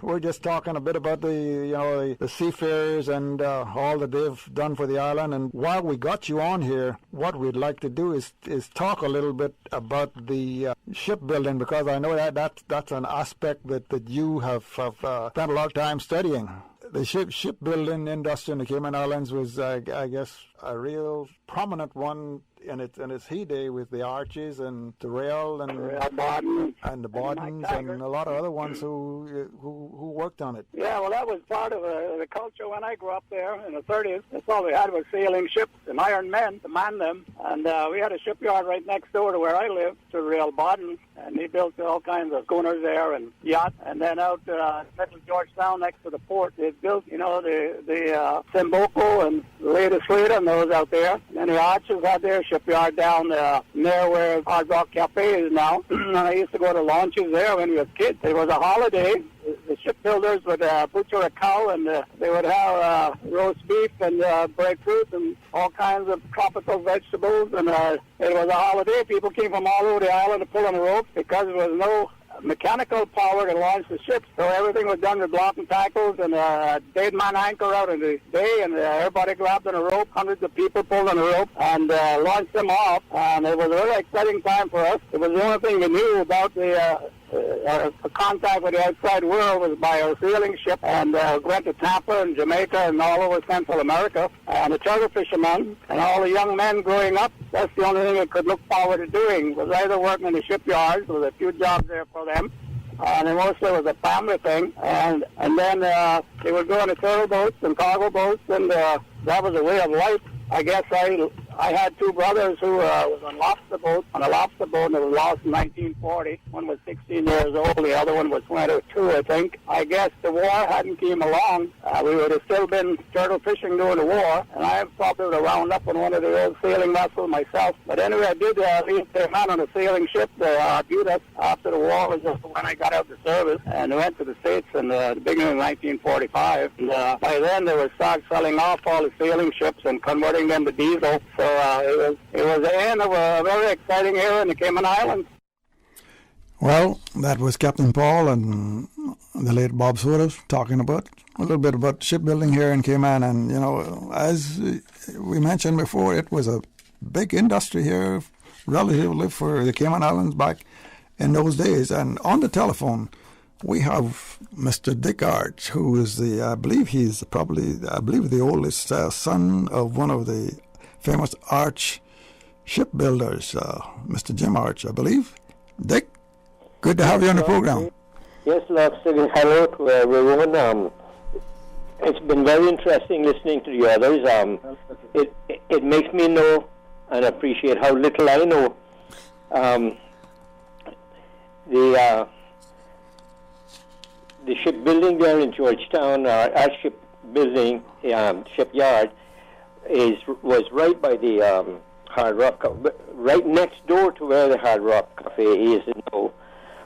We're just talking a bit about the seafarers and all that they've done for the island. And while we got you on here, what we'd like to do is talk a little bit about the shipbuilding, because I know that's an aspect that you have spent a lot of time studying. The shipbuilding industry in the Cayman Islands was, I guess, a real prominent one in its heyday, with the Arches and the Rail and the Bawdens and a lot of other ones who worked on it. Yeah, well, that was part of the culture when I grew up there in the 30s. That's all we had was sailing ships and iron men to man them. And we had a shipyard right next door to where I lived, to Rail Bawden, and he built all kinds of schooners there and yachts. And then out Little Georgetown next to the port, they built, the Simboko and the latest fleet and those out there. And then the Arches had their shipyard down near where Hard Rock Cafe is now. And I used to go to launches there when we were kids. It was a holiday. The ship builders would butcher a cow, and they would have roast beef and breadfruit and all kinds of tropical vegetables. And it was a holiday. People came from all over the island to pull on the ropes because there was no mechanical power to launch the ships, so everything was done with blocking tackles, and they'd man anchor out in the day, and everybody grabbed on a rope, hundreds of people pulled on a rope, and launched them off, and it was a very exciting time for us. It was the only thing we knew about the contact with the outside world was by our sailing ship, and went to Tampa and Jamaica and all over Central America, and the charter fishermen and all the young men growing up, that's the only thing they could look forward to doing, was either working in the shipyards. There was a few jobs there for them, and it mostly was a family thing, and then they would go on the turtle boats and cargo boats, and that was a way of life. I guess I had two brothers who was on a lobster boat, and it was lost in 1940. One was 16 years old, the other one was 22, I think. I guess the war hadn't came along. We would have still been turtle fishing during the war, and I probably would have wound up on one of the old sailing vessels myself. But anyway, I did leave the man on a sailing ship, the Arbutus, after the war was just when I got out of service, and went to the States in the beginning of 1945. And, by then, they were start selling off all the sailing ships and converting them to diesel. So it was the end of a very exciting era in the Cayman Islands. Well, that was Captain Paul and the late Bob Sodas talking about a little bit about shipbuilding here in Cayman. And, you know, as we mentioned before, it was a big industry here relatively for the Cayman Islands back in those days. And on the telephone, we have Mr. Dick Arch, who is I believe the oldest son of one of the famous Arch shipbuilders, Mr. Jim Arch, I believe. Dick, good to have you on the program. Yes, Loxley, hello to everyone. It's been very interesting listening to the others. It makes me know and appreciate how little I know. The shipbuilding there in Georgetown, our shipbuilding shipyard, was right by the Hard Rock, right next door to where the Hard Rock Cafe is now.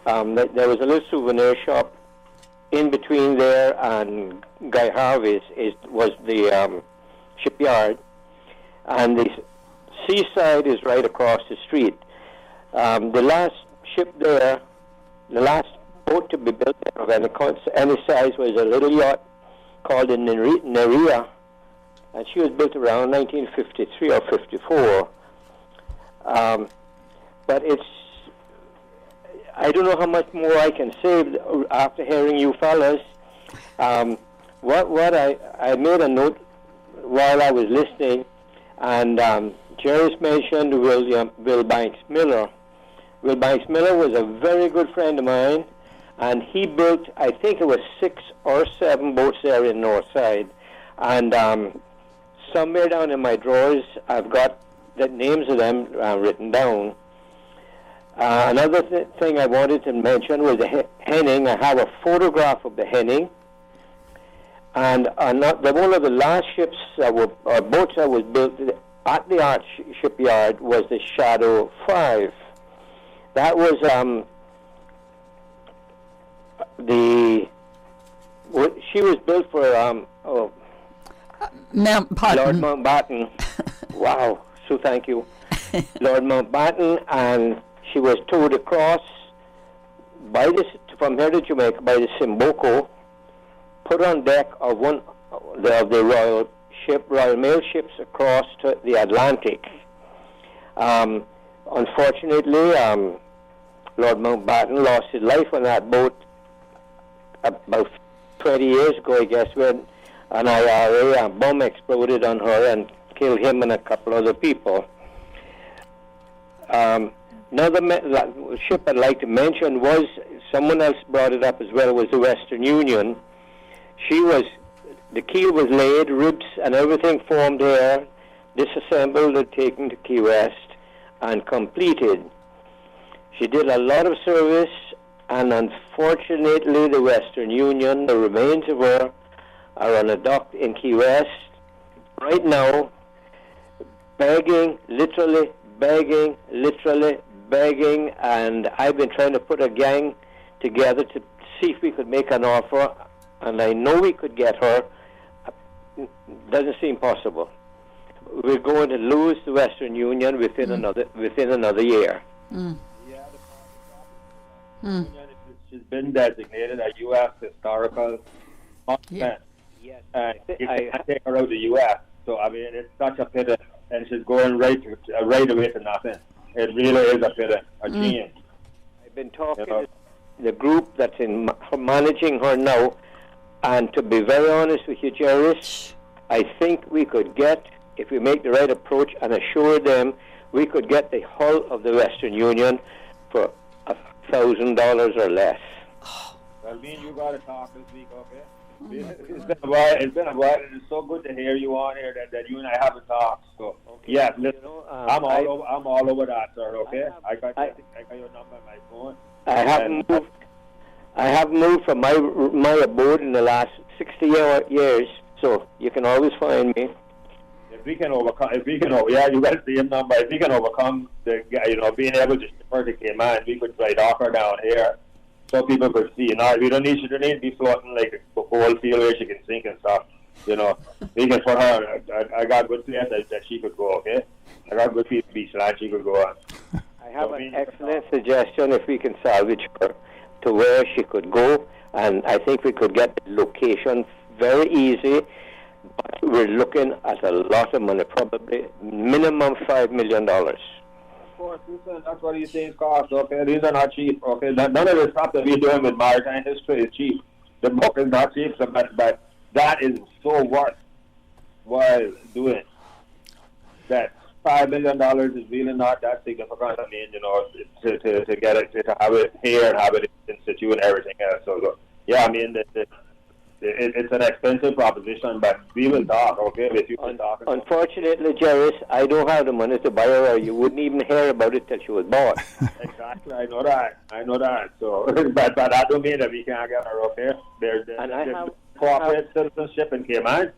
There was a little souvenir shop in between there and Guy Harvey's was the shipyard, and the seaside is right across the street. The last ship there, the last boat to be built there of any size was a little yacht called the Nerea, and she was built around 1953 or 54. But I don't know how much more I can say after hearing you fellas. What I made a note while I was listening, and Jerry's mentioned Will Banks Miller. Will Banks Miller was a very good friend of mine, and he built, I think it was 6 or 7 boats there in Northside. And somewhere down in my drawers, I've got the names of them written down. Another thing I wanted to mention was the Henning. I have a photograph of the Henning. And one of the last ships boats that was built at the Arch shipyard was the Shadow 5. That was she was built for Lord Mountbatten. Wow, so thank you. Lord Mountbatten, and she was towed across from here to Jamaica by the Simboco, put on deck of one of the Royal Mail ships across to the Atlantic. Unfortunately, Lord Mountbatten lost his life on that boat about 20 years ago, I guess, when an IRA bomb exploded on her and killed him and a couple other people. Another ship I'd like to mention was, someone else brought it up as well, was the Western Union. The keel was laid, ribs and everything formed there, disassembled and taken to Key West and completed. She did a lot of service, and unfortunately the Western Union, the remains of her, are on a dock in Key West right now, literally begging, and I've been trying to put a gang together to see if we could make an offer and I know we could get her. Doesn't seem possible. We're going to lose the Western Union within another year. She's been designated a U.S. historical monument. Yes. You can't take her out of the U.S. So, I mean, it's such a pity. And she's going right away to nothing. It really is a pity, a shame. I've been talking to the group that's managing her now, and to be very honest with you, Jerry, I think we could get, if we make the right approach and assure them, we could get the hull of the Western Union for $1,000 or less. Well, me and you got to talk this week, okay? It's been a while. And it's so good to hear you on here that you and I haven't talked. So, yeah, listen, I'm all over that, sir. Okay, I got your number on my phone. I haven't moved from my abode in the last 60 years, so you can always find me. If we can overcome, you got the same number. If we can overcome being able to defer to Cayman, we could try Docker down here, so people could see. We don't need to be floating like a whole field where she can sink and stuff. We can put her. I got good place that she could go. Okay, I got good beach land she could go on. I have an excellent suggestion if we can salvage her to where she could go, and I think we could get the location very easy. But we're looking at a lot of money, probably minimum $5 million. Of course, listen, that's what these things cost, okay? These are not cheap, okay? None of the stuff that we're doing with maritime history is cheap. The book is not cheap, but that is so worthwhile doing. That $5 million is really not that significant. I mean, to get it, to have it here and have it in situ and everything else. So yeah, I mean, it's an expensive proposition, but we will talk, okay? If you can talk. Unfortunately, Jerry, I don't have the money to buy her, or you wouldn't even hear about it till she was bought. Exactly, I know that. So, but that don't mean that we can't get her, okay? The corporate citizenship in Cayman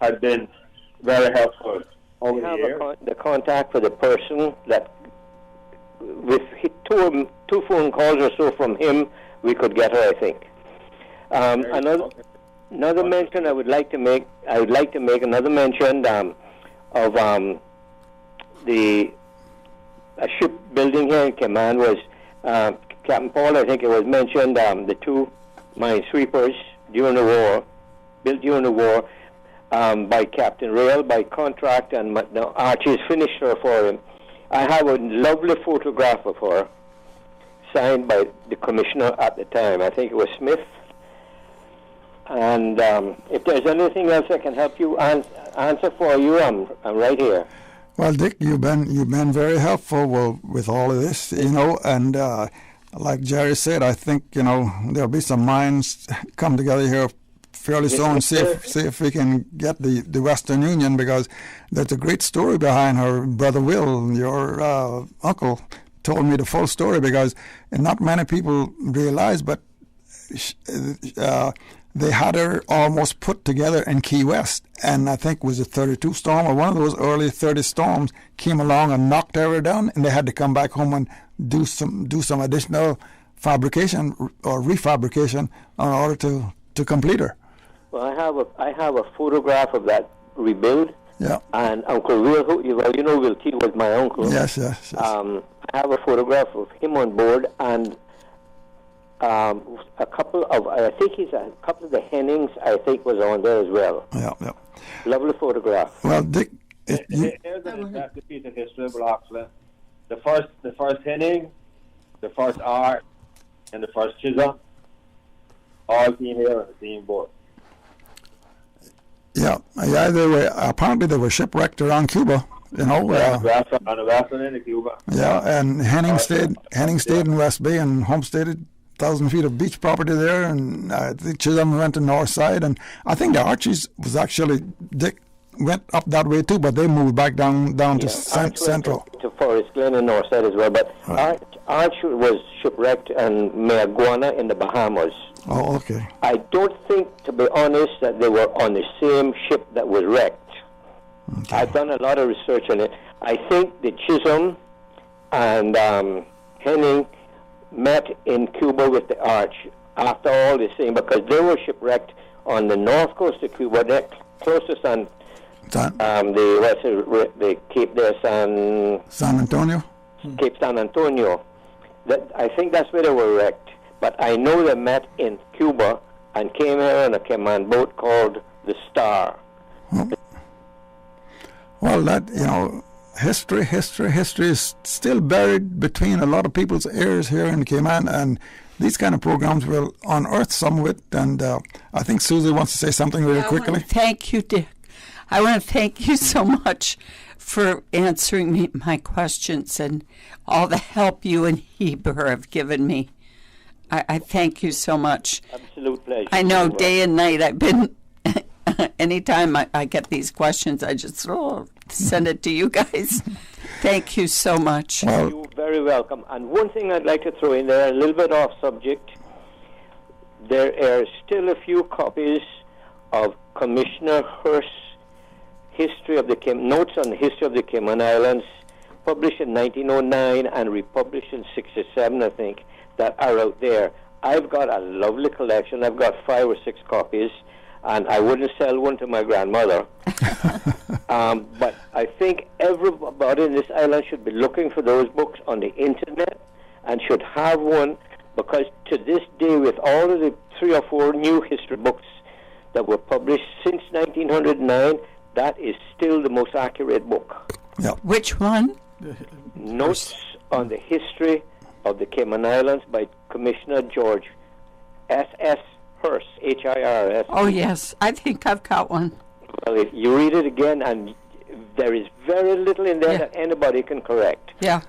has been very helpful over the years. The contact for the person that, with two phone calls or so from him, we could get her, I think. Another mention I would like to make. I would like to make another mention of the shipbuilding here in Cayman was Captain Paul. I think it was mentioned the two minesweepers during the war, built during the war by Captain Rail by contract, and the Archie's finished her for him. I have a lovely photograph of her, signed by the commissioner at the time. I think it was Smith. And if there's anything else I can help you answer for you, I'm right here. Well, Dick, you've been very helpful with all of this, and like Jerry said, I think there'll be some minds come together here fairly soon. See if we can get the Western Union, because there's a great story behind her. Brother Will, your uncle, told me the full story, because not many people realize, but they had her almost put together in Key West, and I think it was a 32 storm or one of those early 30 storms came along and knocked her down, and they had to come back home and do some additional fabrication or refabrication in order to complete her. Well, I have a photograph of that rebuild. Yeah. And Uncle Will, Will T was my uncle. Yes. I have a photograph of him on board, and a couple of the Hennings, I think, was on there as well. Yeah. Lovely photograph. Well, Dick, here's a piece of history of Loxley. The first Henning, the first Art, and the first Chisholm, all came here on the same boat. Yeah. Apparently they were shipwrecked around Cuba. On the western end of Cuba. Yeah, and Henning stayed in West Bay and homesteaded 1,000 feet of beach property there, and I think Chisholm went to north side, and I think the Archies was actually, Dick went up that way too, but they moved back down to central. To Forest Glen and north side as well, but Arch was shipwrecked in Mayaguana in the Bahamas. Oh, okay. I don't think, to be honest, that they were on the same ship that was wrecked. Okay. I've done a lot of research on it. I think the Chisholm and Henning met in Cuba with the Arch after all this thing, because they were shipwrecked on the north coast of Cuba, they're closest on the Cape there, San Antonio? Cape San Antonio. I think that's where they were wrecked. But I know they met in Cuba and came here on a command boat called the Star. Well, that, history is still buried between a lot of people's ears here in Cayman, and these kind of programs will unearth some of it. And I think Susie wants to say something really quickly. Thank you, Dick. I want to thank you so much for answering my questions and all the help you and Heber have given me. I thank you so much. Absolute pleasure. I know day and night I've been, anytime I get these questions, I just send it to you guys. Thank you so much. You're very welcome. And one thing I'd like to throw in there, a little bit off subject, there are still a few copies of Commissioner Hearst's history of the notes on the history of the Cayman Islands, published in 1909 and republished in 1967, I think, that are out there. I've got a lovely collection. I've got 5 or 6 copies, and I wouldn't sell one to my grandmother. But I think everybody in this island should be looking for those books on the internet and should have one, because to this day, with all of the 3 or 4 new history books that were published since 1909, that is still the most accurate book. Yeah. Which one? Notes on the History of the Cayman Islands by Commissioner George S.S. Hearst, H-I-R-S. Oh, yes. I think I've got one. Well, if you read it again, and there is very little in there that anybody can correct. Yeah.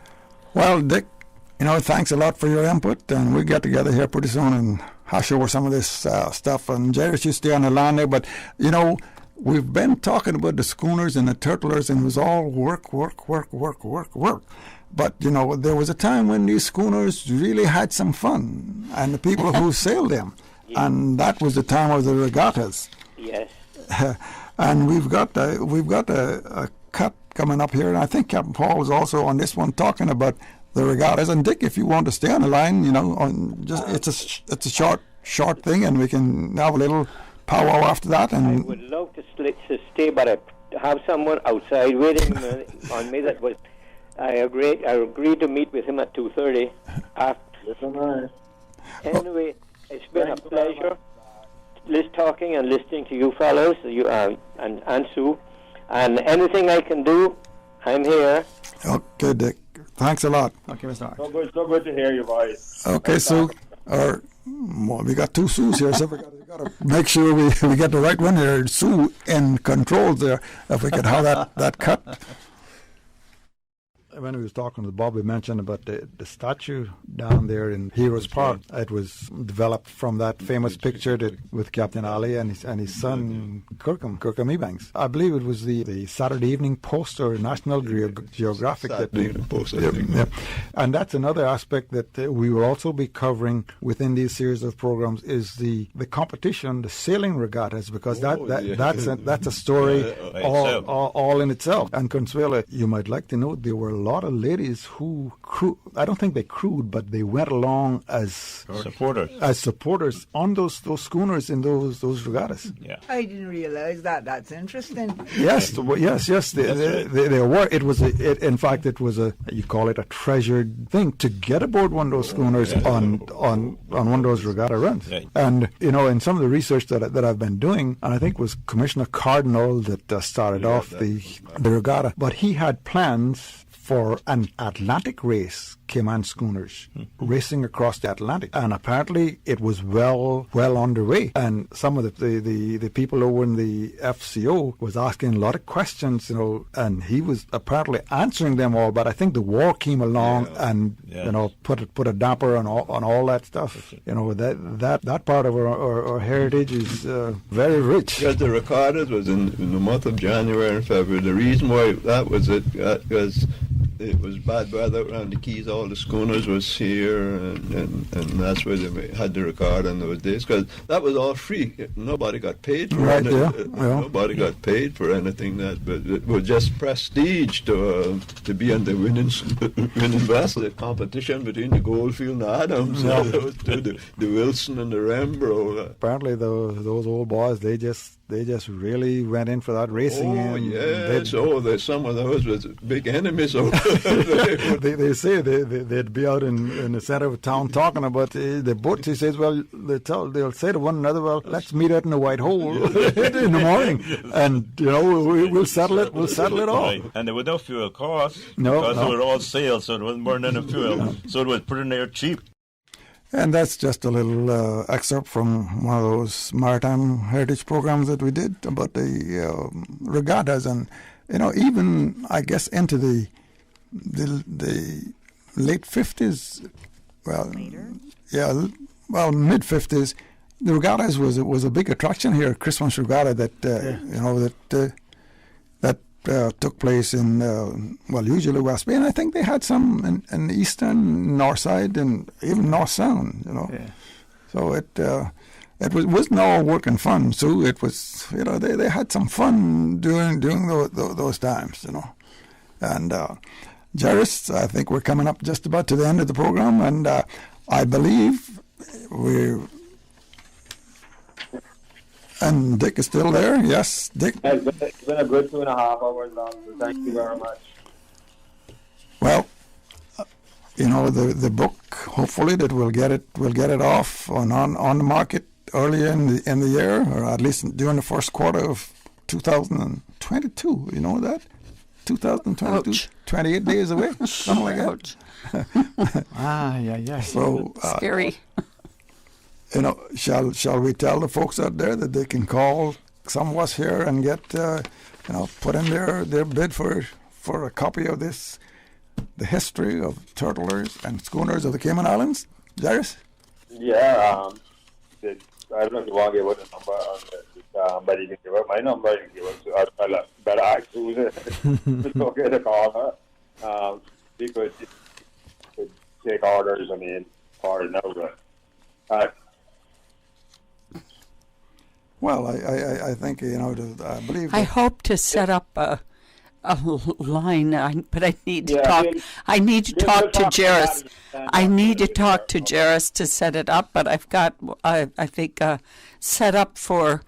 Well, Dick, thanks a lot for your input, and we'll get together here pretty soon and hash over some of this stuff. And Jairus, you stay on the line there, but, we've been talking about the schooners and the turtlers, and it was all work. But, there was a time when these schooners really had some fun, and the people who sailed them. Yes. And that was the time of the regattas. Yes. And we've got a cut coming up here, and I think Captain Paul is also on this one talking about the regattas. And Dick, if you want to stay on the line, it's a short thing, and we can have a little powwow after that. And I would love to stay, but I have someone outside waiting on me. I agreed to meet with him at 2:30. Anyway, it's been a pleasure talking and listening to you fellows, and Sue. And anything I can do, I'm here. Okay, Dick. Thanks a lot. Okay, Mr. Hart. So good to hear your voice. Okay, Sue. We got 2 Sues here, so we got to make sure we get the right one here. Sue in control there, if we could have that cut. When we was talking to Bob, we mentioned about the statue down there in Heroes Park. It was developed from that famous picture with Captain Ali and his son Kirkham Ebanks. I believe it was the Saturday Evening Post or National Geographic. And that's another aspect that we will also be covering within these series of programs is the competition, the sailing regattas, because that's a story all in itself. And Consuela, you might like to know there were a lot of ladies who I don't think they crewed, but they went along as supporters on those schooners in those regattas. Yeah, I didn't realize that. That's interesting. Yes. They were. In fact, it was you call it a treasured thing to get aboard one of those schooners on one of those regatta runs. Yeah. And in some of the research that I've been doing, and I think it was Commissioner Cardinal that started off the regatta, but he had plans for an Atlantic race, Cayman schooners, racing across the Atlantic. And apparently it was well underway. And some of the people over in the FCO was asking a lot of questions, and he was apparently answering them all. But I think the war came along and put a damper on all that stuff. That part of our heritage is very rich. Because the regattas was in the month of January and February. The reason why that was it was it was bad weather around the Keys. All the schooners was here, and that's where they had the record in those days, because that was all free. Nobody got paid for Right, anything. yeah. Nobody got paid for anything. But it was just prestige to be on the winning vessel. The competition between the Goldfield and Adams, the Wilson and the Rembrandt. Apparently, those old boys, they just really went in for that racing. Oh, yes. There's some of those with big enemies. They say they'd be out in the center of town talking about the boats. He says, well, they'll say to one another, well, let's meet out in the White Hole in the morning, and we'll settle it. We'll settle it all. Right. And there was no fuel cost because they were all sails, so it wasn't burning any fuel. So it was pretty near cheap. And that's just a little excerpt from one of those maritime heritage programs that we did about the regattas, and even I guess into the late 50s. Well, mid 50s. The regattas was a big attraction here. Christmas regatta that took place in usually West Bay, and I think they had some in the eastern north side and even North Sound. So it wasn't all work and fun. So it was they had some fun during those times. And Jerris, I think we're coming up just about to the end of the program, and I believe And Dick is still there? Yes, Dick? It's been a good 2.5 hours long, so thank you very much. Well, the book, hopefully that we'll get it off on the market early in the year, or at least during the first quarter of 2022. You know that? 2022, Ouch. 28 days away, something like that. Yeah. So, scary. Shall we tell the folks out there that they can call some of us here and get, put in their bid for a copy of this, the history of turtlers and schooners of the Cayman Islands? Darius? Yeah, I don't know if you want to give out the number on this, but you can give out my number. You can give out to better ask who's it. It's okay to call her. Because you could take orders, or no, but well, I think, I believe... I hope to set up a line, but I need to talk. I need to talk to Jerris. I need to talk to Jerris to set it up, but I've got, I think, set up for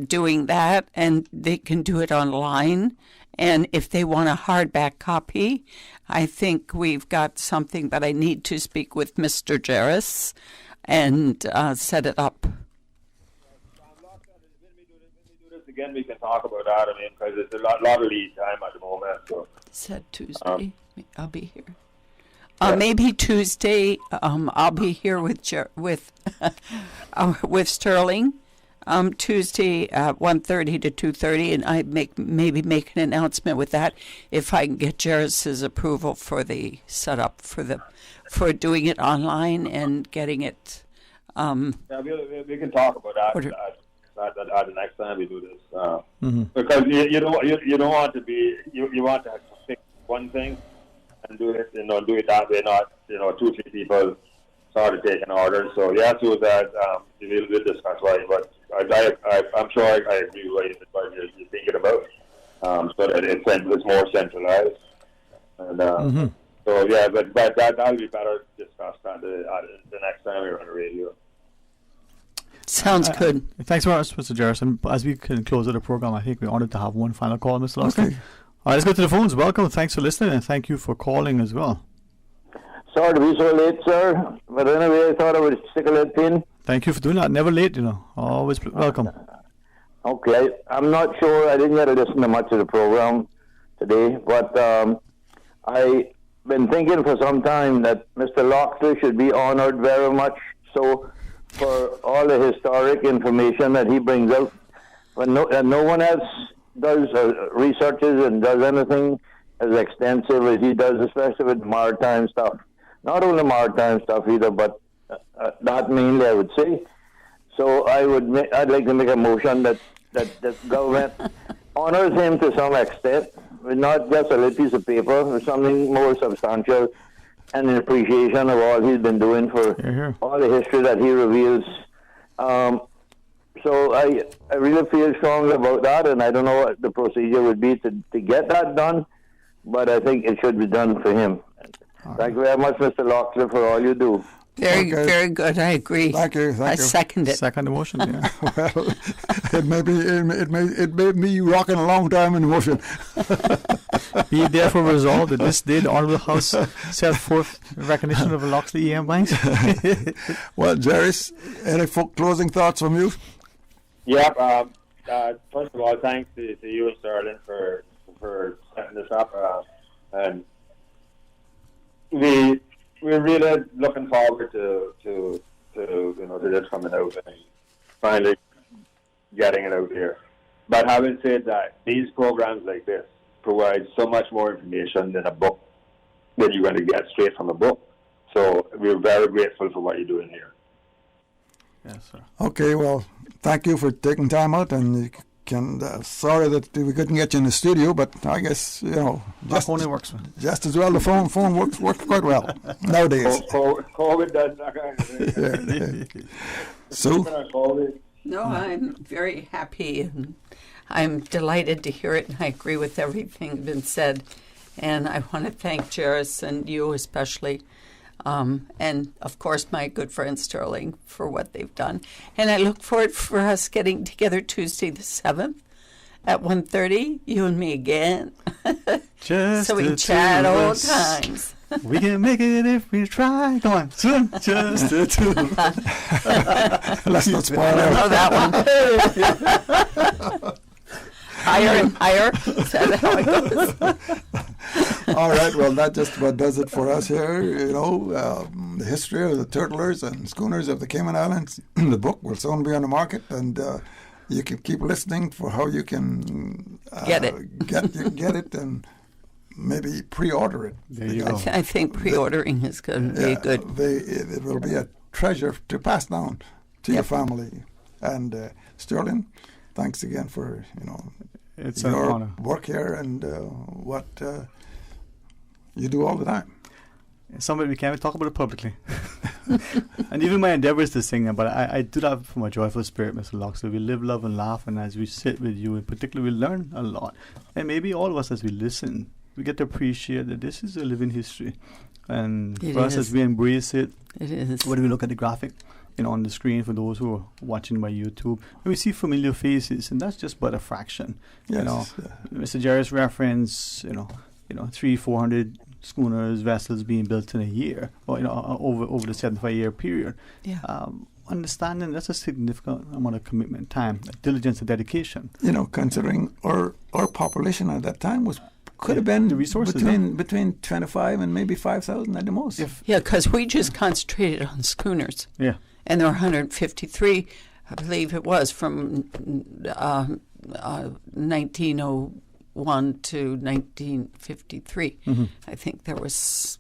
doing that, and they can do it online. And if they want a hardback copy, I think we've got something, but I need to speak with Mr. Jerris and set it up. Again, we can talk about that. Because it's a lot of lead time at the moment. So. Said Tuesday. I'll be here. Maybe Tuesday. I'll be here with Sterling. Tuesday at 1:30 to 2:30, and I maybe make an announcement with that if I can get Jerris's approval for the setup for doing it online and getting it. We can talk about that. The next time we do this, because you don't want to be you want to pick one thing and do it do it that way, not 2-3 people started taking orders. So so that we'll discuss why, but I'm sure I agree with what you're thinking about, so that it's more centralized, and so but that'll be better discussed the next time we're on the radio. Sounds good. Thanks very much, Mr. Jerris. And as we can close out the program, I think we wanted to have one final call, Mr. Loxley. Okay. All right, let's go to the phones. Welcome. Thanks for listening, and thank you for calling as well. Sorry to be so late, sir. But anyway, I thought I would stick a little pin. Thank you for doing that. Never late, Always welcome. Okay. I'm not sure. I didn't get to listen to much of the program today, but I've been thinking for some time that Mr. Loxley should be honored very much so for all the historic information that he brings out. When no one else does researches and does anything as extensive as he does, especially with maritime stuff. Not only maritime stuff either, but that mainly, I would say. So I'd like to make a motion that the government honors him to some extent, not just a little piece of paper, or something more substantial, and an appreciation of all he's been doing for all the history that he reveals. So I really feel strongly about that, and I don't know what the procedure would be to get that done, but I think it should be done for him. Thank you very much, Mr. Loxley, for all you do. Very good. I agree. Thank you. I second it. Second the motion, yeah. Well, it may be rocking a long time in motion. Be it therefore resolved that this day the Honourable House set forth recognition of Loxley Ebanks. Well, Jerry, any closing thoughts from you? Yeah. First of all, thanks to you and Sterling for setting this up, and we're really looking forward to this coming out and finally getting it out here. But having said that, these programs like this provide so much more information than a book that you're going to get straight from a book. So we're very grateful for what you're doing here. Yes, sir. Okay, well, thank you for taking time out, and you can. Sorry that we couldn't get you in the studio, but I guess just only works. Just as well. The phone works quite well nowadays. COVID does that kind of thing. Sue? No, I'm very happy, and I'm delighted to hear it, and I agree with everything been said. And I want to thank Jairus and you especially. And, of course, my good friend Sterling for what they've done. And I look forward for us getting together Tuesday the 7th at 1:30, you and me again. Just so we can chat old times. We can make it if we try. Come on. Just the two of us. Let's not spoil it. I know that one. Higher and higher. Is that how it goes? All right, well, that just about does it for us here. The history of the turtlers and schooners of the Cayman Islands. The book will soon be on the market, and you can keep listening for how you can get it. get it, and maybe pre-order it. There you go. I think pre-ordering is going to be good. It will be a treasure to pass down to your family. And Sterling, thanks again for it's your an honor. work here and what you do all the time. Somebody we can't talk about it publicly. And even my endeavor is to sing them, but I do that from a joyful spirit, Mr. Loxley. We live, love, and laugh, and as we sit with you in particular, we learn a lot. And maybe all of us, as we listen, we get to appreciate that this is a living history. And for us, as we embrace it, when we look at the graphic, on the screen for those who are watching by YouTube, and we see familiar faces, and that's just but a fraction. Yes. Mr. Jerry's reference, 300-400 schooners, vessels being built in a year, or over the 75-year period. Yeah. Understanding that's a significant amount of commitment, time, diligence, and dedication. Considering our population at that time could have been the resources between 25 and maybe 5,000 at the most. Because we just concentrated on schooners. Yeah. And there were 153, I believe it was, from 1901 to 1953. Mm-hmm. I think there was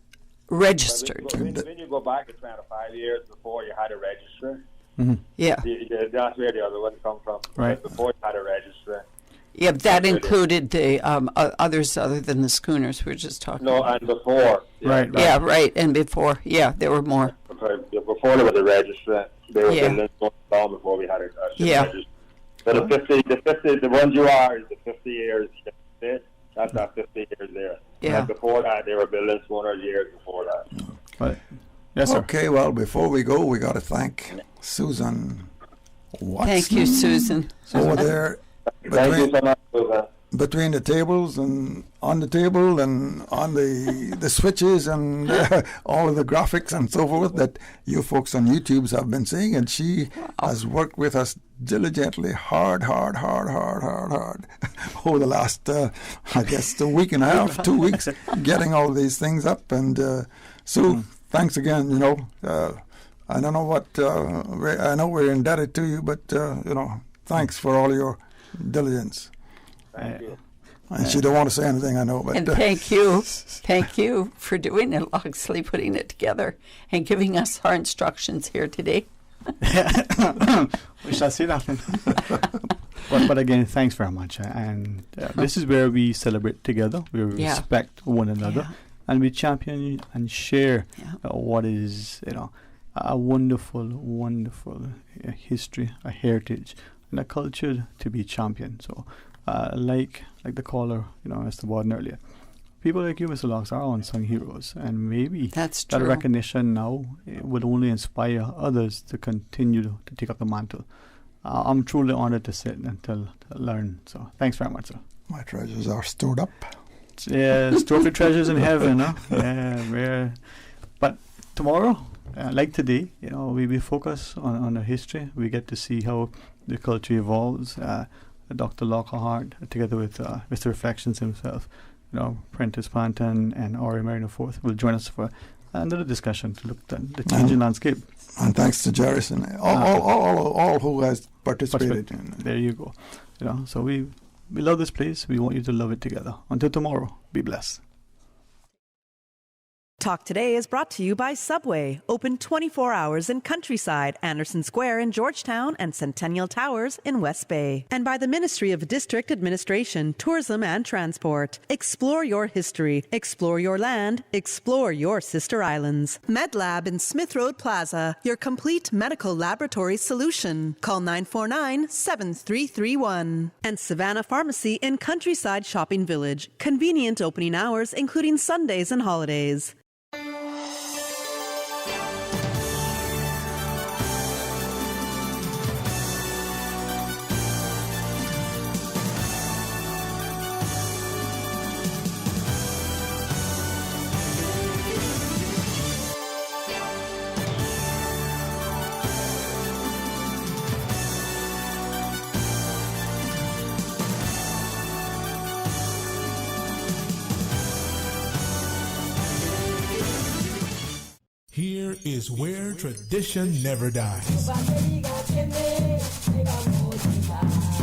registered. When you go back, it's around 5 years before you had a registry. Mm-hmm. Yeah. That's where the other one come from. Right. Before you had a registry. Yeah, that included the others other than the schooners we were just talking about. No, and before. Right. Yeah, right, and before. Yeah, there were more. Before there was a registry, they were building long before we had a registry. So the ones you are is the 50 years. That's not 50 years there. Yeah. And before that, they were building 200 years before that. Right. Yes, sir. Okay, well, before we go, we got to thank Susan Watson. Thank you, Susan. Over there. Thank you so much, Susan. Between the tables and on the table and on the switches and all of the graphics and so forth that you folks on YouTube have been seeing, and she has worked with us diligently, hard over the last, I guess, a week and a half, 2 weeks, getting all these things up. And Sue, thanks again. I don't know what I know we're indebted to you, but thanks for all your diligence. Thank you. And she don't want to say anything, I know. But and thank you for doing it, Loxley, putting it together and giving us our instructions here today. We shall see that. But again, thanks very much. And this is where we celebrate together. We respect one another, and we champion and share what is, a wonderful, wonderful history, a heritage, and a culture to be championed. So, like the caller, Mr. Borden earlier, people like you, Mr. Lox, are unsung heroes, and maybe that recognition now would only inspire others to continue to take up the mantle. I'm truly honored to sit and to learn. So thanks very much, sir. My treasures are stored up. Yeah, stored for treasures in heaven. Yeah, but tomorrow, like today, we focus on the history. We get to see how the culture evolves. Dr. Lockhart, together with Mr. Reflections himself, Prentice Panton and Ori Marino IV will join us for another discussion to look at the changing landscape. And thanks to Jerrison, all who has participated. There you go. So we love this place. We want you to love it together. Until tomorrow, be blessed. Talk Today is brought to you by Subway, open 24 hours in Countryside, Anderson Square in Georgetown, and Centennial Towers in West Bay. And by the Ministry of District Administration, Tourism and Transport. Explore your history, explore your land, explore your sister islands. MedLab in Smith Road Plaza, your complete medical laboratory solution. Call 949-7331. And Savannah Pharmacy in Countryside Shopping Village, convenient opening hours including Sundays and holidays. Here is where tradition never dies.